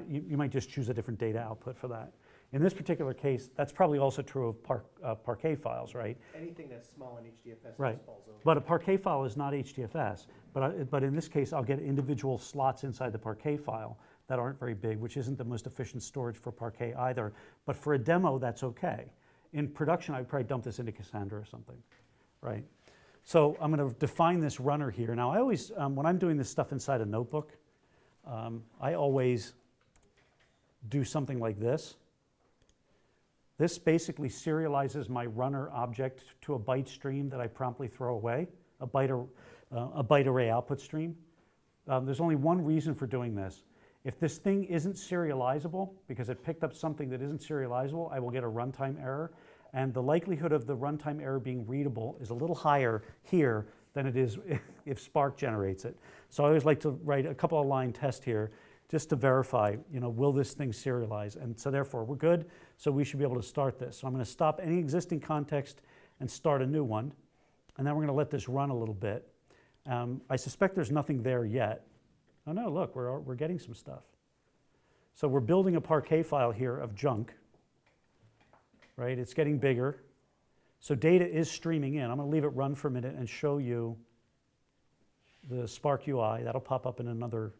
You might just choose a different data output for that. In this particular case, that's probably also true of Parquet files, right? Anything that's small in HDFS Right. just falls over. But a Parquet file is not HDFS. But in this case, I'll get individual slots inside the Parquet file that aren't very big, which isn't the most efficient storage for Parquet either. But for a demo, that's okay. In production, I'd probably dump this into Cassandra or something, right? So I'm going to define this runner here. Now, I always, when I'm doing this stuff inside a notebook, I always do something like this. This basically serializes my runner object to a byte stream that I promptly throw away, a byte array output stream. There's only one reason for doing this. If this thing isn't serializable, because it picked up something that isn't serializable, I will get a runtime error. And the likelihood of the runtime error being readable is a little higher here than it is if Spark generates it. So I always like to write a couple of line test here. just to verify, will this thing serialize? And so therefore, we're good, so we should be able to start this. So I'm going to stop any existing context and start a new one, and then we're going to let this run a little bit. I suspect there's nothing there yet. Oh no, look, we're getting some stuff. So we're building a Parquet file here of junk, right? It's getting bigger. So data is streaming in. I'm going to leave it run for a minute and show you the Spark UI. That'll pop up in another.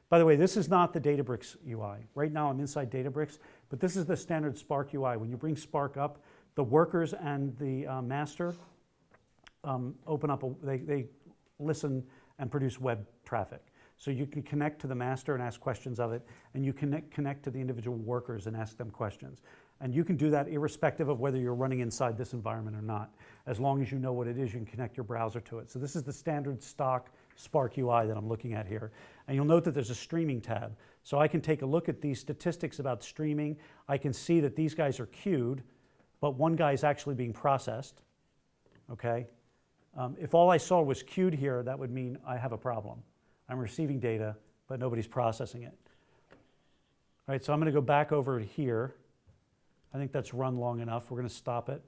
By the way, this is not the Databricks UI. Right now I'm inside Databricks, but this is the standard Spark UI. When you bring Spark up, the workers and the master open up, they listen and produce web traffic. So you can connect to the master and ask questions of it, and you can connect to the individual workers and ask them questions. And you can do that irrespective of whether you're running inside this environment or not. As long as you know what it is, you can connect your browser to it. So this is the standard stock Spark UI that I'm looking at here. And you'll note that there's a streaming tab. So I can take a look at these statistics about streaming. I can see that these guys are queued, but one guy is actually being processed, okay? If all I saw was queued here, that would mean I have a problem. I'm receiving data, but nobody's processing it. All right, so I'm going to go back over here. I think that's run long enough. We're going to stop it.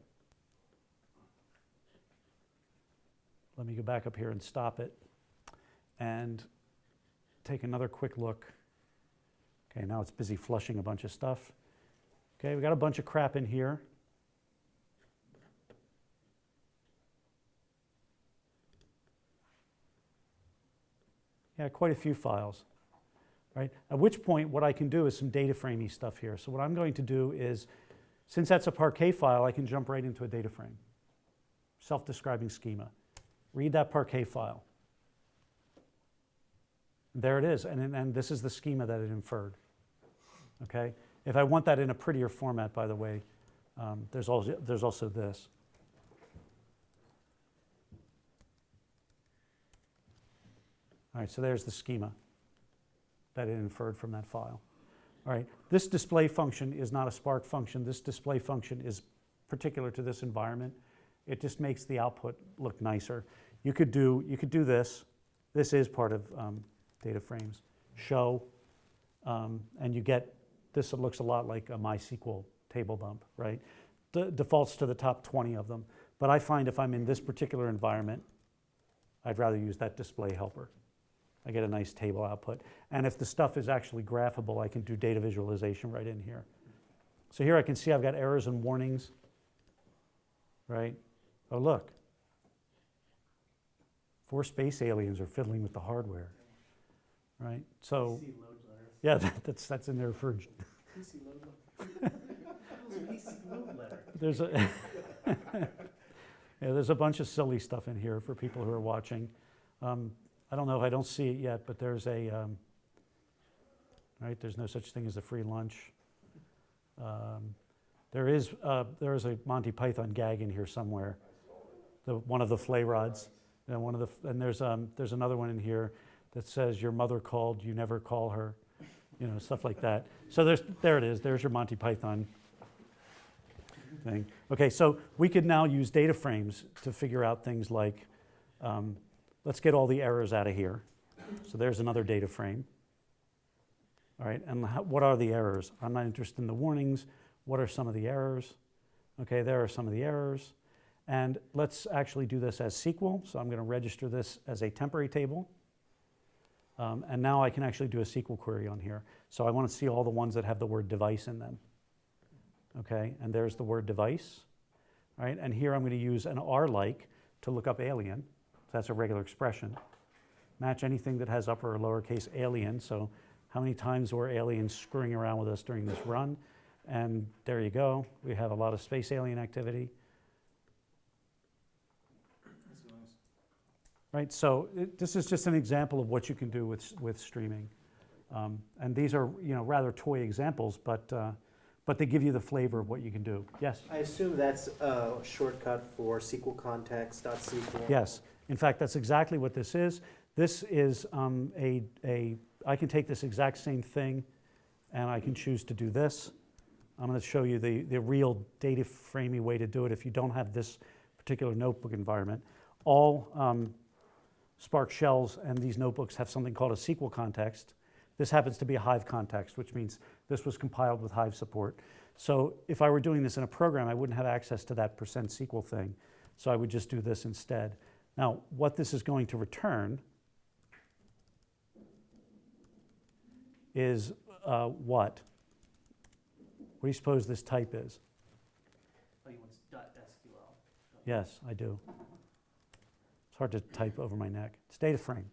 Let me go back up here and stop it and take another quick look. Okay, now it's busy flushing a bunch of stuff. Okay, we got a bunch of crap in here. Yeah, quite a few files, right? At which point, what I can do is some DataFramey stuff here. So what I'm going to do is, since that's a Parquet file, I can jump right into a DataFrame. Self-describing schema. Read that Parquet file. There it is, and this is the schema that it inferred, okay? If I want that in a prettier format, by the way, there's also this. All right, so there's the schema that it inferred from that file. All right, this display function is not a Spark function. This display function is particular to this environment. It just makes the output look nicer. You could do this. This is part of DataFrames. Show, and you get this. It looks a lot like a MySQL table dump, right? Defaults to the top 20 of them. But I find if I'm in this particular environment, I'd rather use that display helper. I get a nice table output. And if the stuff is actually graphable, I can do data visualization right in here. So here I can see I've got errors and warnings, right? Oh, look. 4 space aliens are fiddling with the hardware, right? So, yeah, that's in there for. There's a there's a bunch of silly stuff in here for people who are watching. I don't know if I don't see it yet, but there's a, right, there's no such thing as a free lunch. There is a Monty Python gag in here somewhere. One of the flay rods. And there's another one in here that says, your mother called, you never call her. Stuff like that. So there it is. There's your Monty Python thing. Okay, so we could now use DataFrames to figure out things like, let's get all the errors out of here. So there's another data frame. All right, and what are the errors? I'm not interested in the warnings. What are some of the errors? Okay, there are some of the errors. And let's actually do this as SQL. So I'm going to register this as a temporary table. And now I can actually do a SQL query on here. So I want to see all the ones that have the word device in them. Okay, and there's the word device. All right, and here I'm going to use an R-like to look up alien. That's a regular expression. Match anything that has upper or lowercase alien. So how many times were aliens screwing around with us during this run? And there you go. We have a lot of space alien activity. That's nice. Right, so this is just an example of what you can do with streaming. And these are rather toy examples, but they give you the flavor of what you can do. Yes? I assume that's a shortcut for SQL context.sql. Yes. In fact, that's exactly what this is. This is I can take this exact same thing and I can choose to do this. I'm going to show you the real data framey way to do it if you don't have this particular notebook environment. All Spark shells and these notebooks have something called a SQL context. This happens to be a Hive context, which means this was compiled with Hive support. So if I were doing this in a program, I wouldn't have access to that %SQL thing. So I would just do this instead. Now, what this is going to return is what? What do you suppose this type is? Oh, you want .SQL? Yes, I do. It's hard to type over my neck. It's DataFrame.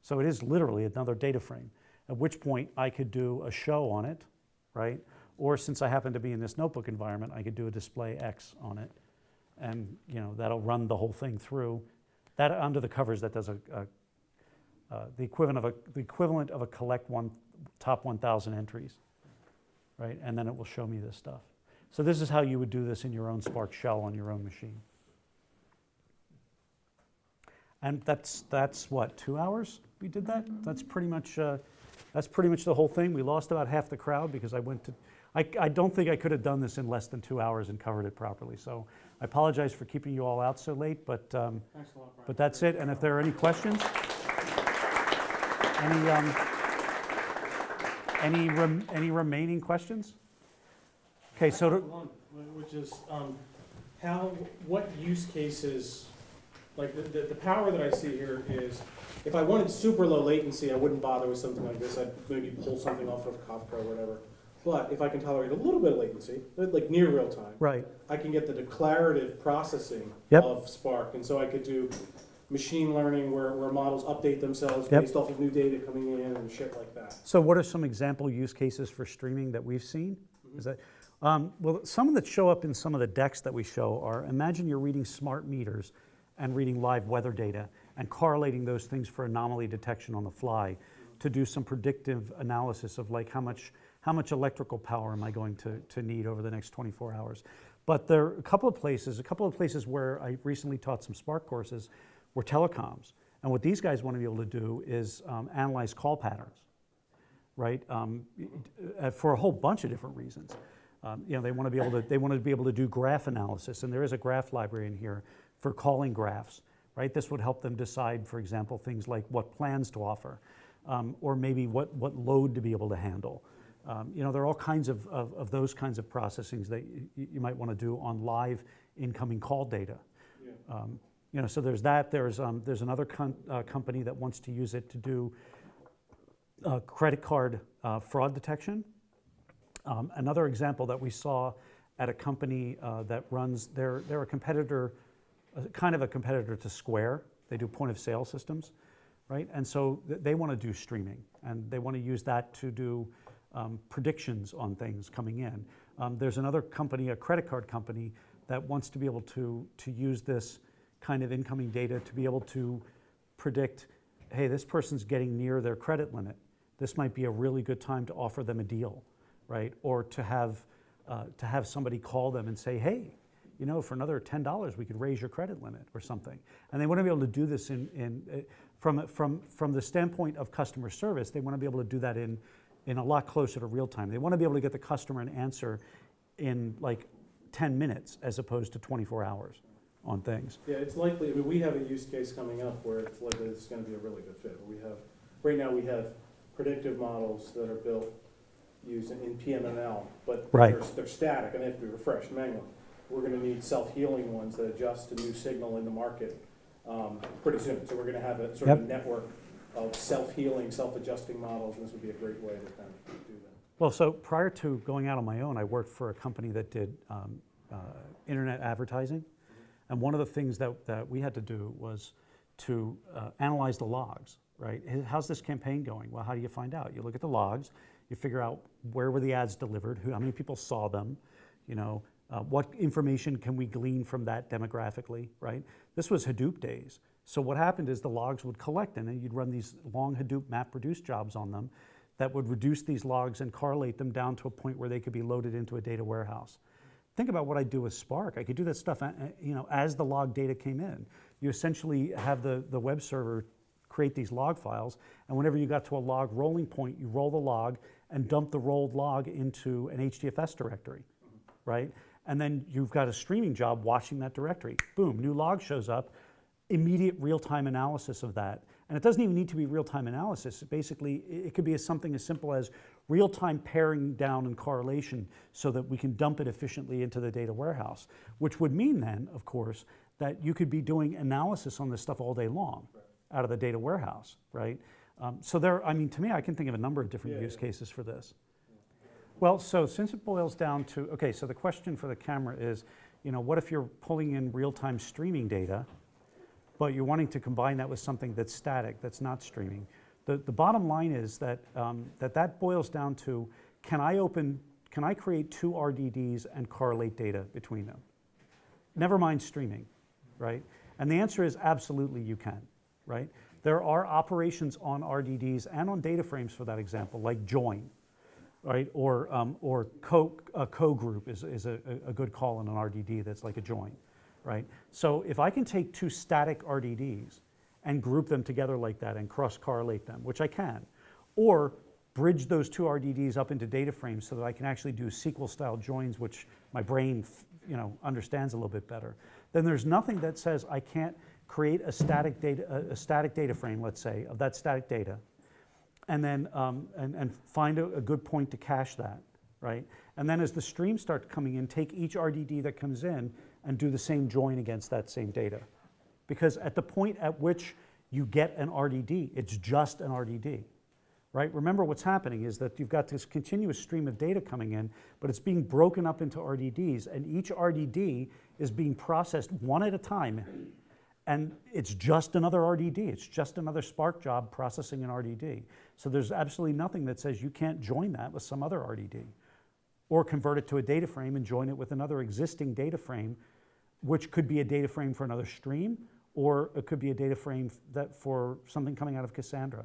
So it is literally another data frame, at which point I could do a show on it, right? Or since I happen to be in this notebook environment, I could do a display X on it. And that'll run the whole thing through. That under the covers, that does the equivalent of a collect top 1,000 entries, right? And then it will show me this stuff. So this is how you would do this in your own Spark shell on your own machine. And that's what, 2 hours we did that? That's pretty much the whole thing. We lost about half the crowd because I don't think I could have done this in less than 2 hours and covered it properly. So I apologize for keeping you all out so late, but Thanks a lot, Brian. but that's it. And if there are any questions, any remaining questions? Okay, so One, which is, what use cases, like the power that I see here is, if I wanted super low latency, I wouldn't bother with something like this. I'd maybe pull something off of Kafka or whatever. But if I can tolerate a little bit of latency, like near real time, right. I can get the declarative processing Yep. of Spark. And so I could do machine learning where models update themselves Yep. based off of new data coming in and shit like that. So what are some example use cases for streaming that we've seen? Is that well, some that show up in some of the decks that we show are, imagine you're reading smart meters and reading live weather data and correlating those things for anomaly detection on the fly to do some predictive analysis of like how much electrical power am I going to need over the next 24 hours. But there are a couple of places where I recently taught some Spark courses were telecoms. And what these guys want to be able to do is analyze call patterns, right? For a whole bunch of different reasons. They want to be able to do graph analysis, and there is a graph library in here for calling graphs, right? This would help them decide, for example, things like what plans to offer, or maybe what load to be able to handle. There are all kinds of those kinds of processings that you might want to do on live incoming call data. Yeah. So there's that. There's another company that wants to use it to do credit card fraud detection. Another example that we saw at a company that runs, they're a competitor, kind of a competitor to Square. They do point of sale systems, right? And so they want to do streaming, and they want to use that to do predictions on things coming in. There's another company, a credit card company, that wants to be able to use this kind of incoming data to be able to predict, hey, this person's getting near their credit limit. This might be a really good time to offer them a deal, right? Or to have somebody call them and say, hey, for another $10, we could raise your credit limit or something. And they want to be able to do this from the standpoint of customer service. They want to be able to do that in a lot closer to real time. They want to be able to get the customer an answer in like 10 minutes as opposed to 24 hours on things. Yeah, it's likely, we have a use case coming up where it's likely it's going to be a really good fit. Right now we have predictive models that are built using in PMML, but Right. they're static and they have to be refreshed manually. We're going to need self-healing ones that adjust to new signal in the market pretty soon. So we're going to have a sort of a network of self-healing, self-adjusting models, and this would be a great way to kind of do that. Well, so prior to going out on my own, I worked for a company that did internet advertising. And one of the things that we had to do was to analyze the logs, right? How's this campaign going? Well, how do you find out? You look at the logs, you figure out where were the ads delivered, how many people saw them, what information can we glean from that demographically, right? This was Hadoop days. So what happened is the logs would collect, and then you'd run these long Hadoop MapReduce jobs on them that would reduce these logs and correlate them down to a point where they could be loaded into a data warehouse. Think about what I do with Spark. I could do that stuff, as the log data came in. You essentially have the web server create these log files, and whenever you got to a log rolling point, you roll the log and dump the rolled log into an HDFS directory, right? And then you've got a streaming job watching that directory. Boom, new log shows up, immediate real-time analysis of that. And it doesn't even need to be real-time analysis. Basically, it could be something as simple as real-time paring down and correlation so that we can dump it efficiently into the data warehouse, which would mean then, of course, that you could be doing analysis on this stuff all day long out of the data warehouse, right? So there, I mean, to me, I can think of a number of different use cases for this. Well, so since it boils down to, okay, so the question for the camera is, what if you're pulling in real-time streaming data, but you're wanting to combine that with something that's static, that's not streaming? The bottom line is that that boils down to, can I create two RDDs and correlate data between them? Never mind streaming, right? And the answer is absolutely you can, right? There are operations on RDDs and on DataFrames for that example, like join, right? Or co-group is a good call in an RDD that's like a join, right? So if I can take two static RDDs and group them together like that and cross-correlate them, which I can, or bridge those two RDDs up into DataFrames so that I can actually do SQL-style joins, which my brain understands a little bit better, then there's nothing that says I can't create a static data frame, let's say, of that static data, and then and find a good point to cache that, right? And then as the streams start coming in, take each RDD that comes in and do the same join against that same data. Because at the point at which you get an RDD, it's just an RDD, right? Remember what's happening is that you've got this continuous stream of data coming in, but it's being broken up into RDDs, and each RDD is being processed one at a time. And it's just another RDD. It's just another Spark job processing an RDD. So there's absolutely nothing that says you can't join that with some other RDD, or convert it to a data frame and join it with another existing data frame, which could be a data frame for another stream, or it could be a data frame that for something coming out of Cassandra.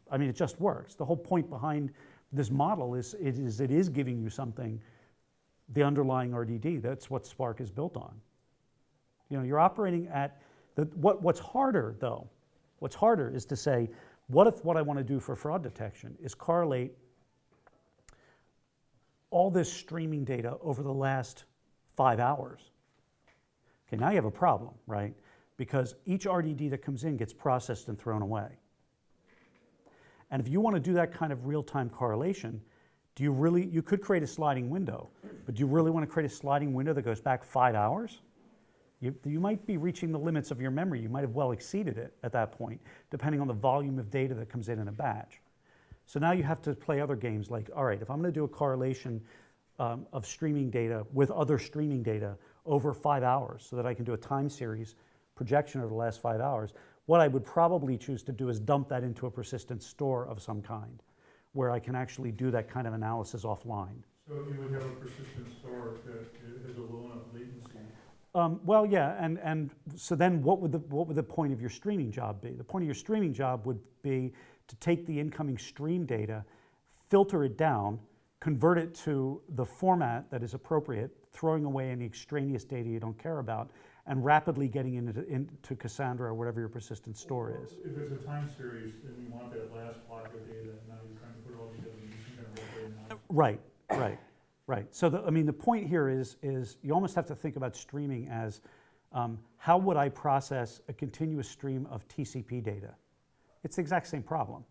I mean, it just works. The whole point behind this model is it is giving you something, the underlying RDD. That's what Spark is built on. You're operating at what's harder though. What's harder is to say, what if what I want to do for fraud detection is correlate all this streaming data over the last 5 hours? Okay, now you have a problem, right? Because each RDD that comes in gets processed and thrown away. And if you want to do that kind of real-time correlation, you could create a sliding window, but do you really want to create a sliding window that goes back 5 hours? You might be reaching the limits of your memory. You might have well exceeded it at that point, depending on the volume of data that comes in a batch. So now you have to play other games like, all right, if I'm going to do a correlation of streaming data with other streaming data over 5 hours so that I can do a time series projection over the last 5 hours, what I would probably choose to do is dump that into a persistent store of some kind, where I can actually do that kind of analysis offline. So you would have a persistent store that has a low enough latency. Well, yeah, and so then what would the point of your streaming job be? The point of your streaming job would be to take the incoming stream data, filter it down, convert it to the format that is appropriate, throwing away any extraneous data you don't care about, and rapidly getting into Cassandra or whatever your persistent store is. If it's a time series, then you want that last block of data, and now you're trying to put it all together and you can kind of Right. So the point here is you almost have to think about streaming as how would I process a continuous stream of TCP data? It's the exact same problem,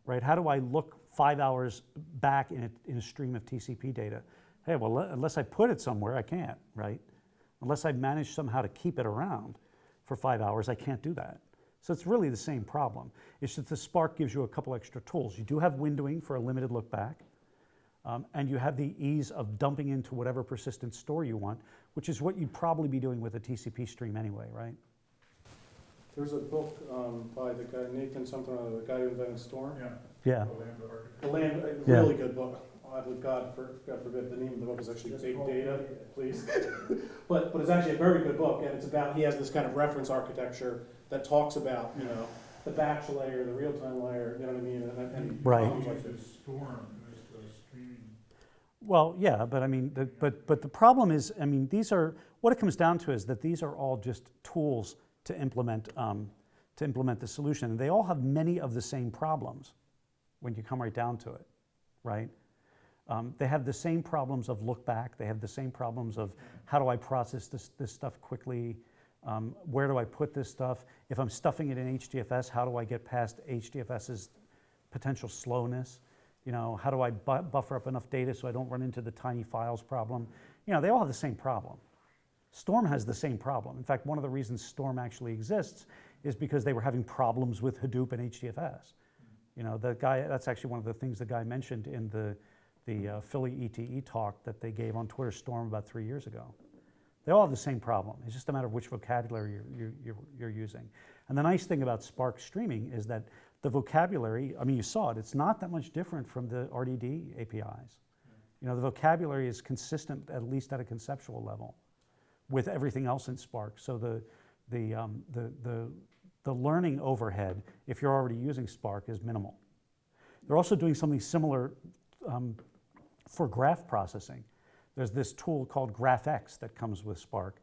right? How do I look 5 hours back in a stream of TCP data? Hey, well, unless I put it somewhere, I can't, right? Unless I manage somehow to keep it around for 5 hours, I can't do that. So it's really the same problem. It's just the Spark gives you a couple extra tools. You do have windowing for a limited look back. And you have the ease of dumping into whatever persistent store you want, which is what you'd probably be doing with a TCP stream anyway, right? There's a book by the guy, Nathan something, the guy who invented Storm. Yeah. The Land, a really good book. God forbid, the name of the book is actually Big Data, please. but it's actually a very good book, and it's about, he has this kind of reference architecture that talks about, the batch layer, the real-time layer, you know what I mean? And right. Storm. Well, yeah, but I mean, but the problem is, I mean, what it comes down to is that these are all just tools to implement the solution, and they all have many of the same problems when you come right down to it, right? They have the same problems of look back. They have the same problems of how do I process this stuff quickly. Where do I put this stuff? If I'm stuffing it in HDFS, how do I get past HDFS's potential slowness? You know, how do I buffer up enough data so I don't run into the tiny files problem? You know, they all have the same problem. Storm has the same problem. In fact, one of the reasons Storm actually exists is because they were having problems with Hadoop and HDFS. You know, that's actually one of the things the guy mentioned in the Philly ETE talk that they gave on Twitter Storm about 3 years ago. They all have the same problem. It's just a matter of which vocabulary you're using. And the nice thing about Spark streaming is that the vocabulary, I mean, you saw it, it's not that much different from the RDD APIs. You know, the vocabulary is consistent, at least at a conceptual level, with everything else in Spark. So the learning overhead, if you're already using Spark, is minimal. They're also doing something similar for graph processing. There's this tool called GraphX that comes with Spark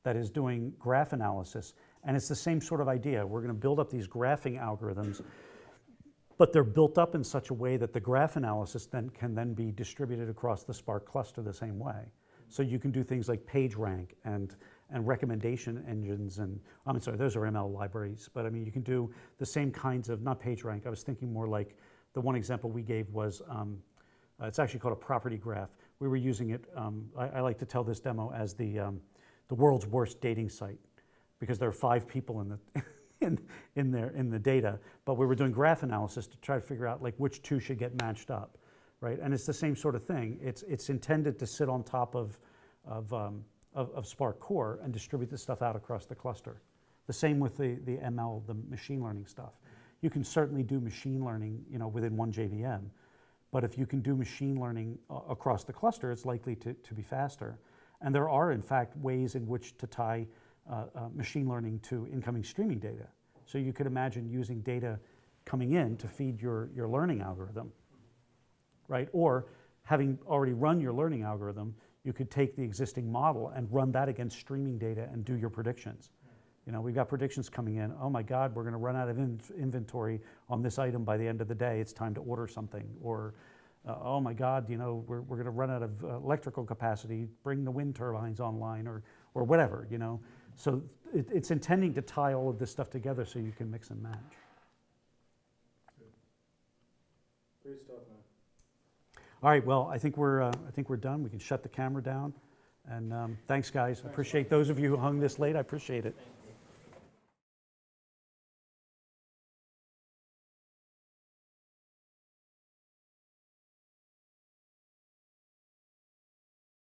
that is doing graph analysis, and it's the same sort of idea. We're going to build up these graphing algorithms, but they're built up in such a way that the graph analysis can then be distributed across the Spark cluster the same way. So you can do things like PageRank and recommendation engines, and I'm sorry, those are ML libraries, but I mean, you can do the same kinds of, not PageRank, I was thinking more like the one example we gave was, it's actually called a property graph. We were using it, I like to tell this demo as the world's worst dating site, because there are 5 people in the data, but we were doing graph analysis to try to figure out like which 2 should get matched up, right? And it's the same sort of thing. It's intended to sit on top of Spark Core and distribute this stuff out across the cluster. The same with the ML, the machine learning stuff. You can certainly do machine learning, you know, within one JVM, but if you can do machine learning across the cluster, it's likely to be faster. And there are, in fact, ways in which to tie machine learning to incoming streaming data. So you could imagine using data coming in to feed your learning algorithm, right? Or having already run your learning algorithm, you could take the existing model and run that against streaming data and do your predictions. You know, we've got predictions coming in. Oh my God, we're going to run out of inventory on this item by the end of the day. It's time to order something. Or, oh my God, you know, we're going to run out of electrical capacity. Bring the wind turbines online, or whatever. You know, so it's intending to tie all of this stuff together so you can mix and match. Great stuff, man. All right. Well, I think we're done. We can shut the camera down. And thanks, guys. I appreciate those of you who hung this late. I appreciate it.